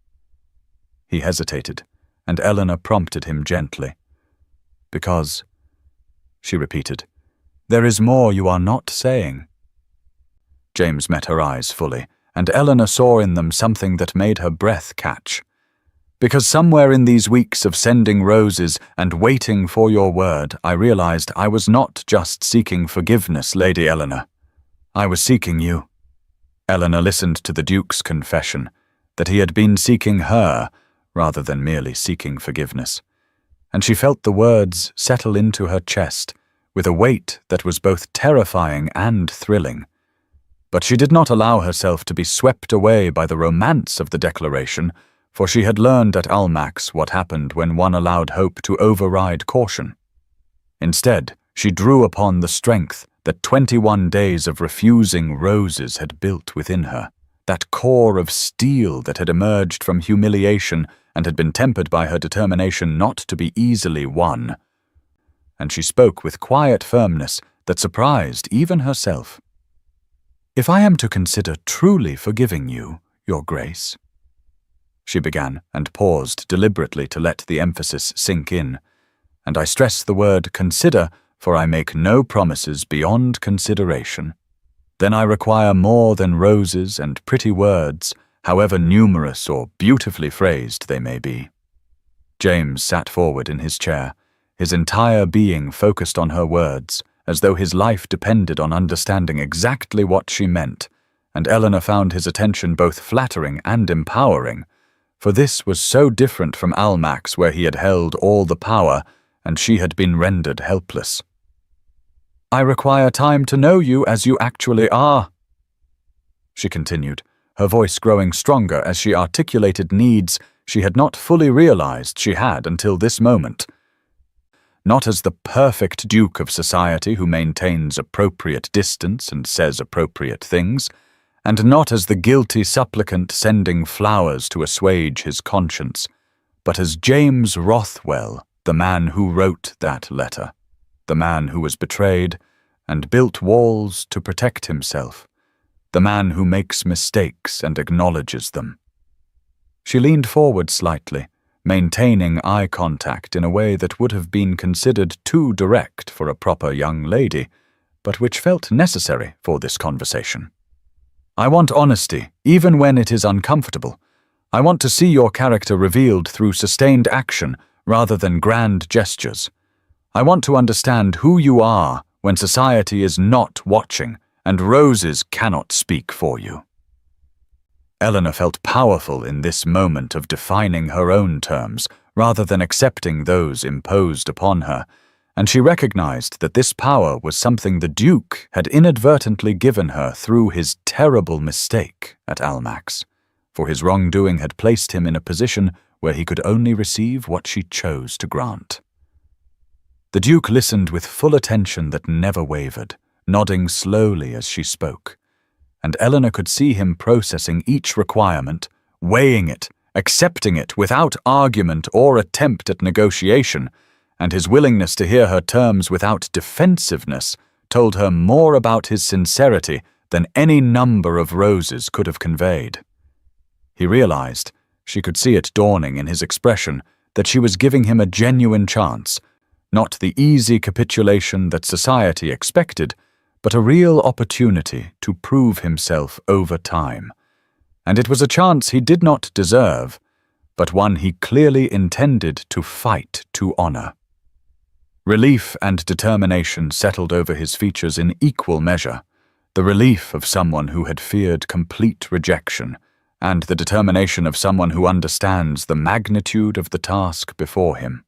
He hesitated, and Eleanor prompted him gently. "Because," she repeated, "there is more you are not saying." James met her eyes fully, and Eleanor saw in them something that made her breath catch. "Because somewhere in these weeks of sending roses and waiting for your word, I realized I was not just seeking forgiveness, Lady Eleanor. I was seeking you." Eleanor listened to the Duke's confession, that he had been seeking her rather than merely seeking forgiveness, and she felt the words settle into her chest with a weight that was both terrifying and thrilling. But she did not allow herself to be swept away by the romance of the declaration, for she had learned at Almack's what happened when one allowed hope to override caution. Instead, She drew upon the strength that 21 days of refusing roses had built within her, that core of steel that had emerged from humiliation and had been tempered by her determination not to be easily won. And she spoke with quiet firmness that surprised even herself. "If I am to consider truly forgiving you, Your Grace," she began, and paused deliberately to let the emphasis sink in. "And I stress the word consider, for I make no promises beyond consideration. Then I require more than roses and pretty words, however numerous or beautifully phrased they may be." James sat forward in his chair, his entire being focused on her words, as though his life depended on understanding exactly what she meant, and Eleanor found his attention both flattering and empowering, for this was so different from Almack's, where he had held all the power and she had been rendered helpless. "I require time to know you as you actually are," she continued, her voice growing stronger as she articulated needs she had not fully realized she had until this moment. "Not as the perfect duke of society who maintains appropriate distance and says appropriate things, and not as the guilty supplicant sending flowers to assuage his conscience, but as James Rothwell, the man who wrote that letter, the man who was betrayed and built walls to protect himself, the man who makes mistakes and acknowledges them." She leaned forward slightly, maintaining eye contact in a way that would have been considered too direct for a proper young lady, but which felt necessary for this conversation. "I want honesty, even when it is uncomfortable. I want to see your character revealed through sustained action rather than grand gestures. I want to understand who you are when society is not watching and roses cannot speak for you." Eleanor felt powerful in this moment of defining her own terms rather than accepting those imposed upon her, and she recognized that this power was something the Duke had inadvertently given her through his terrible mistake at Almack's, for his wrongdoing had placed him in a position where he could only receive what she chose to grant. The Duke listened with full attention that never wavered, nodding slowly as she spoke, and Eleanor could see him processing each requirement, weighing it, accepting it without argument or attempt at negotiation, and his willingness to hear her terms without defensiveness told her more about his sincerity than any number of roses could have conveyed. He realized, she could see it dawning in his expression, that she was giving him a genuine chance, not the easy capitulation that society expected, but a real opportunity to prove himself over time. And it was a chance he did not deserve, but one he clearly intended to fight to honor. Relief and determination settled over his features in equal measure, the relief of someone who had feared complete rejection, and the determination of someone who understands the magnitude of the task before him.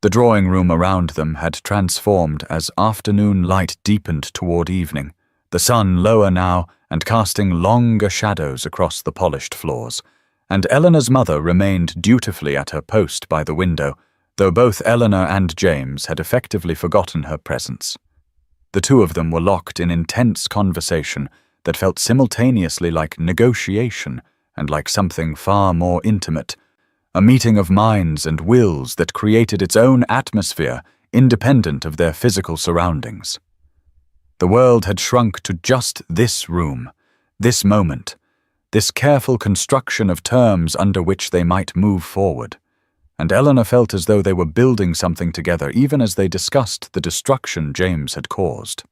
The drawing room around them had transformed as afternoon light deepened toward evening, the sun lower now and casting longer shadows across the polished floors, and Eleanor's mother remained dutifully at her post by the window, though both Eleanor and James had effectively forgotten her presence. The two of them were locked in intense conversation that felt simultaneously like negotiation and like something far more intimate, a meeting of minds and wills that created its own atmosphere independent of their physical surroundings. The world had shrunk to just this room, this moment, this careful construction of terms under which they might move forward, and Eleanor felt as though they were building something together even as they discussed the destruction James had caused.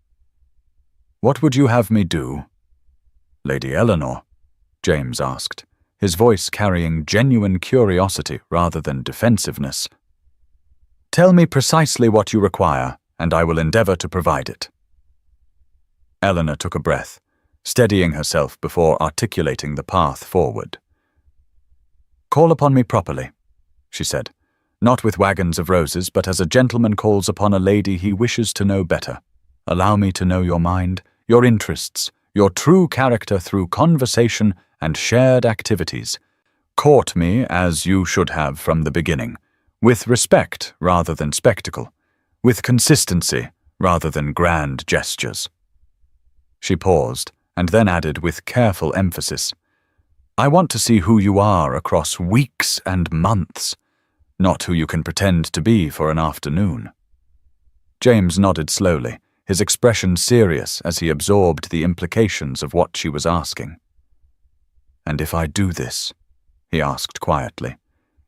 "What would you have me do, Lady Eleanor?" James asked, his voice carrying genuine curiosity rather than defensiveness. "Tell me precisely what you require, and I will endeavor to provide it." Eleanor took a breath, steadying herself before articulating the path forward. "Call upon me properly," she said, "not with wagons of roses, but as a gentleman calls upon a lady he wishes to know better. Allow me to know your mind, your interests, your true character through conversation and shared activities. Court me as you should have from the beginning, with respect rather than spectacle, with consistency rather than grand gestures. She paused, and then added with careful emphasis, I want to see who you are across weeks and months, not who you can pretend to be for an afternoon. James nodded slowly, his expression serious as he absorbed the implications of what she was asking. And if I do this, he asked quietly,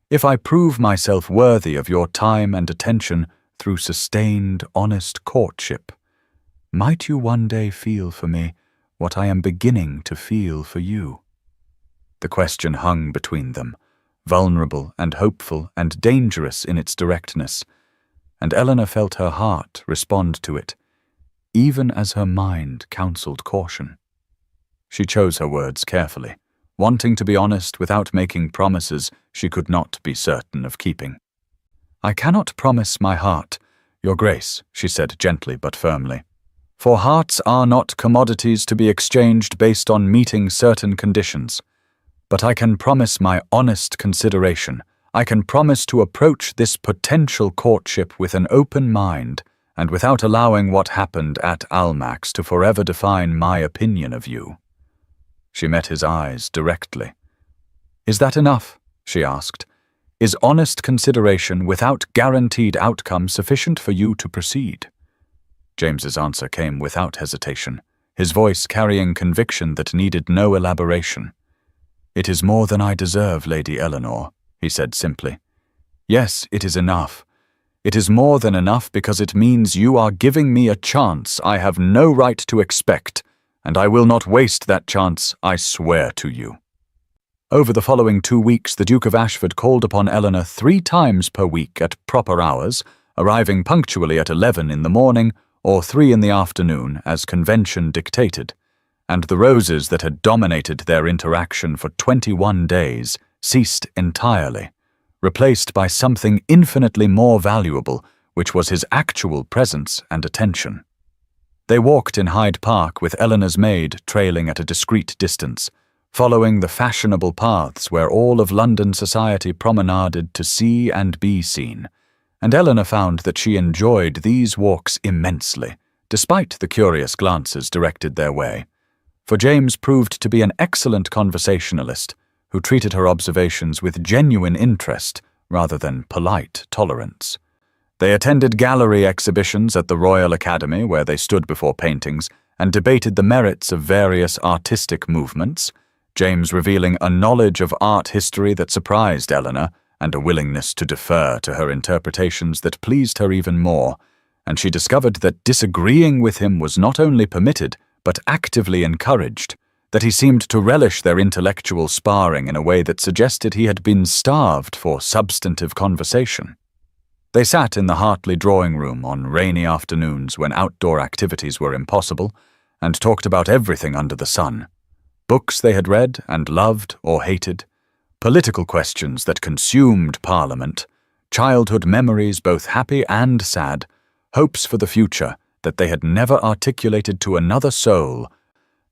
if I prove myself worthy of your time and attention through sustained, honest courtship, might you one day feel for me what I am beginning to feel for you? The question hung between them, vulnerable and hopeful and dangerous in its directness, and Eleanor felt her heart respond to it, even as her mind counseled caution. She chose her words carefully, wanting to be honest without making promises she could not be certain of keeping. I cannot promise my heart, Your Grace, she said gently but firmly, for hearts are not commodities to be exchanged based on meeting certain conditions. But I can promise my honest consideration. I can promise to approach this potential courtship with an open mind and without allowing what happened at Almack's to forever define my opinion of you. She met his eyes directly. Is that enough? She asked. Is honest consideration without guaranteed outcome sufficient for you to proceed? James's answer came without hesitation, his voice carrying conviction that needed no elaboration. It is more than I deserve, Lady Eleanor, he said simply. Yes, it is enough. It is more than enough because it means you are giving me a chance I have no right to expect, and I will not waste that chance, I swear to you. Over the following 2 weeks, the Duke of Ashford called upon Eleanor 3 times per week at proper hours, arriving punctually at 11 in the morning or 3 in the afternoon, as convention dictated, and the roses that had dominated their interaction for 21 days ceased entirely, replaced by something infinitely more valuable, which was his actual presence and attention. They walked in Hyde Park with Eleanor's maid trailing at a discreet distance, following the fashionable paths where all of London society promenaded to see and be seen, and Eleanor found that she enjoyed these walks immensely, despite the curious glances directed their way, for James proved to be an excellent conversationalist who treated her observations with genuine interest rather than polite tolerance. They attended gallery exhibitions at the Royal Academy where they stood before paintings and debated the merits of various artistic movements, James revealing a knowledge of art history that surprised Eleanor and a willingness to defer to her interpretations that pleased her even more, and she discovered that disagreeing with him was not only permitted but actively encouraged, that he seemed to relish their intellectual sparring in a way that suggested he had been starved for substantive conversation. They sat in the Hartley drawing room on rainy afternoons when outdoor activities were impossible, and talked about everything under the sun. Books they had read and loved or hated, political questions that consumed Parliament, childhood memories both happy and sad, hopes for the future that they had never articulated to another soul,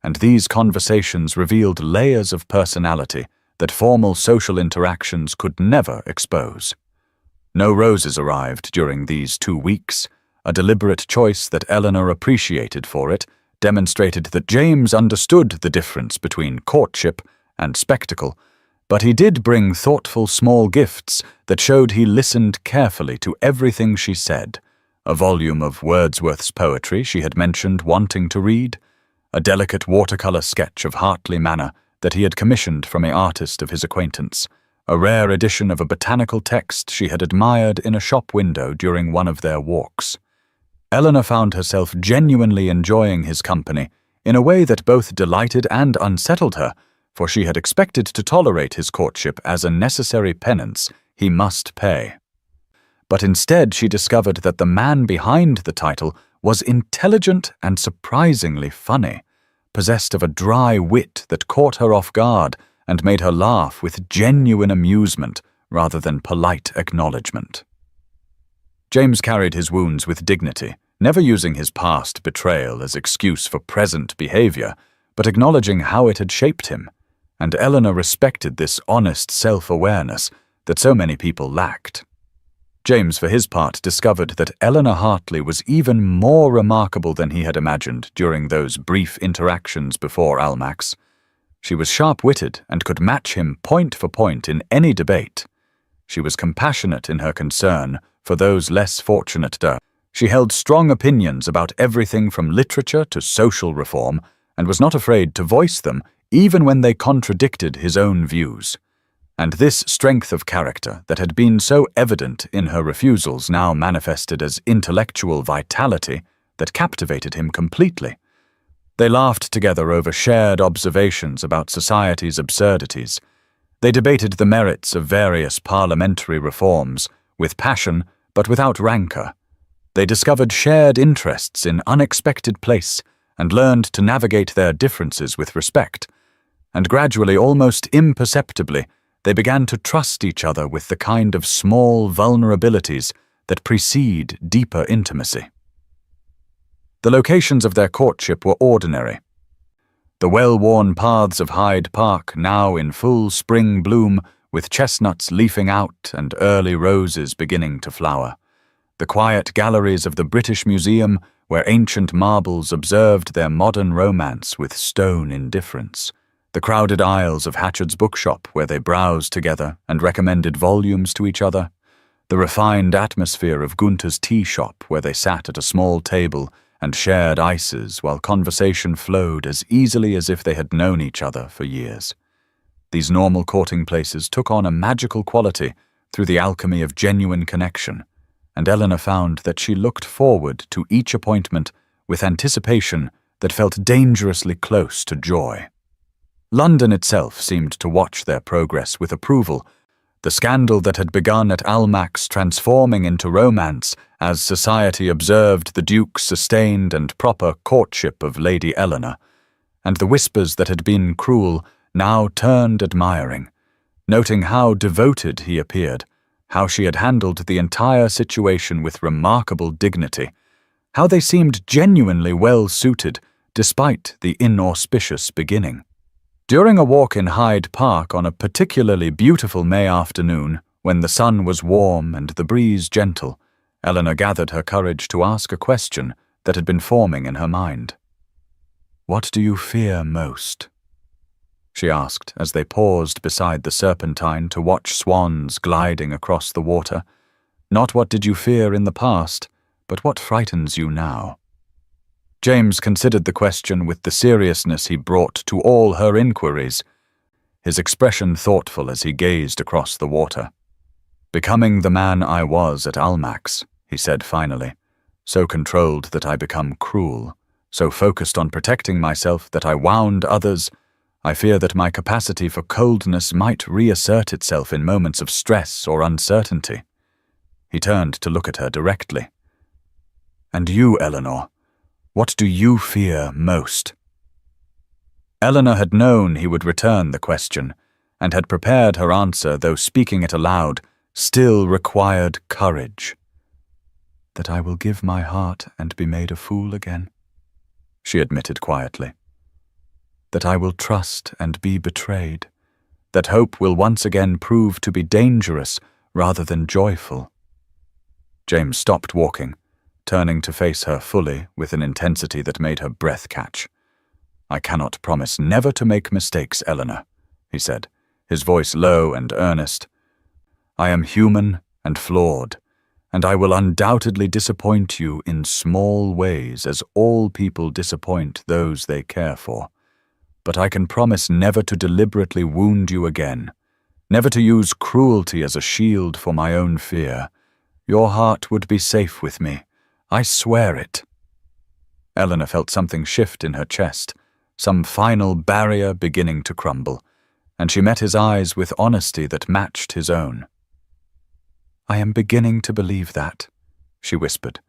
and these conversations revealed layers of personality that formal social interactions could never expose. No roses arrived during these 2 weeks, a deliberate choice that Eleanor appreciated for it, demonstrated that James understood the difference between courtship and spectacle, but he did bring thoughtful small gifts that showed he listened carefully to everything she said, a volume of Wordsworth's poetry she had mentioned wanting to read, a delicate watercolor sketch of Hartley Manor that he had commissioned from an artist of his acquaintance, a rare edition of a botanical text she had admired in a shop window during one of their walks. Eleanor found herself genuinely enjoying his company in a way that both delighted and unsettled her, for she had expected to tolerate his courtship as a necessary penance he must pay. But instead she discovered that the man behind the title was intelligent and surprisingly funny, possessed of a dry wit that caught her off guard and made her laugh with genuine amusement rather than polite acknowledgement. James carried his wounds with dignity, never using his past betrayal as excuse for present behavior, but acknowledging how it had shaped him, and Eleanor respected this honest self-awareness that so many people lacked. James, for his part, discovered that Eleanor Hartley was even more remarkable than he had imagined during those brief interactions before Almack's. She was sharp-witted and could match him point for point in any debate. She was compassionate in her concern for those less fortunate. She held strong opinions about everything from literature to social reform and was not afraid to voice them even when they contradicted his own views. And this strength of character that had been so evident in her refusals now manifested as intellectual vitality that captivated him completely. They laughed together over shared observations about society's absurdities. They debated the merits of various parliamentary reforms, with passion but without rancor. They discovered shared interests in unexpected places and learned to navigate their differences with respect. And gradually, almost imperceptibly, they began to trust each other with the kind of small vulnerabilities that precede deeper intimacy. The locations of their courtship were ordinary. The well-worn paths of Hyde Park, now in full spring bloom, with chestnuts leafing out and early roses beginning to flower. The quiet galleries of the British Museum, where ancient marbles observed their modern romance with stone indifference. The crowded aisles of Hatchard's bookshop, where they browsed together and recommended volumes to each other. The refined atmosphere of Gunther's tea shop, where they sat at a small table and shared ices while conversation flowed as easily as if they had known each other for years. These normal courting places took on a magical quality through the alchemy of genuine connection, and Eleanor found that she looked forward to each appointment with anticipation that felt dangerously close to joy. London itself seemed to watch their progress with approval, the scandal that had begun at Almack's transforming into romance as society observed the Duke's sustained and proper courtship of Lady Eleanor, and the whispers that had been cruel now turned admiring, noting how devoted he appeared, how she had handled the entire situation with remarkable dignity, how they seemed genuinely well-suited despite the inauspicious beginning. During a walk in Hyde Park on a particularly beautiful May afternoon, when the sun was warm and the breeze gentle, Eleanor gathered her courage to ask a question that had been forming in her mind. "What do you fear most?" she asked as they paused beside the Serpentine to watch swans gliding across the water. "Not what did you fear in the past, but what frightens you now?" James considered the question with the seriousness he brought to all her inquiries, his expression thoughtful as he gazed across the water. "Becoming the man I was at Almack's," he said finally, "so controlled that I become cruel, so focused on protecting myself that I wound others. I fear that my capacity for coldness might reassert itself in moments of stress or uncertainty." He turned to look at her directly. "And you, Eleanor? What do you fear most?" Eleanor had known he would return the question, and had prepared her answer, though speaking it aloud still required courage. "That I will give my heart and be made a fool again," she admitted quietly. "That I will trust and be betrayed. That hope will once again prove to be dangerous rather than joyful." James stopped walking, turning to face her fully with an intensity that made her breath catch. "I cannot promise never to make mistakes, Eleanor," he said, his voice low and earnest. "I am human and flawed, and I will undoubtedly disappoint you in small ways as all people disappoint those they care for. But I can promise never to deliberately wound you again, never to use cruelty as a shield for my own fear. Your heart would be safe with me. I swear it." Eleanor felt something shift in her chest, some final barrier beginning to crumble, and she met his eyes with honesty that matched his own. "I am beginning to believe that," she whispered,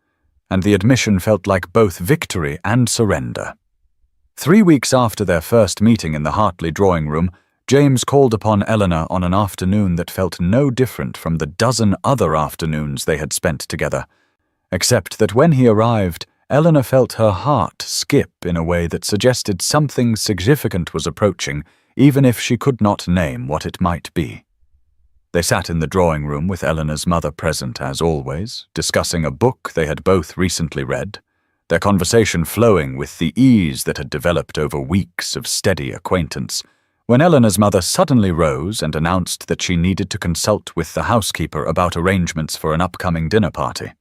and the admission felt like both victory and surrender. 3 weeks after their first meeting in the Hartley drawing room, James called upon Eleanor on an afternoon that felt no different from the dozen other afternoons they had spent together, except that when he arrived, Eleanor felt her heart skip in a way that suggested something significant was approaching, even if she could not name what it might be. They sat in the drawing room with Eleanor's mother present as always, discussing a book they had both recently read, their conversation flowing with the ease that had developed over weeks of steady acquaintance, when Eleanor's mother suddenly rose and announced that she needed to consult with the housekeeper about arrangements for an upcoming dinner party.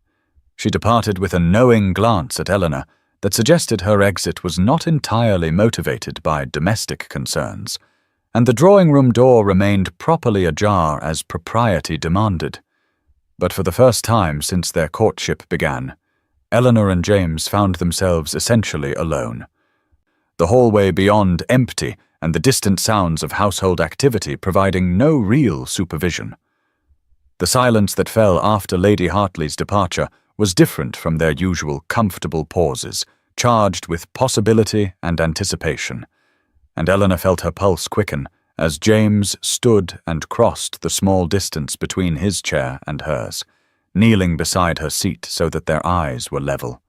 She departed with a knowing glance at Eleanor that suggested her exit was not entirely motivated by domestic concerns, and the drawing-room door remained properly ajar as propriety demanded. But for the first time since their courtship began, Eleanor and James found themselves essentially alone. The hallway beyond empty and the distant sounds of household activity providing no real supervision. The silence that fell after Lady Hartley's departure was different from their usual comfortable pauses, charged with possibility and anticipation, and Eleanor felt her pulse quicken as James stood and crossed the small distance between his chair and hers, kneeling beside her seat so that their eyes were level.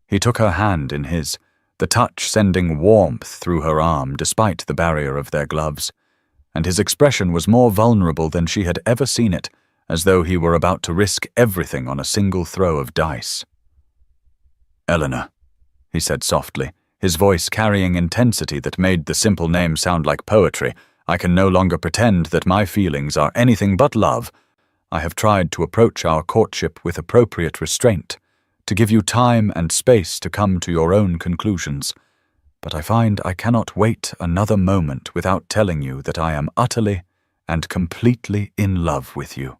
He took her hand in his, the touch sending warmth through her arm despite the barrier of their gloves, and his expression was more vulnerable than she had ever seen it, as though he were about to risk everything on a single throw of dice. "Eleanor," he said softly, his voice carrying intensity that made the simple name sound like poetry, "I can no longer pretend that my feelings are anything but love. I have tried to approach our courtship with appropriate restraint, to give you time and space to come to your own conclusions, but I find I cannot wait another moment without telling you that I am utterly and completely in love with you."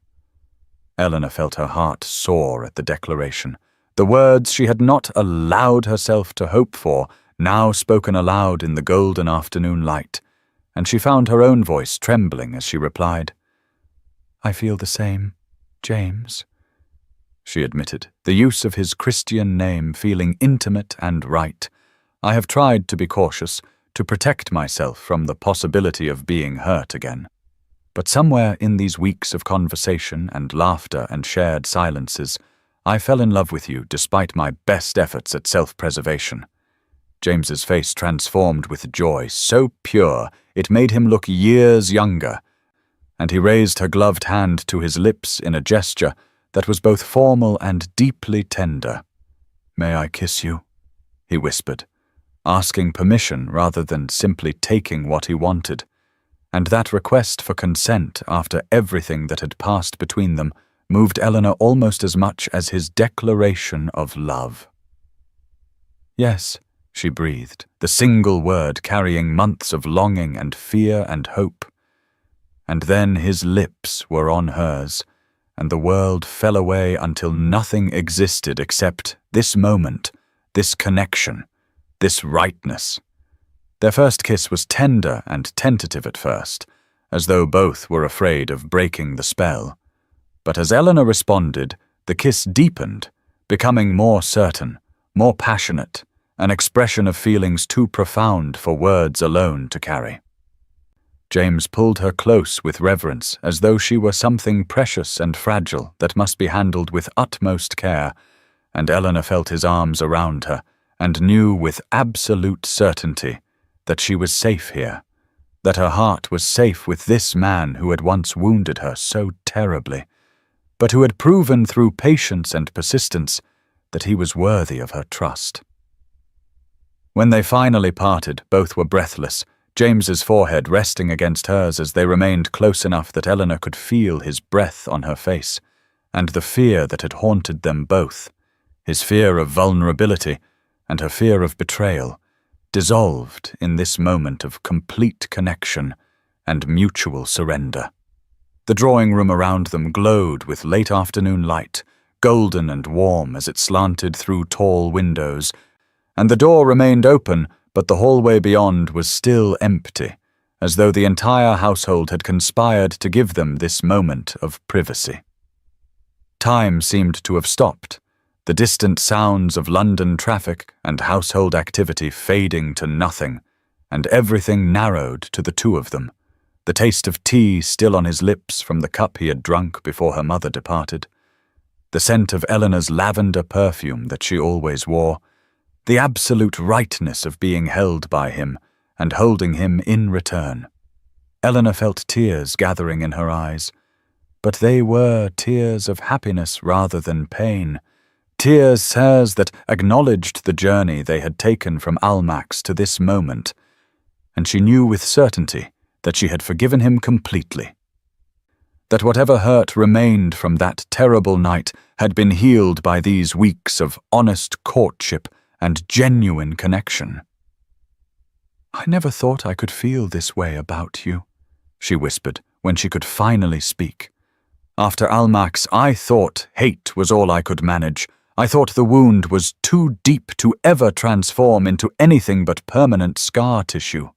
Eleanor felt her heart soar at the declaration. The words she had not allowed herself to hope for, now spoken aloud in the golden afternoon light, and she found her own voice trembling as she replied, "I feel the same, James," she admitted, the use of his Christian name feeling intimate and right. "I have tried to be cautious, to protect myself from the possibility of being hurt again. But somewhere in these weeks of conversation and laughter and shared silences, I fell in love with you despite my best efforts at self-preservation." James's face transformed with joy so pure it made him look years younger, and he raised her gloved hand to his lips in a gesture that was both formal and deeply tender. "May I kiss you?" he whispered, asking permission rather than simply taking what he wanted. And that request for consent after everything that had passed between them moved Eleanor almost as much as his declaration of love. "Yes," she breathed, the single word carrying months of longing and fear and hope. And then his lips were on hers, and the world fell away until nothing existed except this moment, this connection, this rightness. Their first kiss was tender and tentative at first, as though both were afraid of breaking the spell. But as Eleanor responded, the kiss deepened, becoming more certain, more passionate, an expression of feelings too profound for words alone to carry. James pulled her close with reverence, as though she were something precious and fragile that must be handled with utmost care, and Eleanor felt his arms around her, and knew with absolute certainty that she was safe here, that her heart was safe with this man who had once wounded her so terribly, but who had proven through patience and persistence that he was worthy of her trust. When they finally parted, both were breathless, James's forehead resting against hers as they remained close enough that Eleanor could feel his breath on her face, and the fear that had haunted them both, his fear of vulnerability and her fear of betrayal, dissolved in this moment of complete connection and mutual surrender. The drawing room around them glowed with late afternoon light, golden and warm as it slanted through tall windows, and the door remained open, but the hallway beyond was still empty, as though the entire household had conspired to give them this moment of privacy. Time seemed to have stopped, the distant sounds of London traffic and household activity fading to nothing, and everything narrowed to the two of them, the taste of tea still on his lips from the cup he had drunk before her mother departed, the scent of Eleanor's lavender perfume that she always wore, the absolute rightness of being held by him and holding him in return. Eleanor felt tears gathering in her eyes, but they were tears of happiness rather than pain. Tears hers that acknowledged the journey they had taken from Almack's to this moment, and she knew with certainty that she had forgiven him completely. That whatever hurt remained from that terrible night had been healed by these weeks of honest courtship and genuine connection. "I never thought I could feel this way about you," she whispered when she could finally speak. "After Almack's, I thought hate was all I could manage. I thought the wound was too deep to ever transform into anything but permanent scar tissue."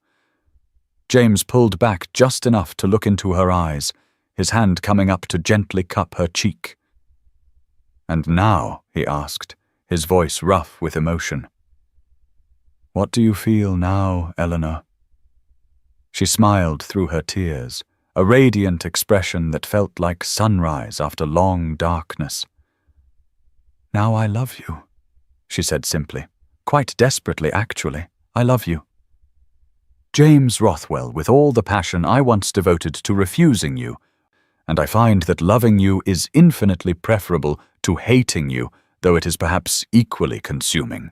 James pulled back just enough to look into her eyes, his hand coming up to gently cup her cheek. "And now," he asked, his voice rough with emotion, "what do you feel now, Eleanor?" She smiled through her tears, a radiant expression that felt like sunrise after long darkness. "Now I love you," she said simply, quite desperately actually. "I love you. James Rothwell, with all the passion I once devoted to refusing you, and I find that loving you is infinitely preferable to hating you, though it is perhaps equally consuming."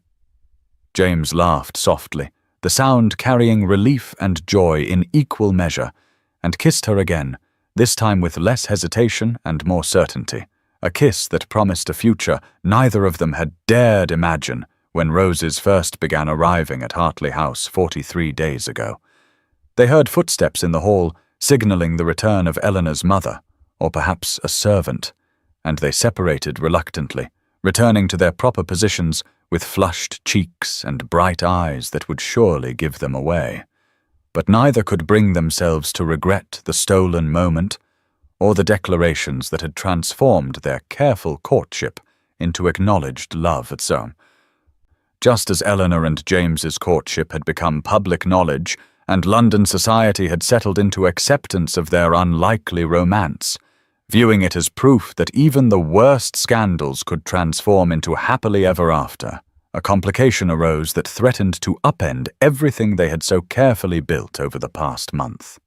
James laughed softly, the sound carrying relief and joy in equal measure, and kissed her again, this time with less hesitation and more certainty, a kiss that promised a future neither of them had dared imagine when roses first began arriving at Hartley House 43 days ago. They heard footsteps in the hall, signaling the return of Eleanor's mother, or perhaps a servant, and they separated reluctantly, returning to their proper positions with flushed cheeks and bright eyes that would surely give them away. But neither could bring themselves to regret the stolen moment or the declarations that had transformed their careful courtship into acknowledged love at some. Just as Eleanor and James's courtship had become public knowledge and London society had settled into acceptance of their unlikely romance, viewing it as proof that even the worst scandals could transform into happily ever after, a complication arose that threatened to upend everything they had so carefully built over the past month.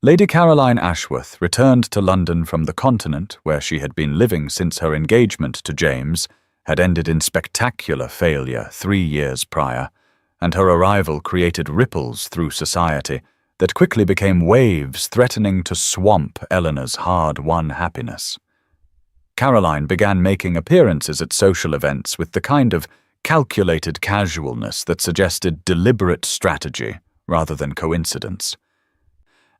Lady Caroline Ashworth returned to London from the continent, where she had been living since her engagement to James had ended in spectacular failure 3 years prior, and her arrival created ripples through society that quickly became waves threatening to swamp Eleanor's hard-won happiness. Caroline began making appearances at social events with the kind of calculated casualness that suggested deliberate strategy rather than coincidence.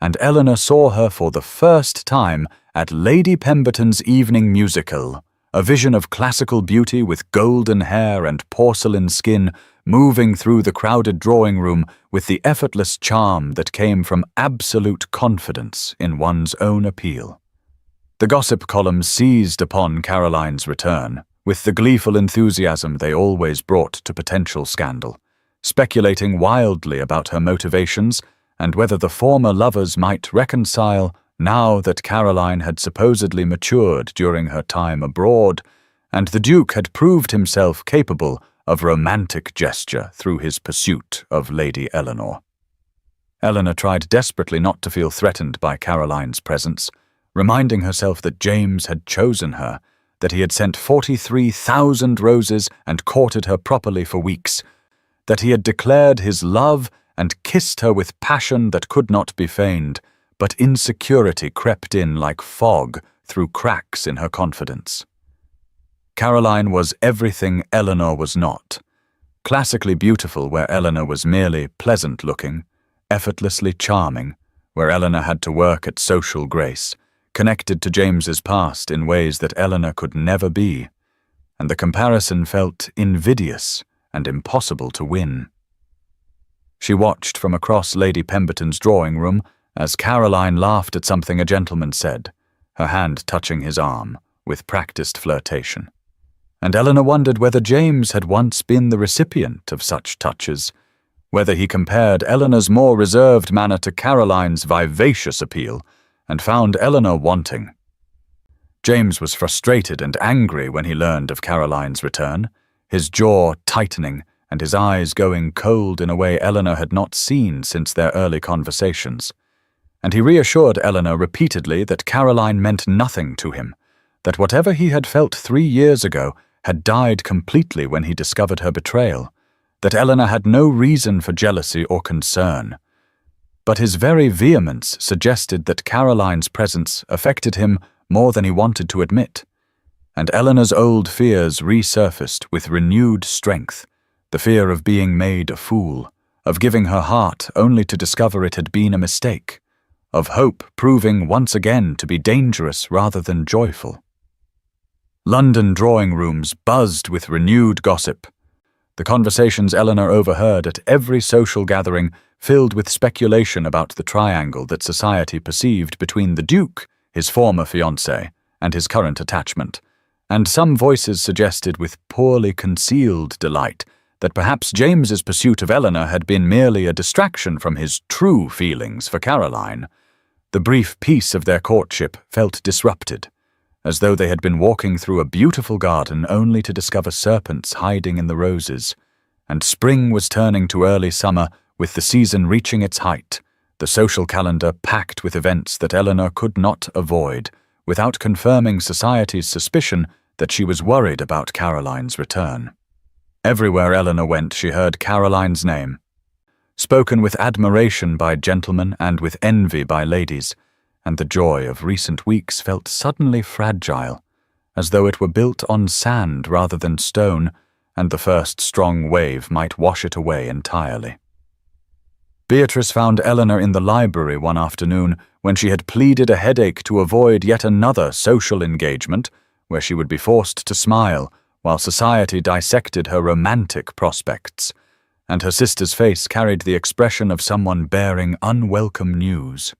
And Eleanor saw her for the first time at Lady Pemberton's evening musical, a vision of classical beauty with golden hair and porcelain skin moving through the crowded drawing room with the effortless charm that came from absolute confidence in one's own appeal. The gossip columns seized upon Caroline's return, with the gleeful enthusiasm they always brought to potential scandal, speculating wildly about her motivations and whether the former lovers might reconcile now that Caroline had supposedly matured during her time abroad, and the Duke had proved himself capable of romantic gesture through his pursuit of Lady Eleanor. Eleanor tried desperately not to feel threatened by Caroline's presence, reminding herself that James had chosen her, that he had sent 43,000 roses and courted her properly for weeks, that he had declared his love and kissed her with passion that could not be feigned, but insecurity crept in like fog through cracks in her confidence. Caroline was everything Eleanor was not, classically beautiful where Eleanor was merely pleasant-looking, effortlessly charming where Eleanor had to work at social grace, connected to James's past in ways that Eleanor could never be, and the comparison felt invidious and impossible to win. She watched from across Lady Pemberton's drawing room as Caroline laughed at something a gentleman said, her hand touching his arm with practiced flirtation. And Eleanor wondered whether James had once been the recipient of such touches, whether he compared Eleanor's more reserved manner to Caroline's vivacious appeal and found Eleanor wanting. James was frustrated and angry when he learned of Caroline's return, his jaw tightening and his eyes going cold in a way Eleanor had not seen since their early conversations. and he reassured Eleanor repeatedly that Caroline meant nothing to him, that whatever he had felt 3 years ago had died completely when he discovered her betrayal, that Eleanor had no reason for jealousy or concern. But his very vehemence suggested that Caroline's presence affected him more than he wanted to admit, and Eleanor's old fears resurfaced with renewed strength, the fear of being made a fool, of giving her heart only to discover it had been a mistake, of hope proving once again to be dangerous rather than joyful. London drawing rooms buzzed with renewed gossip. The conversations Eleanor overheard at every social gathering filled with speculation about the triangle that society perceived between the Duke, his former fiancé, and his current attachment, and some voices suggested with poorly concealed delight that perhaps James's pursuit of Eleanor had been merely a distraction from his true feelings for Caroline. The brief peace of their courtship felt disrupted, as though they had been walking through a beautiful garden only to discover serpents hiding in the roses, and spring was turning to early summer with the season reaching its height, the social calendar packed with events that Eleanor could not avoid, without confirming society's suspicion that she was worried about Caroline's return. Everywhere Eleanor went, she heard Caroline's name, spoken with admiration by gentlemen and with envy by ladies, and the joy of recent weeks felt suddenly fragile, as though it were built on sand rather than stone, and the first strong wave might wash it away entirely. Beatrice found Eleanor in the library one afternoon when she had pleaded a headache to avoid yet another social engagement where she would be forced to smile while society dissected her romantic prospects, and her sister's face carried the expression of someone bearing unwelcome news.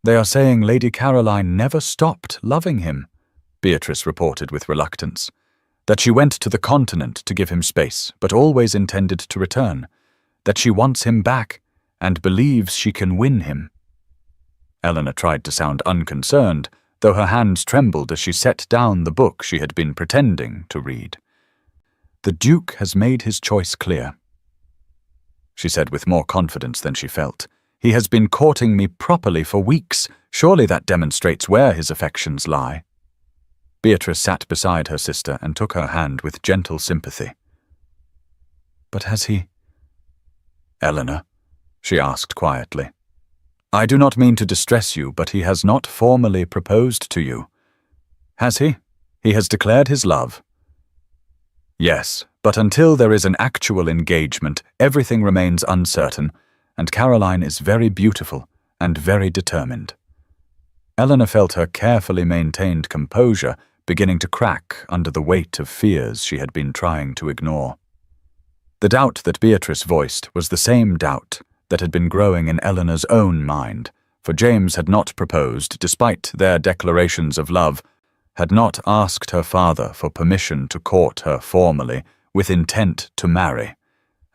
"They are saying Lady Caroline never stopped loving him," Beatrice reported with reluctance, "that she went to the continent to give him space, but always intended to return, that she wants him back and believes she can win him." Eleanor tried to sound unconcerned, though her hands trembled as she set down the book she had been pretending to read. "The Duke has made his choice clear," she said with more confidence than she felt. "He has been courting me properly for weeks. Surely that demonstrates where his affections lie." Beatrice sat beside her sister and took her hand with gentle sympathy. "But has he—" "Eleanor?" she asked quietly. "I do not mean to distress you, but he has not formally proposed to you. Has he? He has declared his love." "Yes, but until there is an actual engagement, everything remains uncertain, and Caroline is very beautiful and very determined." Eleanor felt her carefully maintained composure beginning to crack under the weight of fears she had been trying to ignore. The doubt that Beatrice voiced was the same doubt that had been growing in Eleanor's own mind, for James had not proposed, despite their declarations of love, had not asked her father for permission to court her formally, with intent to marry,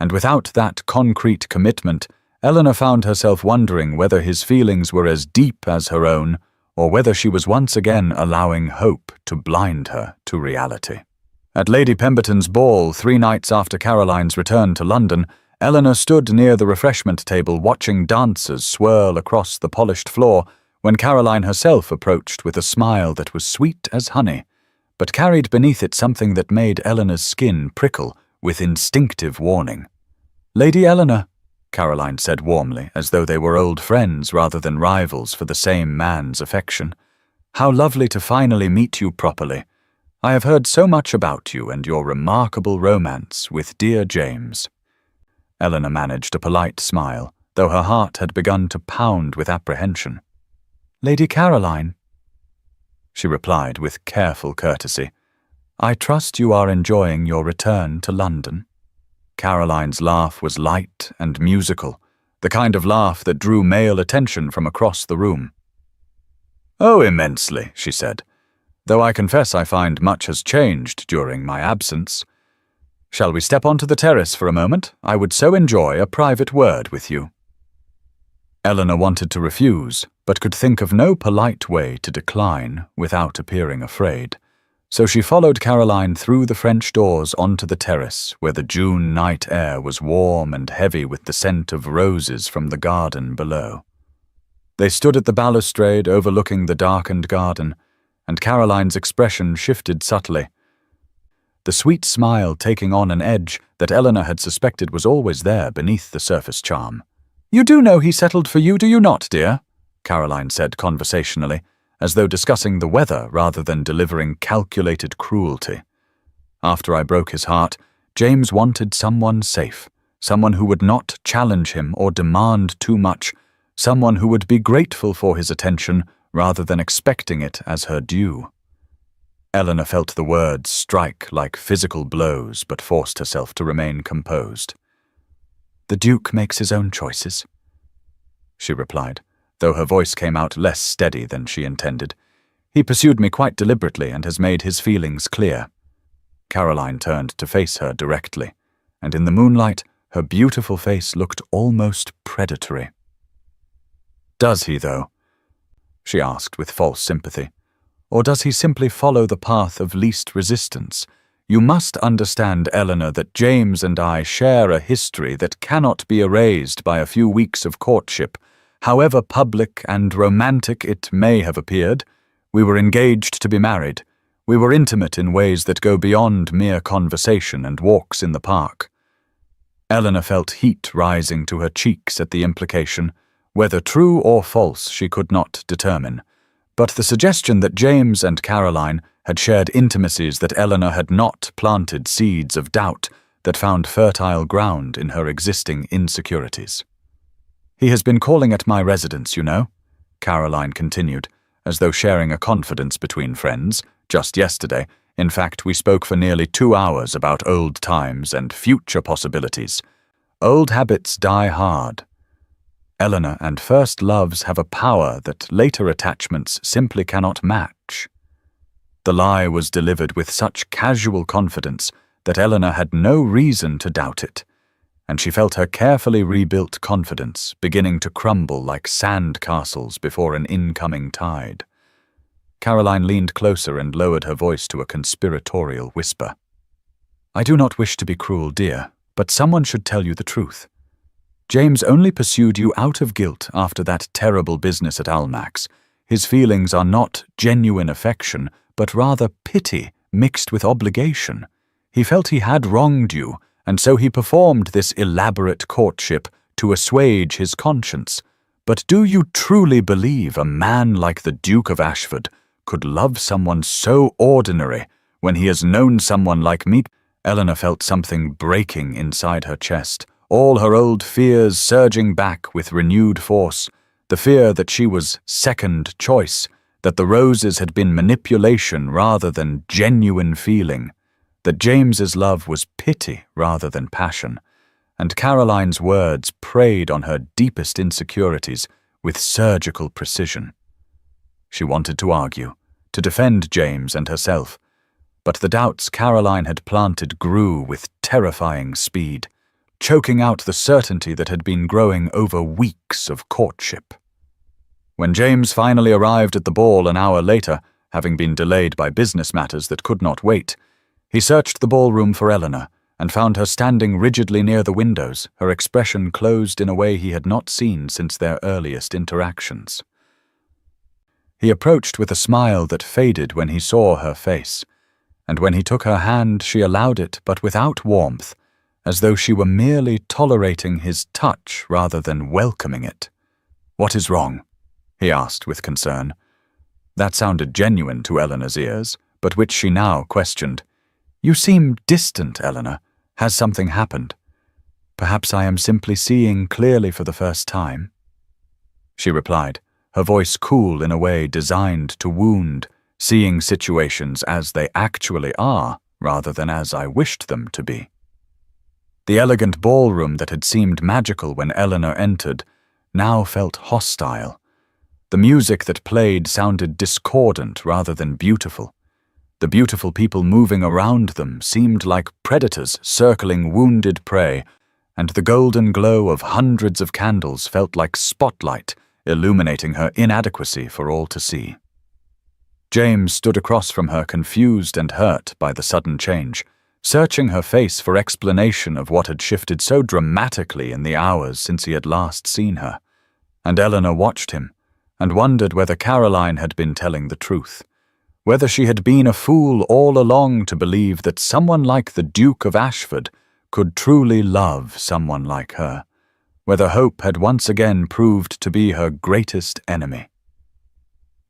and without that concrete commitment, Eleanor found herself wondering whether his feelings were as deep as her own, or whether she was once again allowing hope to blind her to reality. At Lady Pemberton's ball 3 nights after Caroline's return to London, Eleanor stood near the refreshment table watching dancers swirl across the polished floor when Caroline herself approached with a smile that was sweet as honey, but carried beneath it something that made Eleanor's skin prickle with instinctive warning. "Lady Eleanor," Caroline said warmly, as though they were old friends rather than rivals for the same man's affection. "How lovely to finally meet you properly. I have heard so much about you and your remarkable romance with dear James." Eleanor managed a polite smile, though her heart had begun to pound with apprehension. "Lady Caroline," she replied with careful courtesy, "I trust you are enjoying your return to London." Caroline's laugh was light and musical, the kind of laugh that drew male attention from across the room. "Oh, immensely," she said, "though I confess I find much has changed during my absence. Shall we step onto the terrace for a moment? I would so enjoy a private word with you." Eleanor wanted to refuse, but could think of no polite way to decline without appearing afraid, so she followed Caroline through the French doors onto the terrace where the June night air was warm and heavy with the scent of roses from the garden below. They stood at the balustrade overlooking the darkened garden, and Caroline's expression shifted subtly, the sweet smile taking on an edge that Eleanor had suspected was always there beneath the surface charm. "You do know he settled for you, do you not, dear?" Caroline said conversationally, as though discussing the weather rather than delivering calculated cruelty. "After I broke his heart, James wanted someone safe, someone who would not challenge him or demand too much, someone who would be grateful for his attention rather than expecting it as her due." Eleanor felt the words strike like physical blows but forced herself to remain composed. "The Duke makes his own choices," she replied, though her voice came out less steady than she intended. "He pursued me quite deliberately and has made his feelings clear." Caroline turned to face her directly, and in the moonlight, her beautiful face looked almost predatory. "Does he, though?" she asked with false sympathy. "Or does he simply follow the path of least resistance? You must understand, Eleanor, that James and I share a history that cannot be erased by a few weeks of courtship. However public and romantic it may have appeared, we were engaged to be married. We were intimate in ways that go beyond mere conversation and walks in the park." Eleanor felt heat rising to her cheeks at the implication. Whether true or false she could not determine. But the suggestion that James and Caroline had shared intimacies that Eleanor had not planted seeds of doubt that found fertile ground in her existing insecurities. "He has been calling at my residence, you know," Caroline continued, as though sharing a confidence between friends. "Just yesterday, in fact, we spoke for nearly 2 hours about old times and future possibilities. Old habits die hard. Eleanor and first loves have a power that later attachments simply cannot match." The lie was delivered with such casual confidence that Eleanor had no reason to doubt it, and she felt her carefully rebuilt confidence beginning to crumble like sand castles before an incoming tide. Caroline leaned closer and lowered her voice to a conspiratorial whisper. "I do not wish to be cruel, dear, but someone should tell you the truth. James only pursued you out of guilt after that terrible business at Almack's. His feelings are not genuine affection, but rather pity mixed with obligation. He felt he had wronged you, and so he performed this elaborate courtship to assuage his conscience. But do you truly believe a man like the Duke of Ashford could love someone so ordinary when he has known someone like me?" Eleanor felt something breaking inside her chest, all her old fears surging back with renewed force, the fear that she was second choice, that the roses had been manipulation rather than genuine feeling, that James's love was pity rather than passion, and Caroline's words preyed on her deepest insecurities with surgical precision. She wanted to argue, to defend James and herself, but the doubts Caroline had planted grew with terrifying speed, choking out the certainty that had been growing over weeks of courtship. When James finally arrived at the ball an hour later, having been delayed by business matters that could not wait, he searched the ballroom for Eleanor and found her standing rigidly near the windows, her expression closed in a way he had not seen since their earliest interactions. He approached with a smile that faded when he saw her face, and when he took her hand she allowed it but without warmth, as though she were merely tolerating his touch rather than welcoming it. "What is wrong?" he asked with concern. That sounded genuine to Eleanor's ears, but which she now questioned. "You seem distant, Eleanor. Has something happened? Perhaps I am simply seeing clearly for the first time," she replied, her voice cool in a way designed to wound, seeing situations as they actually are rather than as I wished them to be. The elegant ballroom that had seemed magical when Eleanor entered now felt hostile. The music that played sounded discordant rather than beautiful. The beautiful people moving around them seemed like predators circling wounded prey, and the golden glow of hundreds of candles felt like spotlight illuminating her inadequacy for all to see. James stood across from her, confused and hurt by the sudden change, searching her face for explanation of what had shifted so dramatically in the hours since he had last seen her. And Eleanor watched him, and wondered whether Caroline had been telling the truth, whether she had been a fool all along to believe that someone like the Duke of Ashford could truly love someone like her, whether hope had once again proved to be her greatest enemy.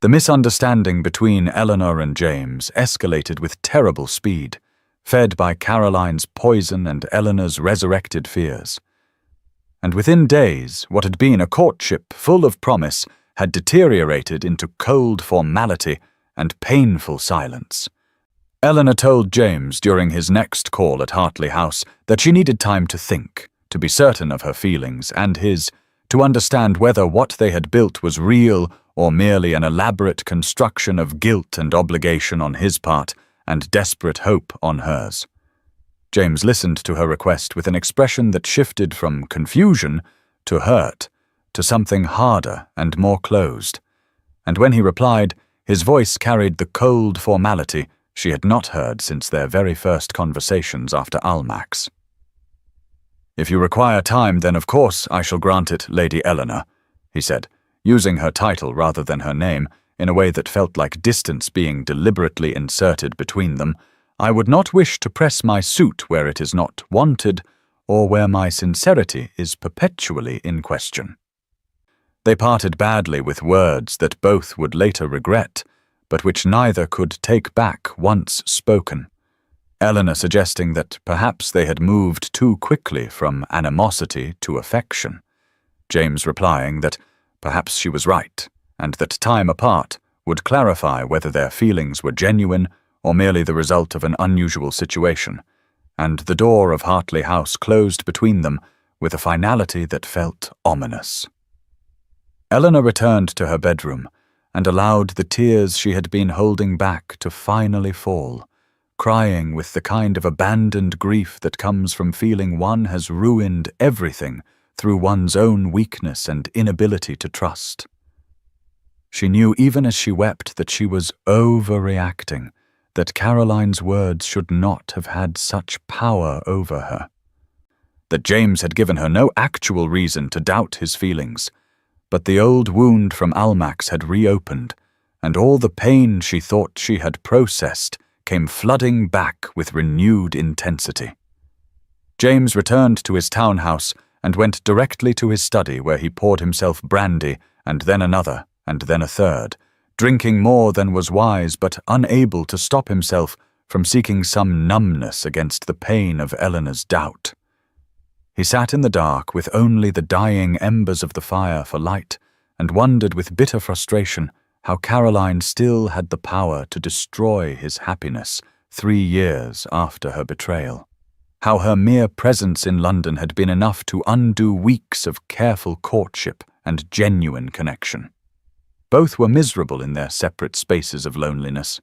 The misunderstanding between Eleanor and James escalated with terrible speed, fed by Caroline's poison and Eleanor's resurrected fears. And within days, what had been a courtship full of promise had deteriorated into cold formality and painful silence. Eleanor told James during his next call at Hartley House that she needed time to think, to be certain of her feelings and his, to understand whether what they had built was real or merely an elaborate construction of guilt and obligation on his part and desperate hope on hers. James listened to her request with an expression that shifted from confusion to hurt, to something harder and more closed, and when he replied, his voice carried the cold formality she had not heard since their very first conversations after Almack's. "If you require time, then of course I shall grant it, Lady Eleanor," he said, using her title rather than her name, in a way that felt like distance being deliberately inserted between them. "I would not wish to press my suit where it is not wanted, or where my sincerity is perpetually in question." They parted badly with words that both would later regret, but which neither could take back once spoken. Eleanor suggesting that perhaps they had moved too quickly from animosity to affection. James replying that perhaps she was right, and that time apart would clarify whether their feelings were genuine or merely the result of an unusual situation, and the door of Hartley House closed between them with a finality that felt ominous. Eleanor returned to her bedroom and allowed the tears she had been holding back to finally fall, crying with the kind of abandoned grief that comes from feeling one has ruined everything through one's own weakness and inability to trust. She knew even as she wept that she was overreacting, that Caroline's words should not have had such power over her, that James had given her no actual reason to doubt his feelings, but the old wound from Almack's had reopened, and all the pain she thought she had processed came flooding back with renewed intensity. James returned to his townhouse and went directly to his study, where he poured himself brandy and then another and then a third, drinking more than was wise but unable to stop himself from seeking some numbness against the pain of Eleanor's doubt. He sat in the dark with only the dying embers of the fire for light and wondered with bitter frustration how Caroline still had the power to destroy his happiness 3 years after her betrayal. How her mere presence in London had been enough to undo weeks of careful courtship and genuine connection. Both were miserable in their separate spaces of loneliness.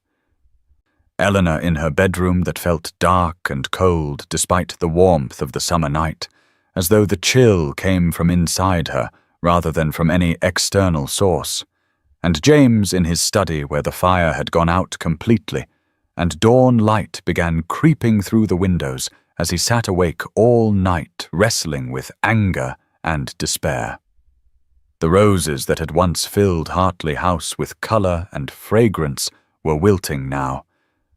Eleanor in her bedroom that felt dark and cold despite the warmth of the summer night, as though the chill came from inside her rather than from any external source, and James in his study where the fire had gone out completely, and dawn light began creeping through the windows as he sat awake all night wrestling with anger and despair. The roses that had once filled Hartley House with colour and fragrance were wilting now,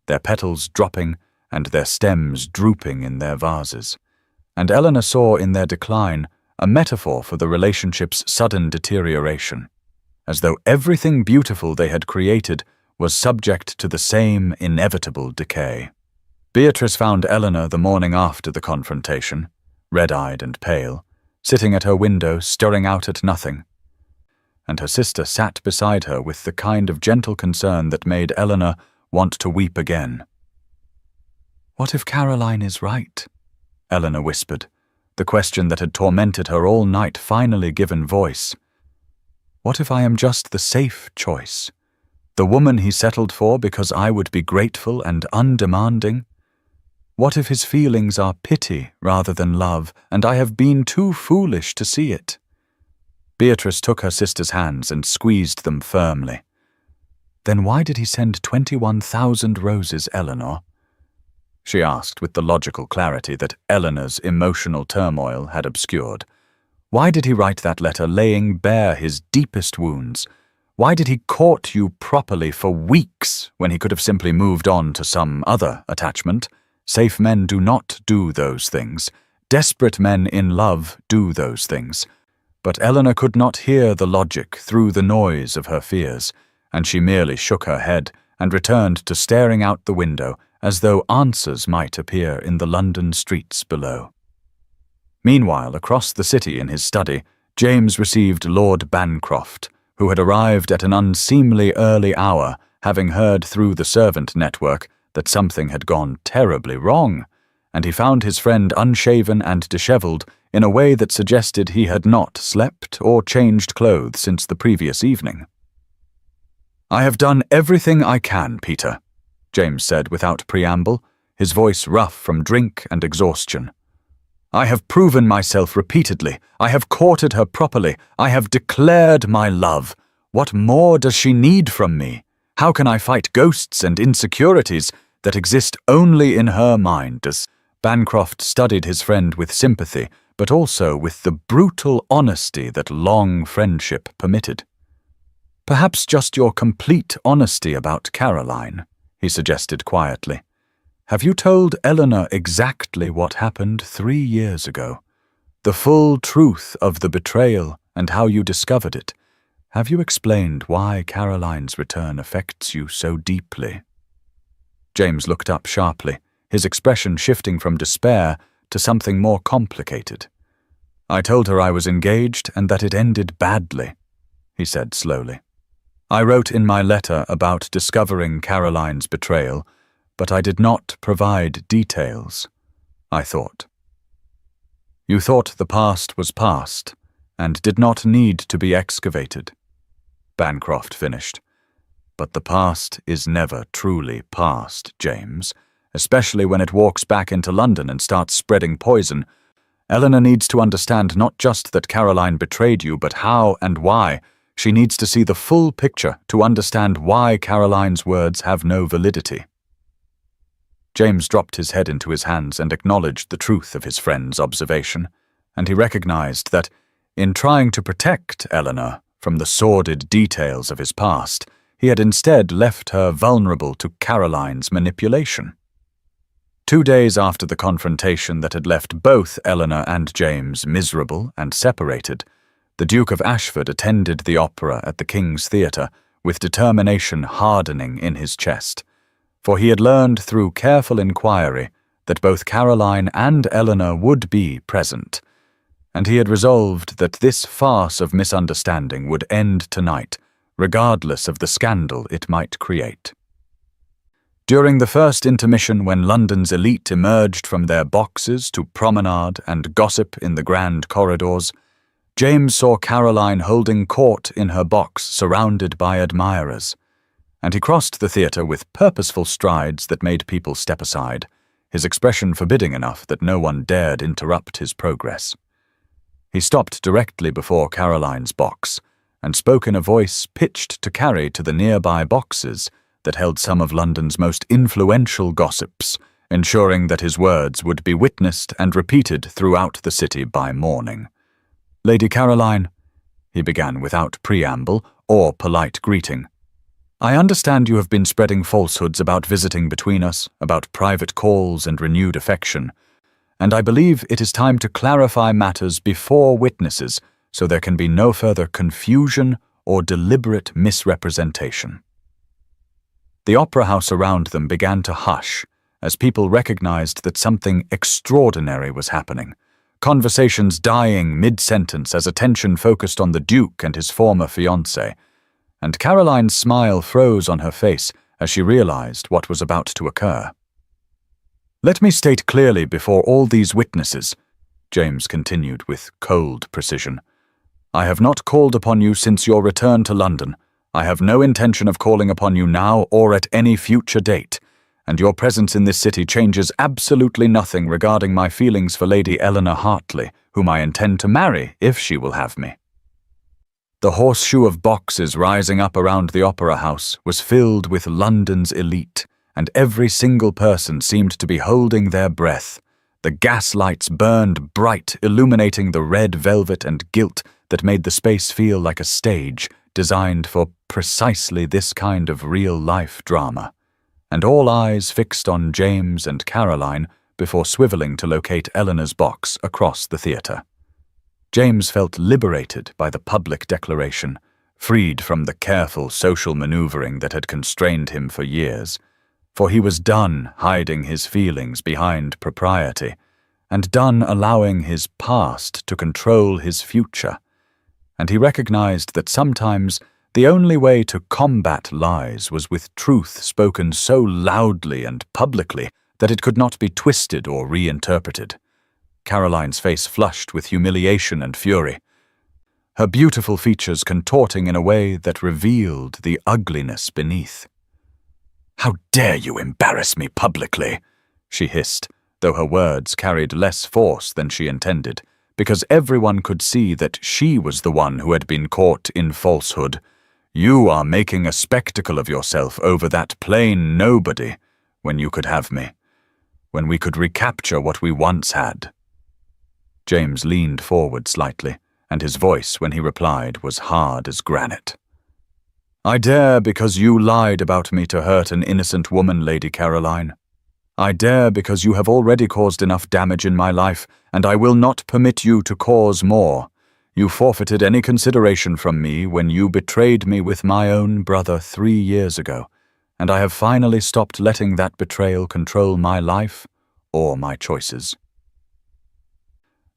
their petals dropping and their stems drooping in their vases, and Eleanor saw in their decline a metaphor for the relationship's sudden deterioration, as though everything beautiful they had created was subject to the same inevitable decay. Beatrice found Eleanor the morning after the confrontation, red-eyed and pale, sitting at her window staring out at nothing, and her sister sat beside her with the kind of gentle concern that made Eleanor want to weep again. "What if Caroline is right?" Eleanor whispered, the question that had tormented her all night finally given voice. "What if I am just the safe choice, the woman he settled for because I would be grateful and undemanding? What if his feelings are pity rather than love, and I have been too foolish to see it?" Beatrice took her sister's hands and squeezed them firmly. "Then why did he send 21,000 roses, Eleanor?" she asked with the logical clarity that Eleanor's emotional turmoil had obscured. "Why did he write that letter laying bare his deepest wounds? Why did he court you properly for weeks when he could have simply moved on to some other attachment? Safe men do not do those things. Desperate men in love do those things. But Eleanor could not hear the logic through the noise of her fears, and she merely shook her head and returned to staring out the window as though answers might appear in the London streets below. Meanwhile, across the city in his study, James received Lord Bancroft, who had arrived at an unseemly early hour, having heard through the servant network that something had gone terribly wrong, and he found his friend unshaven and dishevelled in a way that suggested he had not slept or changed clothes since the previous evening. "I have done everything I can, Peter," James said without preamble, his voice rough from drink and exhaustion. "I have proven myself repeatedly. I have courted her properly. I have declared my love. What more does she need from me? How can I fight ghosts and insecurities that exist only in her mind?" As Bancroft studied his friend with sympathy, but also with the brutal honesty that long friendship permitted. "Perhaps just your complete honesty about Caroline," he suggested quietly. "Have you told Eleanor exactly what happened 3 years ago? The full truth of the betrayal and how you discovered it? Have you explained why Caroline's return affects you so deeply?" James looked up sharply, his expression shifting from despair to something more complicated. "I told her I was engaged and that it ended badly," he said slowly. "I wrote in my letter about discovering Caroline's betrayal, but I did not provide details, I thought." "You thought the past was past and did not need to be excavated," Bancroft finished. "But the past is never truly past, James, especially when it walks back into London and starts spreading poison. Eleanor needs to understand not just that Caroline betrayed you, but how and why. She needs to see the full picture to understand why Caroline's words have no validity." James dropped his head into his hands and acknowledged the truth of his friend's observation, and he recognized that, in trying to protect Eleanor from the sordid details of his past, he had instead left her vulnerable to Caroline's manipulation. 2 days after the confrontation that had left both Eleanor and James miserable and separated, the Duke of Ashford attended the opera at the King's Theatre with determination hardening in his chest, for he had learned through careful inquiry that both Caroline and Eleanor would be present, and he had resolved that this farce of misunderstanding would end tonight, regardless of the scandal it might create. During the first intermission, when London's elite emerged from their boxes to promenade and gossip in the grand corridors, James saw Caroline holding court in her box surrounded by admirers, and he crossed the theatre with purposeful strides that made people step aside, his expression forbidding enough that no one dared interrupt his progress. He stopped directly before Caroline's box and spoke in a voice pitched to carry to the nearby boxes that held some of London's most influential gossips, ensuring that his words would be witnessed and repeated throughout the city by morning. "Lady Caroline," he began without preamble or polite greeting, "I understand you have been spreading falsehoods about visiting between us, about private calls and renewed affection, and I believe it is time to clarify matters before witnesses so there can be no further confusion or deliberate misrepresentation." The opera house around them began to hush as people recognized that something extraordinary was happening, conversations dying mid-sentence as attention focused on the Duke and his former fiancée, and Caroline's smile froze on her face as she realized what was about to occur. "Let me state clearly before all these witnesses," James continued with cold precision, "I have not called upon you since your return to London. I have no intention of calling upon you now or at any future date, and your presence in this city changes absolutely nothing regarding my feelings for Lady Eleanor Hartley, whom I intend to marry if she will have me." The horseshoe of boxes rising up around the opera house was filled with London's elite, and every single person seemed to be holding their breath. The gas lights burned bright, illuminating the red velvet and gilt that made the space feel like a stage designed for precisely this kind of real-life drama, and all eyes fixed on James and Caroline before swiveling to locate Eleanor's box across the theatre. James felt liberated by the public declaration, freed from the careful social maneuvering that had constrained him for years, for he was done hiding his feelings behind propriety, and done allowing his past to control his future. And he recognized that sometimes the only way to combat lies was with truth spoken so loudly and publicly that it could not be twisted or reinterpreted. Caroline's face flushed with humiliation and fury, her beautiful features contorting in a way that revealed the ugliness beneath. "How dare you embarrass me publicly?" she hissed, though her words carried less force than she intended, because everyone could see that she was the one who had been caught in falsehood. "You are making a spectacle of yourself over that plain nobody, when you could have me, when we could recapture what we once had." James leaned forward slightly, and his voice, when he replied, was hard as granite. "I dare because you lied about me to hurt an innocent woman, Lady Caroline. I dare because you have already caused enough damage in my life, and I will not permit you to cause more. You forfeited any consideration from me when you betrayed me with my own brother 3 years ago, and I have finally stopped letting that betrayal control my life or my choices."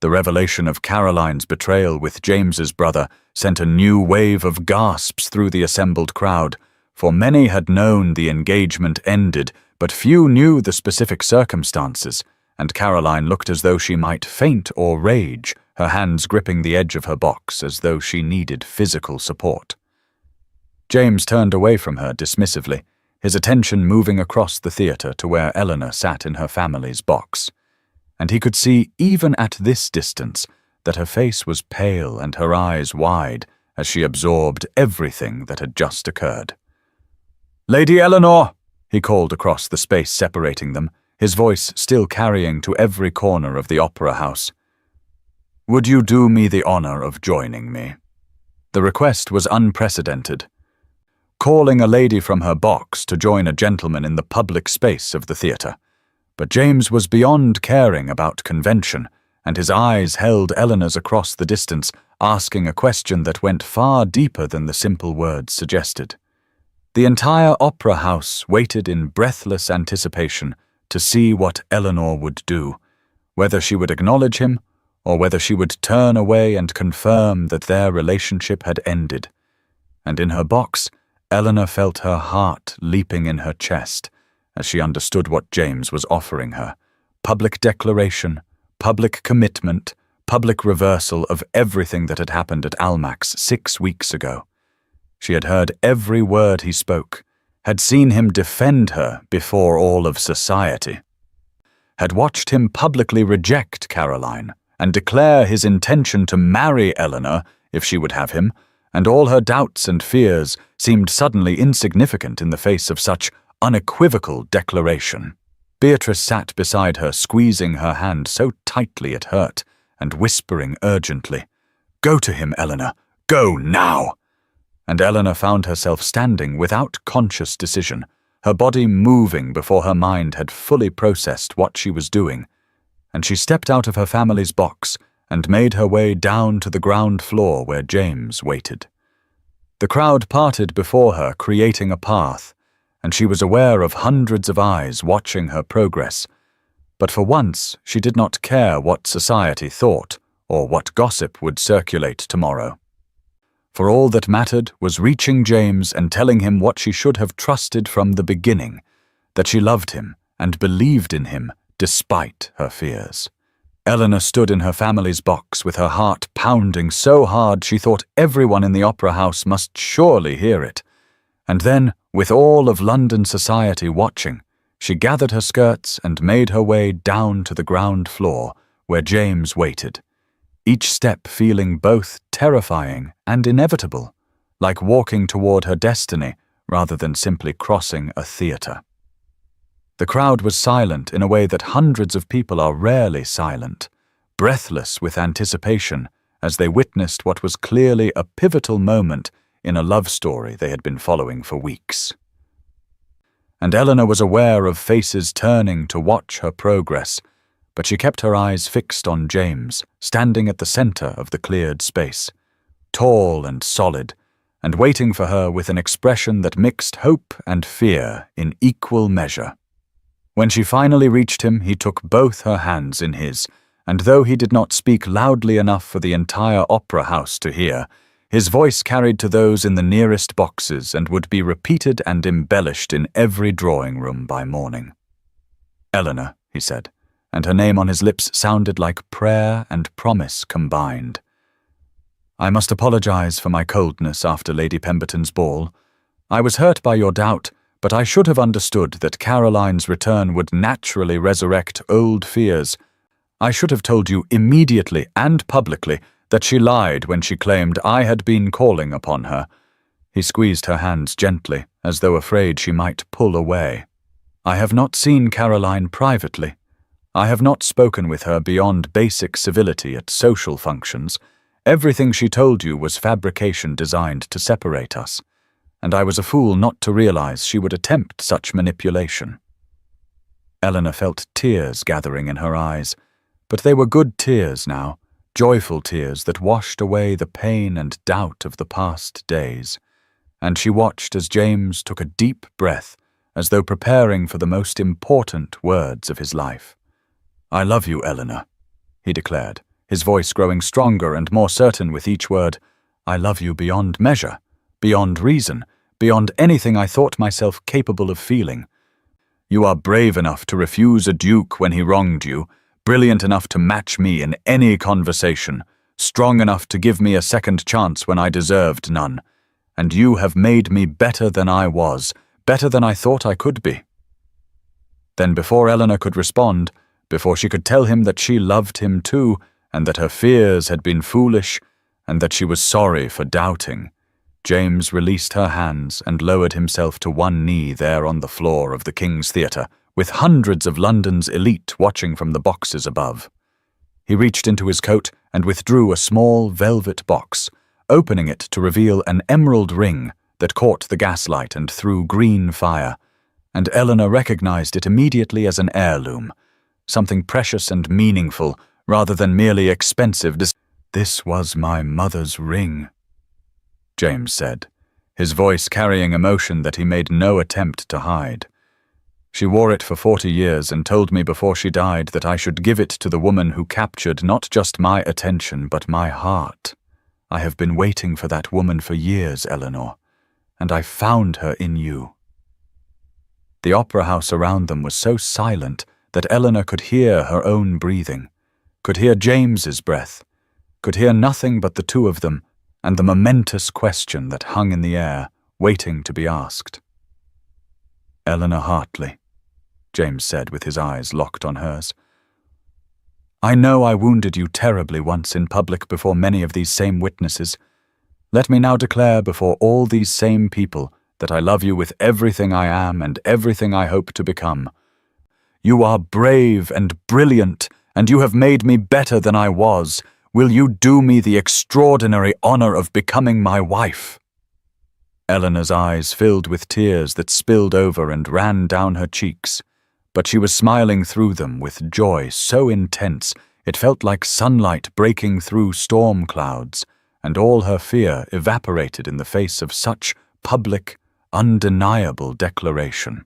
The revelation of Caroline's betrayal with James's brother sent a new wave of gasps through the assembled crowd, for many had known the engagement ended, but few knew the specific circumstances, and Caroline looked as though she might faint or rage, her hands gripping the edge of her box as though she needed physical support. James turned away from her dismissively, his attention moving across the theatre to where Eleanor sat in her family's box. And he could see, even at this distance, that her face was pale and her eyes wide as she absorbed everything that had just occurred. "Lady Eleanor!" he called across the space separating them, his voice still carrying to every corner of the opera house. "Would you do me the honor of joining me?" The request was unprecedented. Calling a lady from her box to join a gentleman in the public space of the theatre. But James was beyond caring about convention, and his eyes held Eleanor's across the distance, asking a question that went far deeper than the simple words suggested. The entire opera house waited in breathless anticipation to see what Eleanor would do, whether she would acknowledge him, or whether she would turn away and confirm that their relationship had ended. And in her box, Eleanor felt her heart leaping in her chest, as she understood what James was offering her: public declaration, public commitment, public reversal of everything that had happened at Almack's 6 weeks ago. She had heard every word he spoke, had seen him defend her before all of society, had watched him publicly reject Caroline and declare his intention to marry Eleanor if she would have him, and all her doubts and fears seemed suddenly insignificant in the face of such unequivocal declaration. Beatrice sat beside her, squeezing her hand so tightly it hurt, and whispering urgently, "Go to him, Eleanor, go now!" And Eleanor found herself standing without conscious decision, her body moving before her mind had fully processed what she was doing, and she stepped out of her family's box and made her way down to the ground floor where James waited. The crowd parted before her, creating a path, and she was aware of hundreds of eyes watching her progress. But for once, she did not care what society thought or what gossip would circulate tomorrow. For all that mattered was reaching James and telling him what she should have trusted from the beginning, that she loved him and believed in him despite her fears. Eleanor stood in her family's box with her heart pounding so hard she thought everyone in the opera house must surely hear it. And then, with all of London society watching, she gathered her skirts and made her way down to the ground floor where James waited, each step feeling both terrifying and inevitable, like walking toward her destiny rather than simply crossing a theatre. The crowd was silent in a way that hundreds of people are rarely silent, breathless with anticipation as they witnessed what was clearly a pivotal moment in a love story they had been following for weeks. And Eleanor was aware of faces turning to watch her progress, but she kept her eyes fixed on James, standing at the center of the cleared space, tall and solid, and waiting for her with an expression that mixed hope and fear in equal measure. When she finally reached him, he took both her hands in his, and though he did not speak loudly enough for the entire opera house to hear, his voice carried to those in the nearest boxes and would be repeated and embellished in every drawing room by morning. "Eleanor," he said, and her name on his lips sounded like prayer and promise combined. "I must apologize for my coldness after Lady Pemberton's ball. I was hurt by your doubt, but I should have understood that Caroline's return would naturally resurrect old fears. I should have told you immediately and publicly that she lied when she claimed I had been calling upon her." He squeezed her hands gently, as though afraid she might pull away. "I have not seen Caroline privately. I have not spoken with her beyond basic civility at social functions. Everything she told you was fabrication designed to separate us, and I was a fool not to realize she would attempt such manipulation." Eleanor felt tears gathering in her eyes, but they were good tears now, joyful tears that washed away the pain and doubt of the past days, and she watched as James took a deep breath, as though preparing for the most important words of his life. "I love you, Eleanor," he declared, his voice growing stronger and more certain with each word. "I love you beyond measure, beyond reason, beyond anything I thought myself capable of feeling. You are brave enough to refuse a duke when he wronged you, brilliant enough to match me in any conversation, strong enough to give me a second chance when I deserved none, and you have made me better than I was, better than I thought I could be." Then before Eleanor could respond, before she could tell him that she loved him too, and that her fears had been foolish, and that she was sorry for doubting, James released her hands and lowered himself to one knee there on the floor of the King's Theatre, with hundreds of London's elite watching from the boxes above. He reached into his coat and withdrew a small velvet box, opening it to reveal an emerald ring that caught the gaslight and threw green fire, and Eleanor recognized it immediately as an heirloom, something precious and meaningful rather than merely expensive. "This was my mother's ring," James said, his voice carrying emotion that he made no attempt to hide. "She wore it for 40 years and told me before she died that I should give it to the woman who captured not just my attention but my heart. I have been waiting for that woman for years, Eleanor, and I found her in you." The opera house around them was so silent that Eleanor could hear her own breathing, could hear James's breath, could hear nothing but the two of them and the momentous question that hung in the air, waiting to be asked. "Eleanor Hartley," James said with his eyes locked on hers. "I know I wounded you terribly once in public before many of these same witnesses. Let me now declare before all these same people that I love you with everything I am and everything I hope to become. You are brave and brilliant, and you have made me better than I was. Will you do me the extraordinary honor of becoming my wife?" Eleanor's eyes filled with tears that spilled over and ran down her cheeks, but she was smiling through them with joy so intense it felt like sunlight breaking through storm clouds, and all her fear evaporated in the face of such public, undeniable declaration.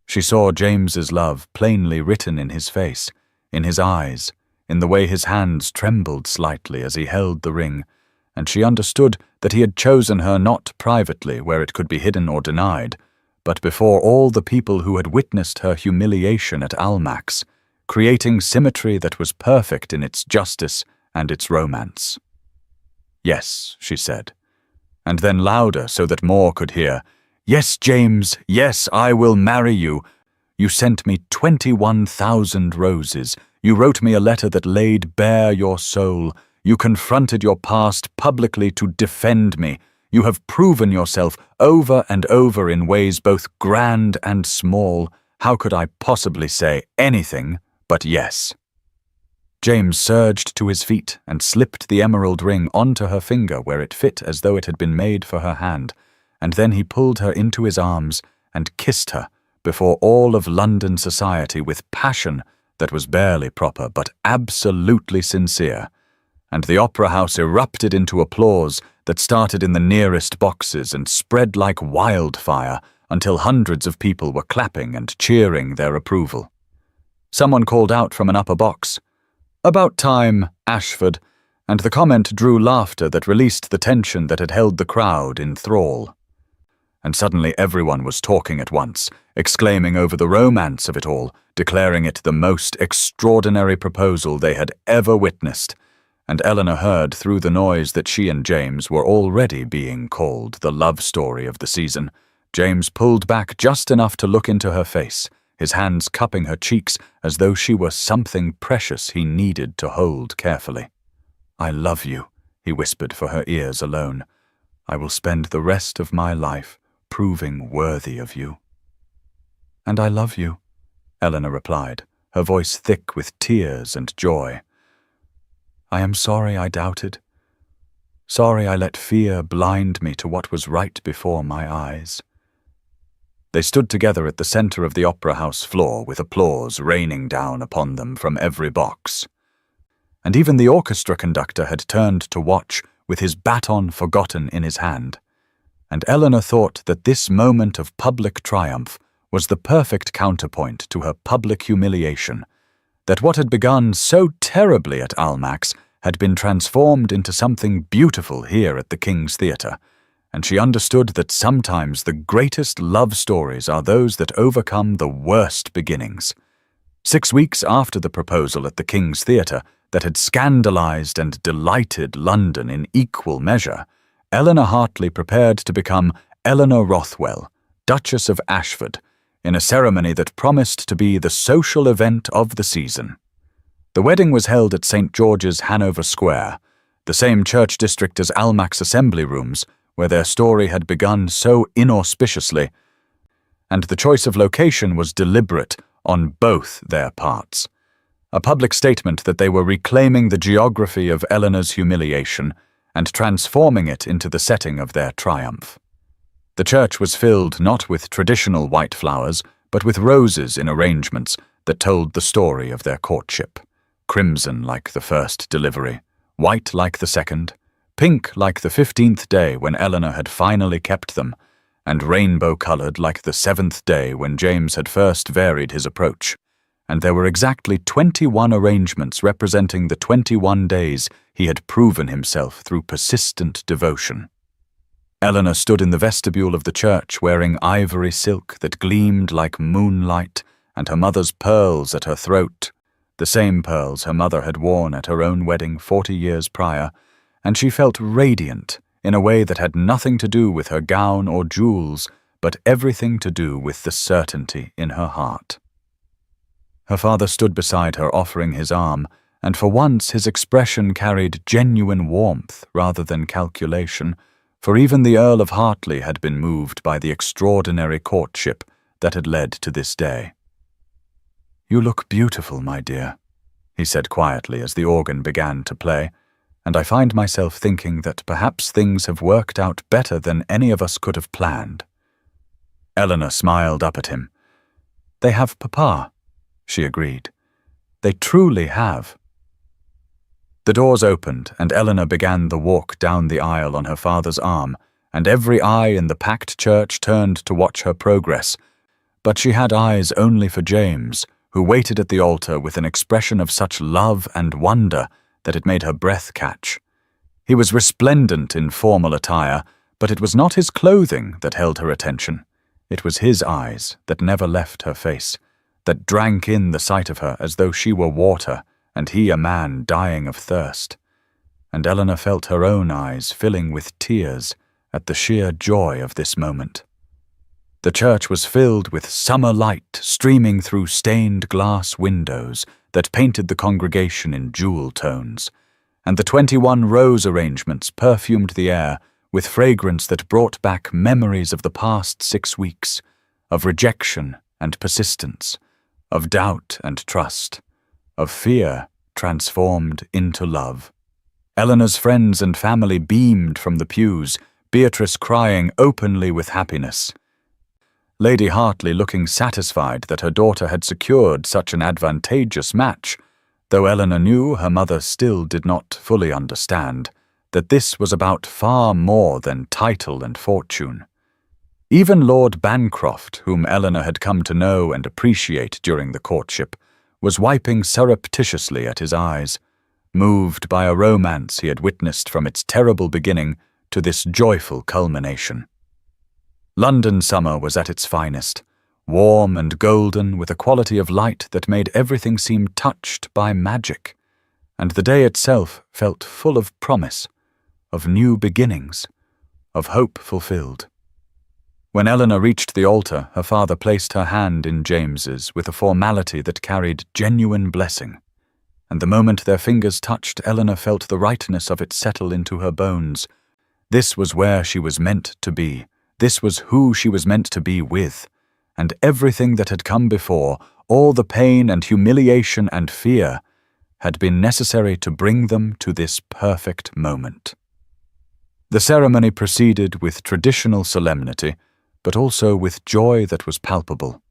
She saw James's love plainly written in his face, in his eyes, in the way his hands trembled slightly as he held the ring, and she understood that he had chosen her not privately where it could be hidden or denied, but before all the people who had witnessed her humiliation at Almack's, creating symmetry that was perfect in its justice and its romance. "Yes," she said, and then louder so that more could hear, "Yes, James, yes, I will marry you. You sent me 21,000 roses. You wrote me a letter that laid bare your soul. You confronted your past publicly to defend me. You have proven yourself over and over in ways both grand and small. How could I possibly say anything but yes?" James surged to his feet and slipped the emerald ring onto her finger where it fit as though it had been made for her hand, and then he pulled her into his arms and kissed her before all of London society with passion that was barely proper but absolutely sincere, and the opera house erupted into applause that started in the nearest boxes and spread like wildfire until hundreds of people were clapping and cheering their approval. Someone called out from an upper box, "About time, Ashford," and the comment drew laughter that released the tension that had held the crowd in thrall. And suddenly everyone was talking at once, exclaiming over the romance of it all, declaring it the most extraordinary proposal they had ever witnessed, and Eleanor heard through the noise that she and James were already being called the love story of the season. James pulled back just enough to look into her face, his hands cupping her cheeks as though she were something precious he needed to hold carefully. "I love you," he whispered for her ears alone. "I will spend the rest of my life proving worthy of you." "And I love you," Eleanor replied, her voice thick with tears and joy. "I am sorry I doubted. Sorry I let fear blind me to what was right before my eyes." They stood together at the center of the opera house floor with applause raining down upon them from every box. And even the orchestra conductor had turned to watch with his baton forgotten in his hand. And Eleanor thought that this moment of public triumph was the perfect counterpoint to her public humiliation, that what had begun so terribly at Almack's had been transformed into something beautiful here at the King's Theatre, and she understood that sometimes the greatest love stories are those that overcome the worst beginnings. 6 weeks after the proposal at the King's Theatre that had scandalized and delighted London in equal measure, Eleanor Hartley prepared to become Eleanor Rothwell, Duchess of Ashford, in a ceremony that promised to be the social event of the season. The wedding was held at St. George's, Hanover Square, the same church district as Almack's assembly rooms, where their story had begun so inauspiciously, and the choice of location was deliberate on both their parts. A public statement that they were reclaiming the geography of Eleanor's humiliation and transforming it into the setting of their triumph. The church was filled not with traditional white flowers, but with roses in arrangements that told the story of their courtship. Crimson like the first delivery, white like the second, pink like the 15th day when Eleanor had finally kept them, and rainbow-colored like the 7th day when James had first varied his approach. And there were exactly 21 arrangements representing the 21 days he had proven himself through persistent devotion. Eleanor stood in the vestibule of the church wearing ivory silk that gleamed like moonlight and her mother's pearls at her throat, the same pearls her mother had worn at her own wedding 40 years prior, and she felt radiant in a way that had nothing to do with her gown or jewels, but everything to do with the certainty in her heart. Her father stood beside her offering his arm, and for once his expression carried genuine warmth rather than calculation, for even the Earl of Hartley had been moved by the extraordinary courtship that had led to this day. "You look beautiful, my dear," he said quietly as the organ began to play, "and I find myself thinking that perhaps things have worked out better than any of us could have planned." Eleanor smiled up at him. "They have, Papa," she agreed. "They truly have." The doors opened, and Eleanor began the walk down the aisle on her father's arm, and every eye in the packed church turned to watch her progress. But she had eyes only for James, who waited at the altar with an expression of such love and wonder that it made her breath catch. He was resplendent in formal attire, but it was not his clothing that held her attention. It was his eyes that never left her face, that drank in the sight of her as though she were water, and he a man dying of thirst. And Eleanor felt her own eyes filling with tears at the sheer joy of this moment. The church was filled with summer light streaming through stained glass windows that painted the congregation in jewel tones, and the 21 rose arrangements perfumed the air with fragrance that brought back memories of the past 6 weeks, of rejection and persistence, of doubt and trust, of fear transformed into love. Eleanor's friends and family beamed from the pews, Beatrice crying openly with happiness. Lady Hartley looking satisfied that her daughter had secured such an advantageous match, though Eleanor knew her mother still did not fully understand that this was about far more than title and fortune. Even Lord Bancroft, whom Eleanor had come to know and appreciate during the courtship, was wiping surreptitiously at his eyes, moved by a romance he had witnessed from its terrible beginning to this joyful culmination. London summer was at its finest, warm and golden with a quality of light that made everything seem touched by magic, and the day itself felt full of promise, of new beginnings, of hope fulfilled. When Eleanor reached the altar, her father placed her hand in James's with a formality that carried genuine blessing, and the moment their fingers touched, Eleanor felt the rightness of it settle into her bones. This was where she was meant to be. This was who she was meant to be with, and everything that had come before, all the pain and humiliation and fear, had been necessary to bring them to this perfect moment. The ceremony proceeded with traditional solemnity, but also with joy that was palpable,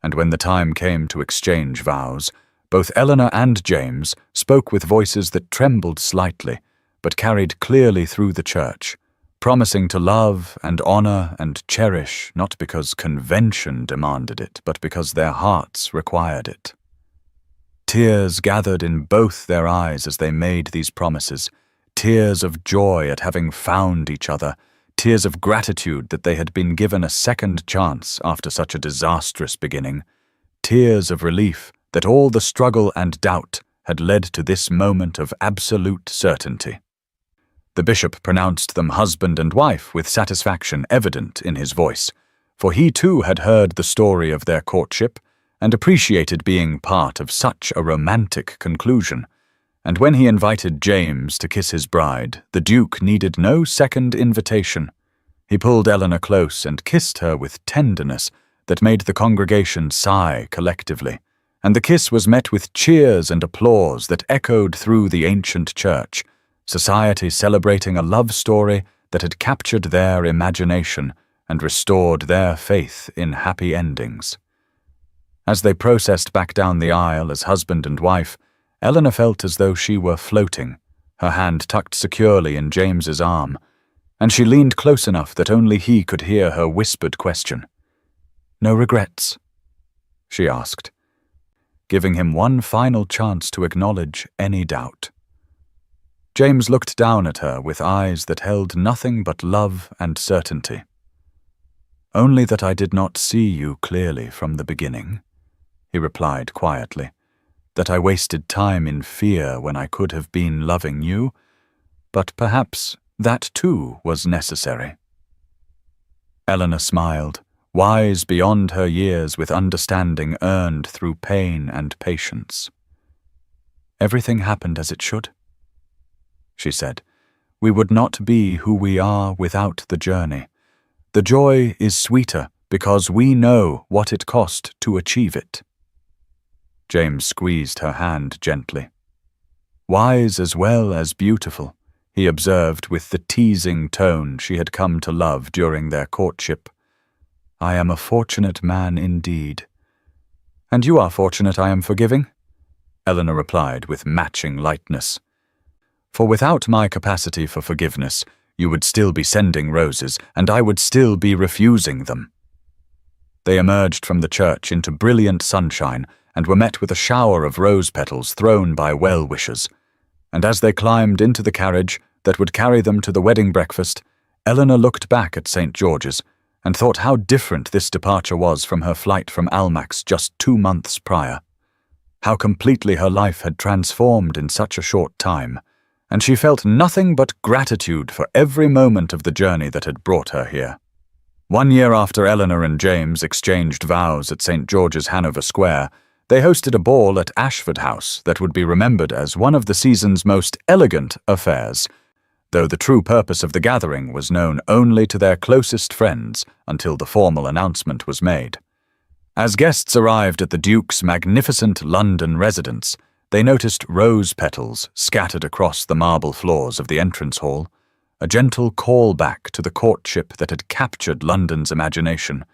and when the time came to exchange vows, both Eleanor and James spoke with voices that trembled slightly, but carried clearly through the church, promising to love and honor and cherish not because convention demanded it, but because their hearts required it. Tears gathered in both their eyes as they made these promises, tears of joy at having found each other, tears of gratitude that they had been given a second chance after such a disastrous beginning, tears of relief that all the struggle and doubt had led to this moment of absolute certainty. The bishop pronounced them husband and wife with satisfaction evident in his voice, for he too had heard the story of their courtship and appreciated being part of such a romantic conclusion, and when he invited James to kiss his bride, the Duke needed no second invitation. He pulled Eleanor close and kissed her with tenderness that made the congregation sigh collectively, and the kiss was met with cheers and applause that echoed through the ancient church, society celebrating a love story that had captured their imagination and restored their faith in happy endings. As they processed back down the aisle as husband and wife, Eleanor felt as though she were floating, her hand tucked securely in James's arm, and she leaned close enough that only he could hear her whispered question. "No regrets?" she asked, giving him one final chance to acknowledge any doubt. James looked down at her with eyes that held nothing but love and certainty. "Only that I did not see you clearly from the beginning," he replied quietly, "that I wasted time in fear when I could have been loving you, but perhaps that too was necessary." Eleanor smiled, wise beyond her years with understanding earned through pain and patience. "Everything happened as it should," she said. "We would not be who we are without the journey. The joy is sweeter because we know what it cost to achieve it." James squeezed her hand gently. "Wise as well as beautiful," he observed with the teasing tone she had come to love during their courtship. "I am a fortunate man indeed." "And you are fortunate I am forgiving," Eleanor replied with matching lightness. "For without my capacity for forgiveness, you would still be sending roses, and I would still be refusing them." They emerged from the church into brilliant sunshine and were met with a shower of rose petals thrown by well-wishers, and as they climbed into the carriage that would carry them to the wedding breakfast, Eleanor looked back at St. George's and thought how different this departure was from her flight from Almack's just 2 months prior, how completely her life had transformed in such a short time, and she felt nothing but gratitude for every moment of the journey that had brought her here. 1 year after Eleanor and James exchanged vows at St. George's, Hanover Square, they hosted a ball at Ashford House that would be remembered as one of the season's most elegant affairs, though the true purpose of the gathering was known only to their closest friends until the formal announcement was made. As guests arrived at the Duke's magnificent London residence, they noticed rose petals scattered across the marble floors of the entrance hall, a gentle callback to the courtship that had captured London's imagination,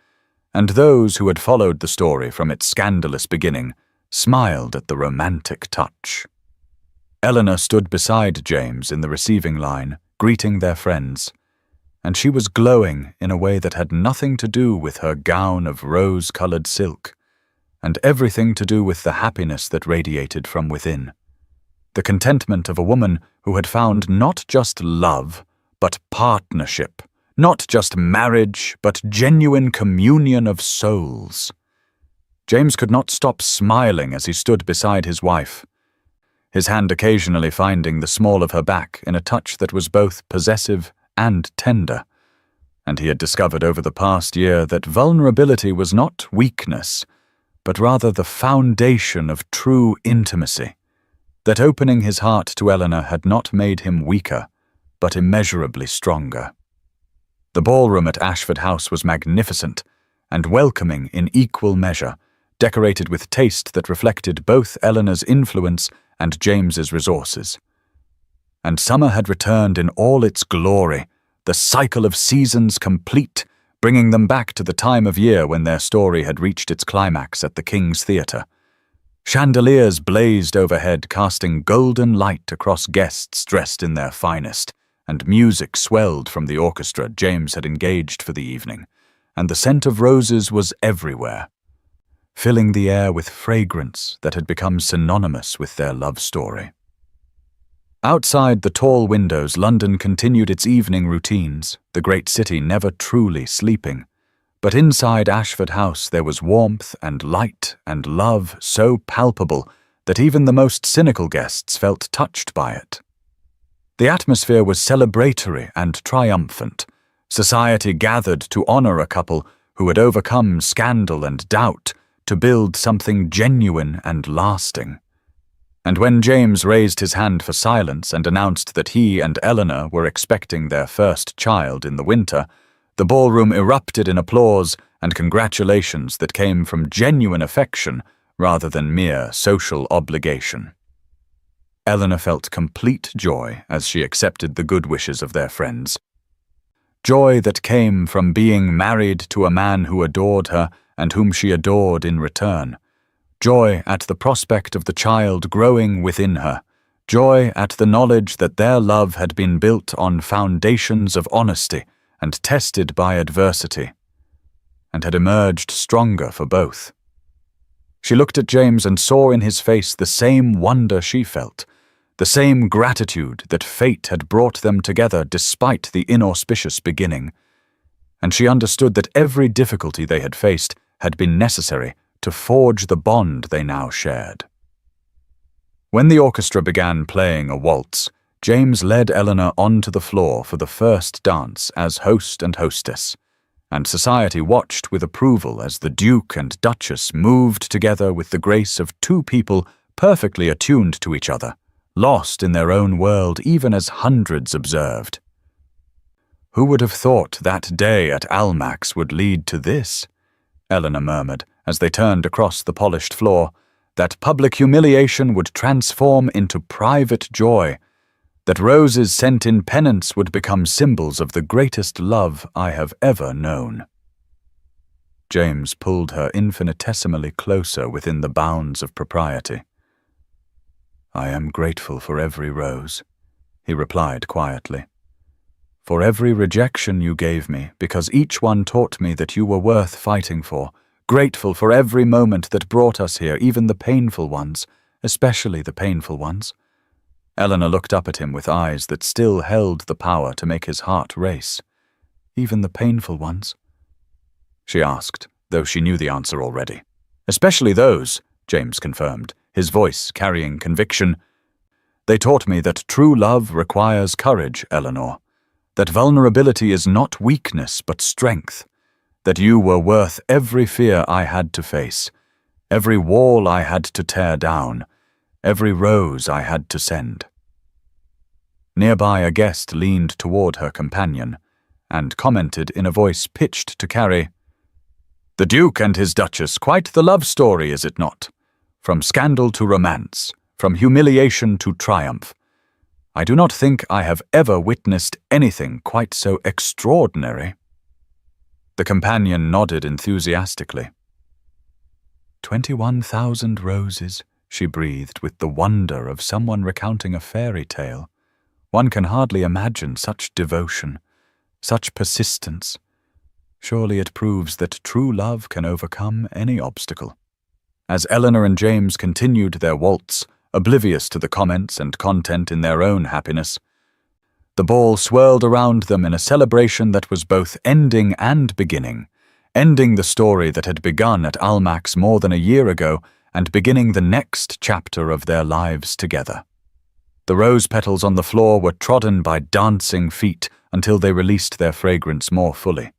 and those who had followed the story from its scandalous beginning smiled at the romantic touch. Eleanor stood beside James in the receiving line, greeting their friends, and she was glowing in a way that had nothing to do with her gown of rose-colored silk, and everything to do with the happiness that radiated from within. The contentment of a woman who had found not just love, but partnership, not just marriage, but genuine communion of souls. James could not stop smiling as he stood beside his wife, his hand occasionally finding the small of her back in a touch that was both possessive and tender. And he had discovered over the past year that vulnerability was not weakness, but rather the foundation of true intimacy, that opening his heart to Eleanor had not made him weaker, but immeasurably stronger. The ballroom at Ashford House was magnificent and welcoming in equal measure, decorated with taste that reflected both Eleanor's influence and James's resources. And summer had returned in all its glory, the cycle of seasons complete, bringing them back to the time of year when their story had reached its climax at the King's Theatre. Chandeliers blazed overhead, casting golden light across guests dressed in their finest, and music swelled from the orchestra James had engaged for the evening, and the scent of roses was everywhere, filling the air with fragrance that had become synonymous with their love story. Outside the tall windows, London continued its evening routines, the great city never truly sleeping. But inside Ashford House there was warmth and light and love so palpable that even the most cynical guests felt touched by it. The atmosphere was celebratory and triumphant. Society gathered to honor a couple who had overcome scandal and doubt to build something genuine and lasting. And when James raised his hand for silence and announced that he and Eleanor were expecting their first child in the winter, the ballroom erupted in applause and congratulations that came from genuine affection rather than mere social obligation. Eleanor felt complete joy as she accepted the good wishes of their friends. Joy that came from being married to a man who adored her and whom she adored in return. Joy at the prospect of the child growing within her. Joy at the knowledge that their love had been built on foundations of honesty and tested by adversity, and had emerged stronger for both. She looked at James and saw in his face the same wonder she felt, the same gratitude that fate had brought them together despite the inauspicious beginning, and she understood that every difficulty they had faced had been necessary to forge the bond they now shared. When the orchestra began playing a waltz, James led Eleanor onto the floor for the first dance as host and hostess, and society watched with approval as the Duke and Duchess moved together with the grace of two people perfectly attuned to each other, lost in their own world even as hundreds observed. Who would have thought that day at Almack's would lead to this? Eleanor murmured as they turned across the polished floor, that public humiliation would transform into private joy, that roses sent in penance would become symbols of the greatest love I have ever known. James pulled her infinitesimally closer within the bounds of propriety. I am grateful for every rose, he replied quietly. For every rejection you gave me, because each one taught me that you were worth fighting for. Grateful for every moment that brought us here, even the painful ones, especially the painful ones. Eleanor looked up at him with eyes that still held the power to make his heart race. Even the painful ones? She asked, though she knew the answer already. Especially those, James confirmed, his voice carrying conviction. They taught me that true love requires courage, Eleanor. That vulnerability is not weakness, but strength. That you were worth every fear I had to face, every wall I had to tear down, every rose I had to send. Nearby a guest leaned toward her companion and commented in a voice pitched to carry, "The Duke and his Duchess, quite the love story, is it not? From scandal to romance, from humiliation to triumph. I do not think I have ever witnessed anything quite so extraordinary." The companion nodded enthusiastically. 21,000 roses, she breathed with the wonder of someone recounting a fairy tale. One can hardly imagine such devotion, such persistence. Surely it proves that true love can overcome any obstacle. As Eleanor and James continued their waltz, oblivious to the comments and content in their own happiness, the ball swirled around them in a celebration that was both ending and beginning, ending the story that had begun at Almack's more than a year ago and beginning the next chapter of their lives together. The rose petals on the floor were trodden by dancing feet until they released their fragrance more fully.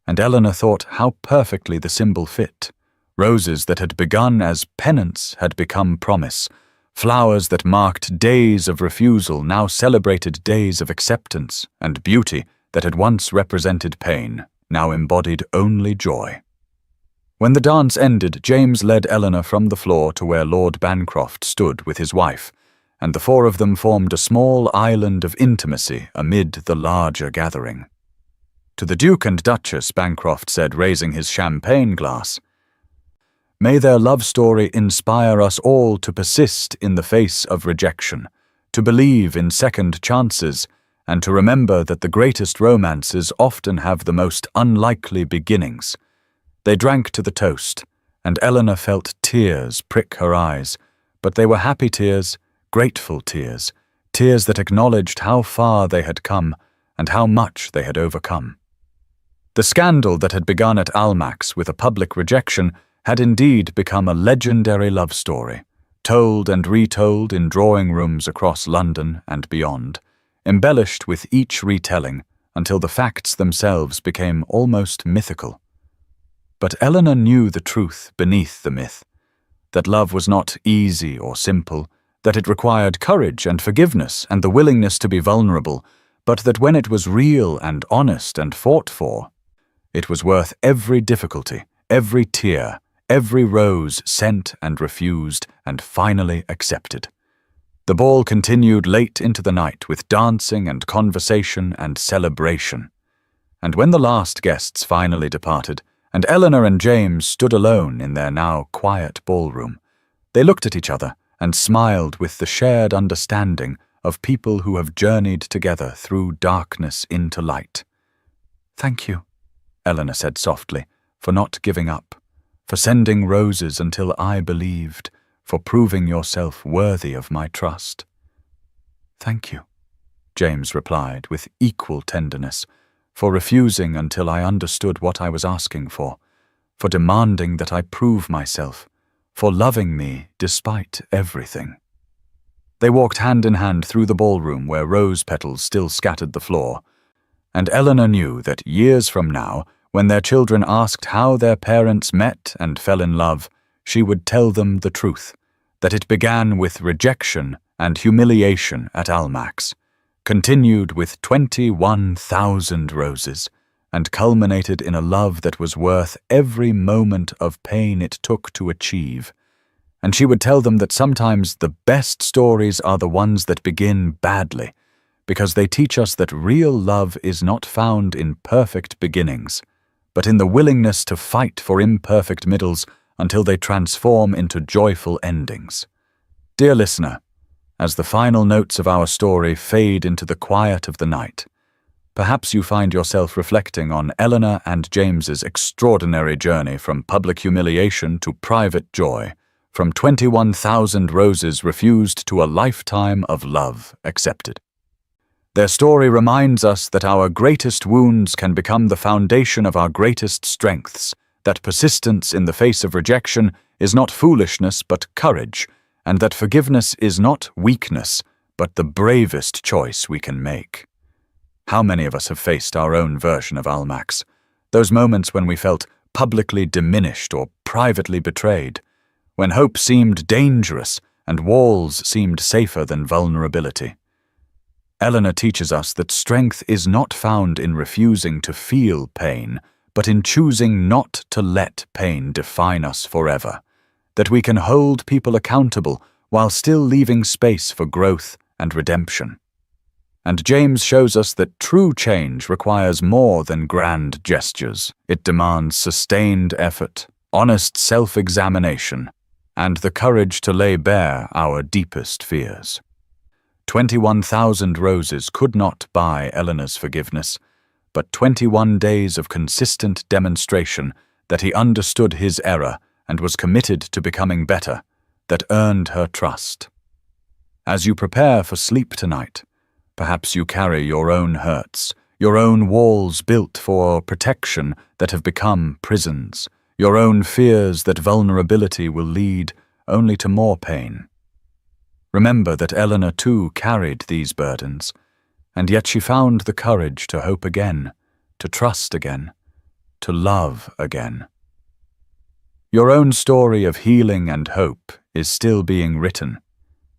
And Eleanor thought how perfectly the symbol fit. Roses that had begun as penance had become promise. Flowers that marked days of refusal now celebrated days of acceptance, and beauty that had once represented pain now embodied only joy. When the dance ended, James led Eleanor from the floor to where Lord Bancroft stood with his wife, and the four of them formed a small island of intimacy amid the larger gathering. To the Duke and Duchess, Bancroft said, raising his champagne glass, "May their love story inspire us all to persist in the face of rejection, to believe in second chances, and to remember that the greatest romances often have the most unlikely beginnings." They drank to the toast, and Eleanor felt tears prick her eyes, but they were happy tears, grateful tears, tears that acknowledged how far they had come and how much they had overcome. The scandal that had begun at Almack's with a public rejection had indeed become a legendary love story, told and retold in drawing rooms across London and beyond, embellished with each retelling until the facts themselves became almost mythical. But Eleanor knew the truth beneath the myth, that love was not easy or simple, that it required courage and forgiveness and the willingness to be vulnerable, but that when it was real and honest and fought for, it was worth every difficulty, every tear, every rose sent and refused and finally accepted. The ball continued late into the night with dancing and conversation and celebration. And when the last guests finally departed, and Eleanor and James stood alone in their now quiet ballroom, they looked at each other and smiled with the shared understanding of people who have journeyed together through darkness into light. "Thank you," Eleanor said softly, "for not giving up, for sending roses until I believed, for proving yourself worthy of my trust." "Thank you," James replied with equal tenderness, "for refusing until I understood what I was asking for demanding that I prove myself, for loving me despite everything." They walked hand in hand through the ballroom where rose petals still scattered the floor, and Eleanor knew that years from now, when their children asked how their parents met and fell in love, she would tell them the truth, that it began with rejection and humiliation at Almack's, continued with 21,000 roses, and culminated in a love that was worth every moment of pain it took to achieve. And she would tell them that sometimes the best stories are the ones that begin badly, because they teach us that real love is not found in perfect beginnings, but in the willingness to fight for imperfect middles until they transform into joyful endings. Dear listener, as the final notes of our story fade into the quiet of the night, perhaps you find yourself reflecting on Eleanor and James's extraordinary journey from public humiliation to private joy, from 21,000 roses refused to a lifetime of love accepted. Their story reminds us that our greatest wounds can become the foundation of our greatest strengths, that persistence in the face of rejection is not foolishness but courage, and that forgiveness is not weakness but the bravest choice we can make. How many of us have faced our own version of Almack's, those moments when we felt publicly diminished or privately betrayed, when hope seemed dangerous and walls seemed safer than vulnerability? Eleanor teaches us that strength is not found in refusing to feel pain, but in choosing not to let pain define us forever, that we can hold people accountable while still leaving space for growth and redemption. And James shows us that true change requires more than grand gestures. It demands sustained effort, honest self-examination, and the courage to lay bare our deepest fears. 21,000 roses could not buy Eleanor's forgiveness, but 21 days of consistent demonstration that he understood his error and was committed to becoming better, that earned her trust. As you prepare for sleep tonight, perhaps you carry your own hurts, your own walls built for protection that have become prisons, your own fears that vulnerability will lead only to more pain. Remember that Eleanor too carried these burdens, and yet she found the courage to hope again, to trust again, to love again. Your own story of healing and hope is still being written,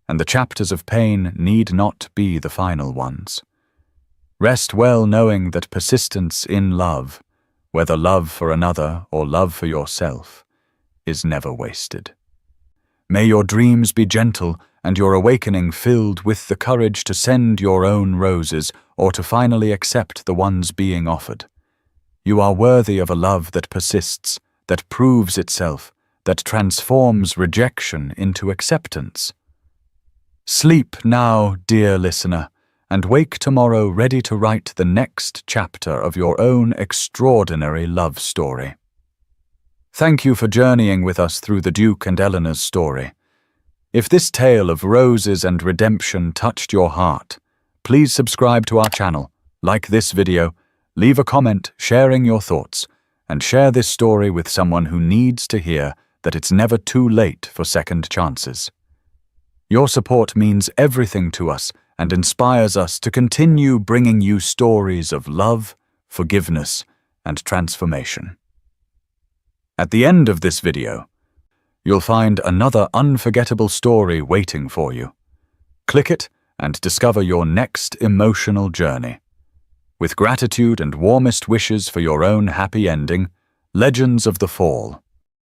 and the chapters of pain need not be the final ones. Rest well knowing that persistence in love, whether love for another or love for yourself, is never wasted. May your dreams be gentle and your awakening filled with the courage to send your own roses or to finally accept the ones being offered. You are worthy of a love that persists, that proves itself, that transforms rejection into acceptance. Sleep now, dear listener, and wake tomorrow ready to write the next chapter of your own extraordinary love story. Thank you for journeying with us through the Duke and Eleanor's story. If this tale of roses and redemption touched your heart, please subscribe to our channel, like this video, leave a comment sharing your thoughts, and share this story with someone who needs to hear that it's never too late for second chances. Your support means everything to us and inspires us to continue bringing you stories of love, forgiveness, and transformation. At the end of this video, you'll find another unforgettable story waiting for you. Click it and discover your next emotional journey. With gratitude and warmest wishes for your own happy ending, Legends of the Fall.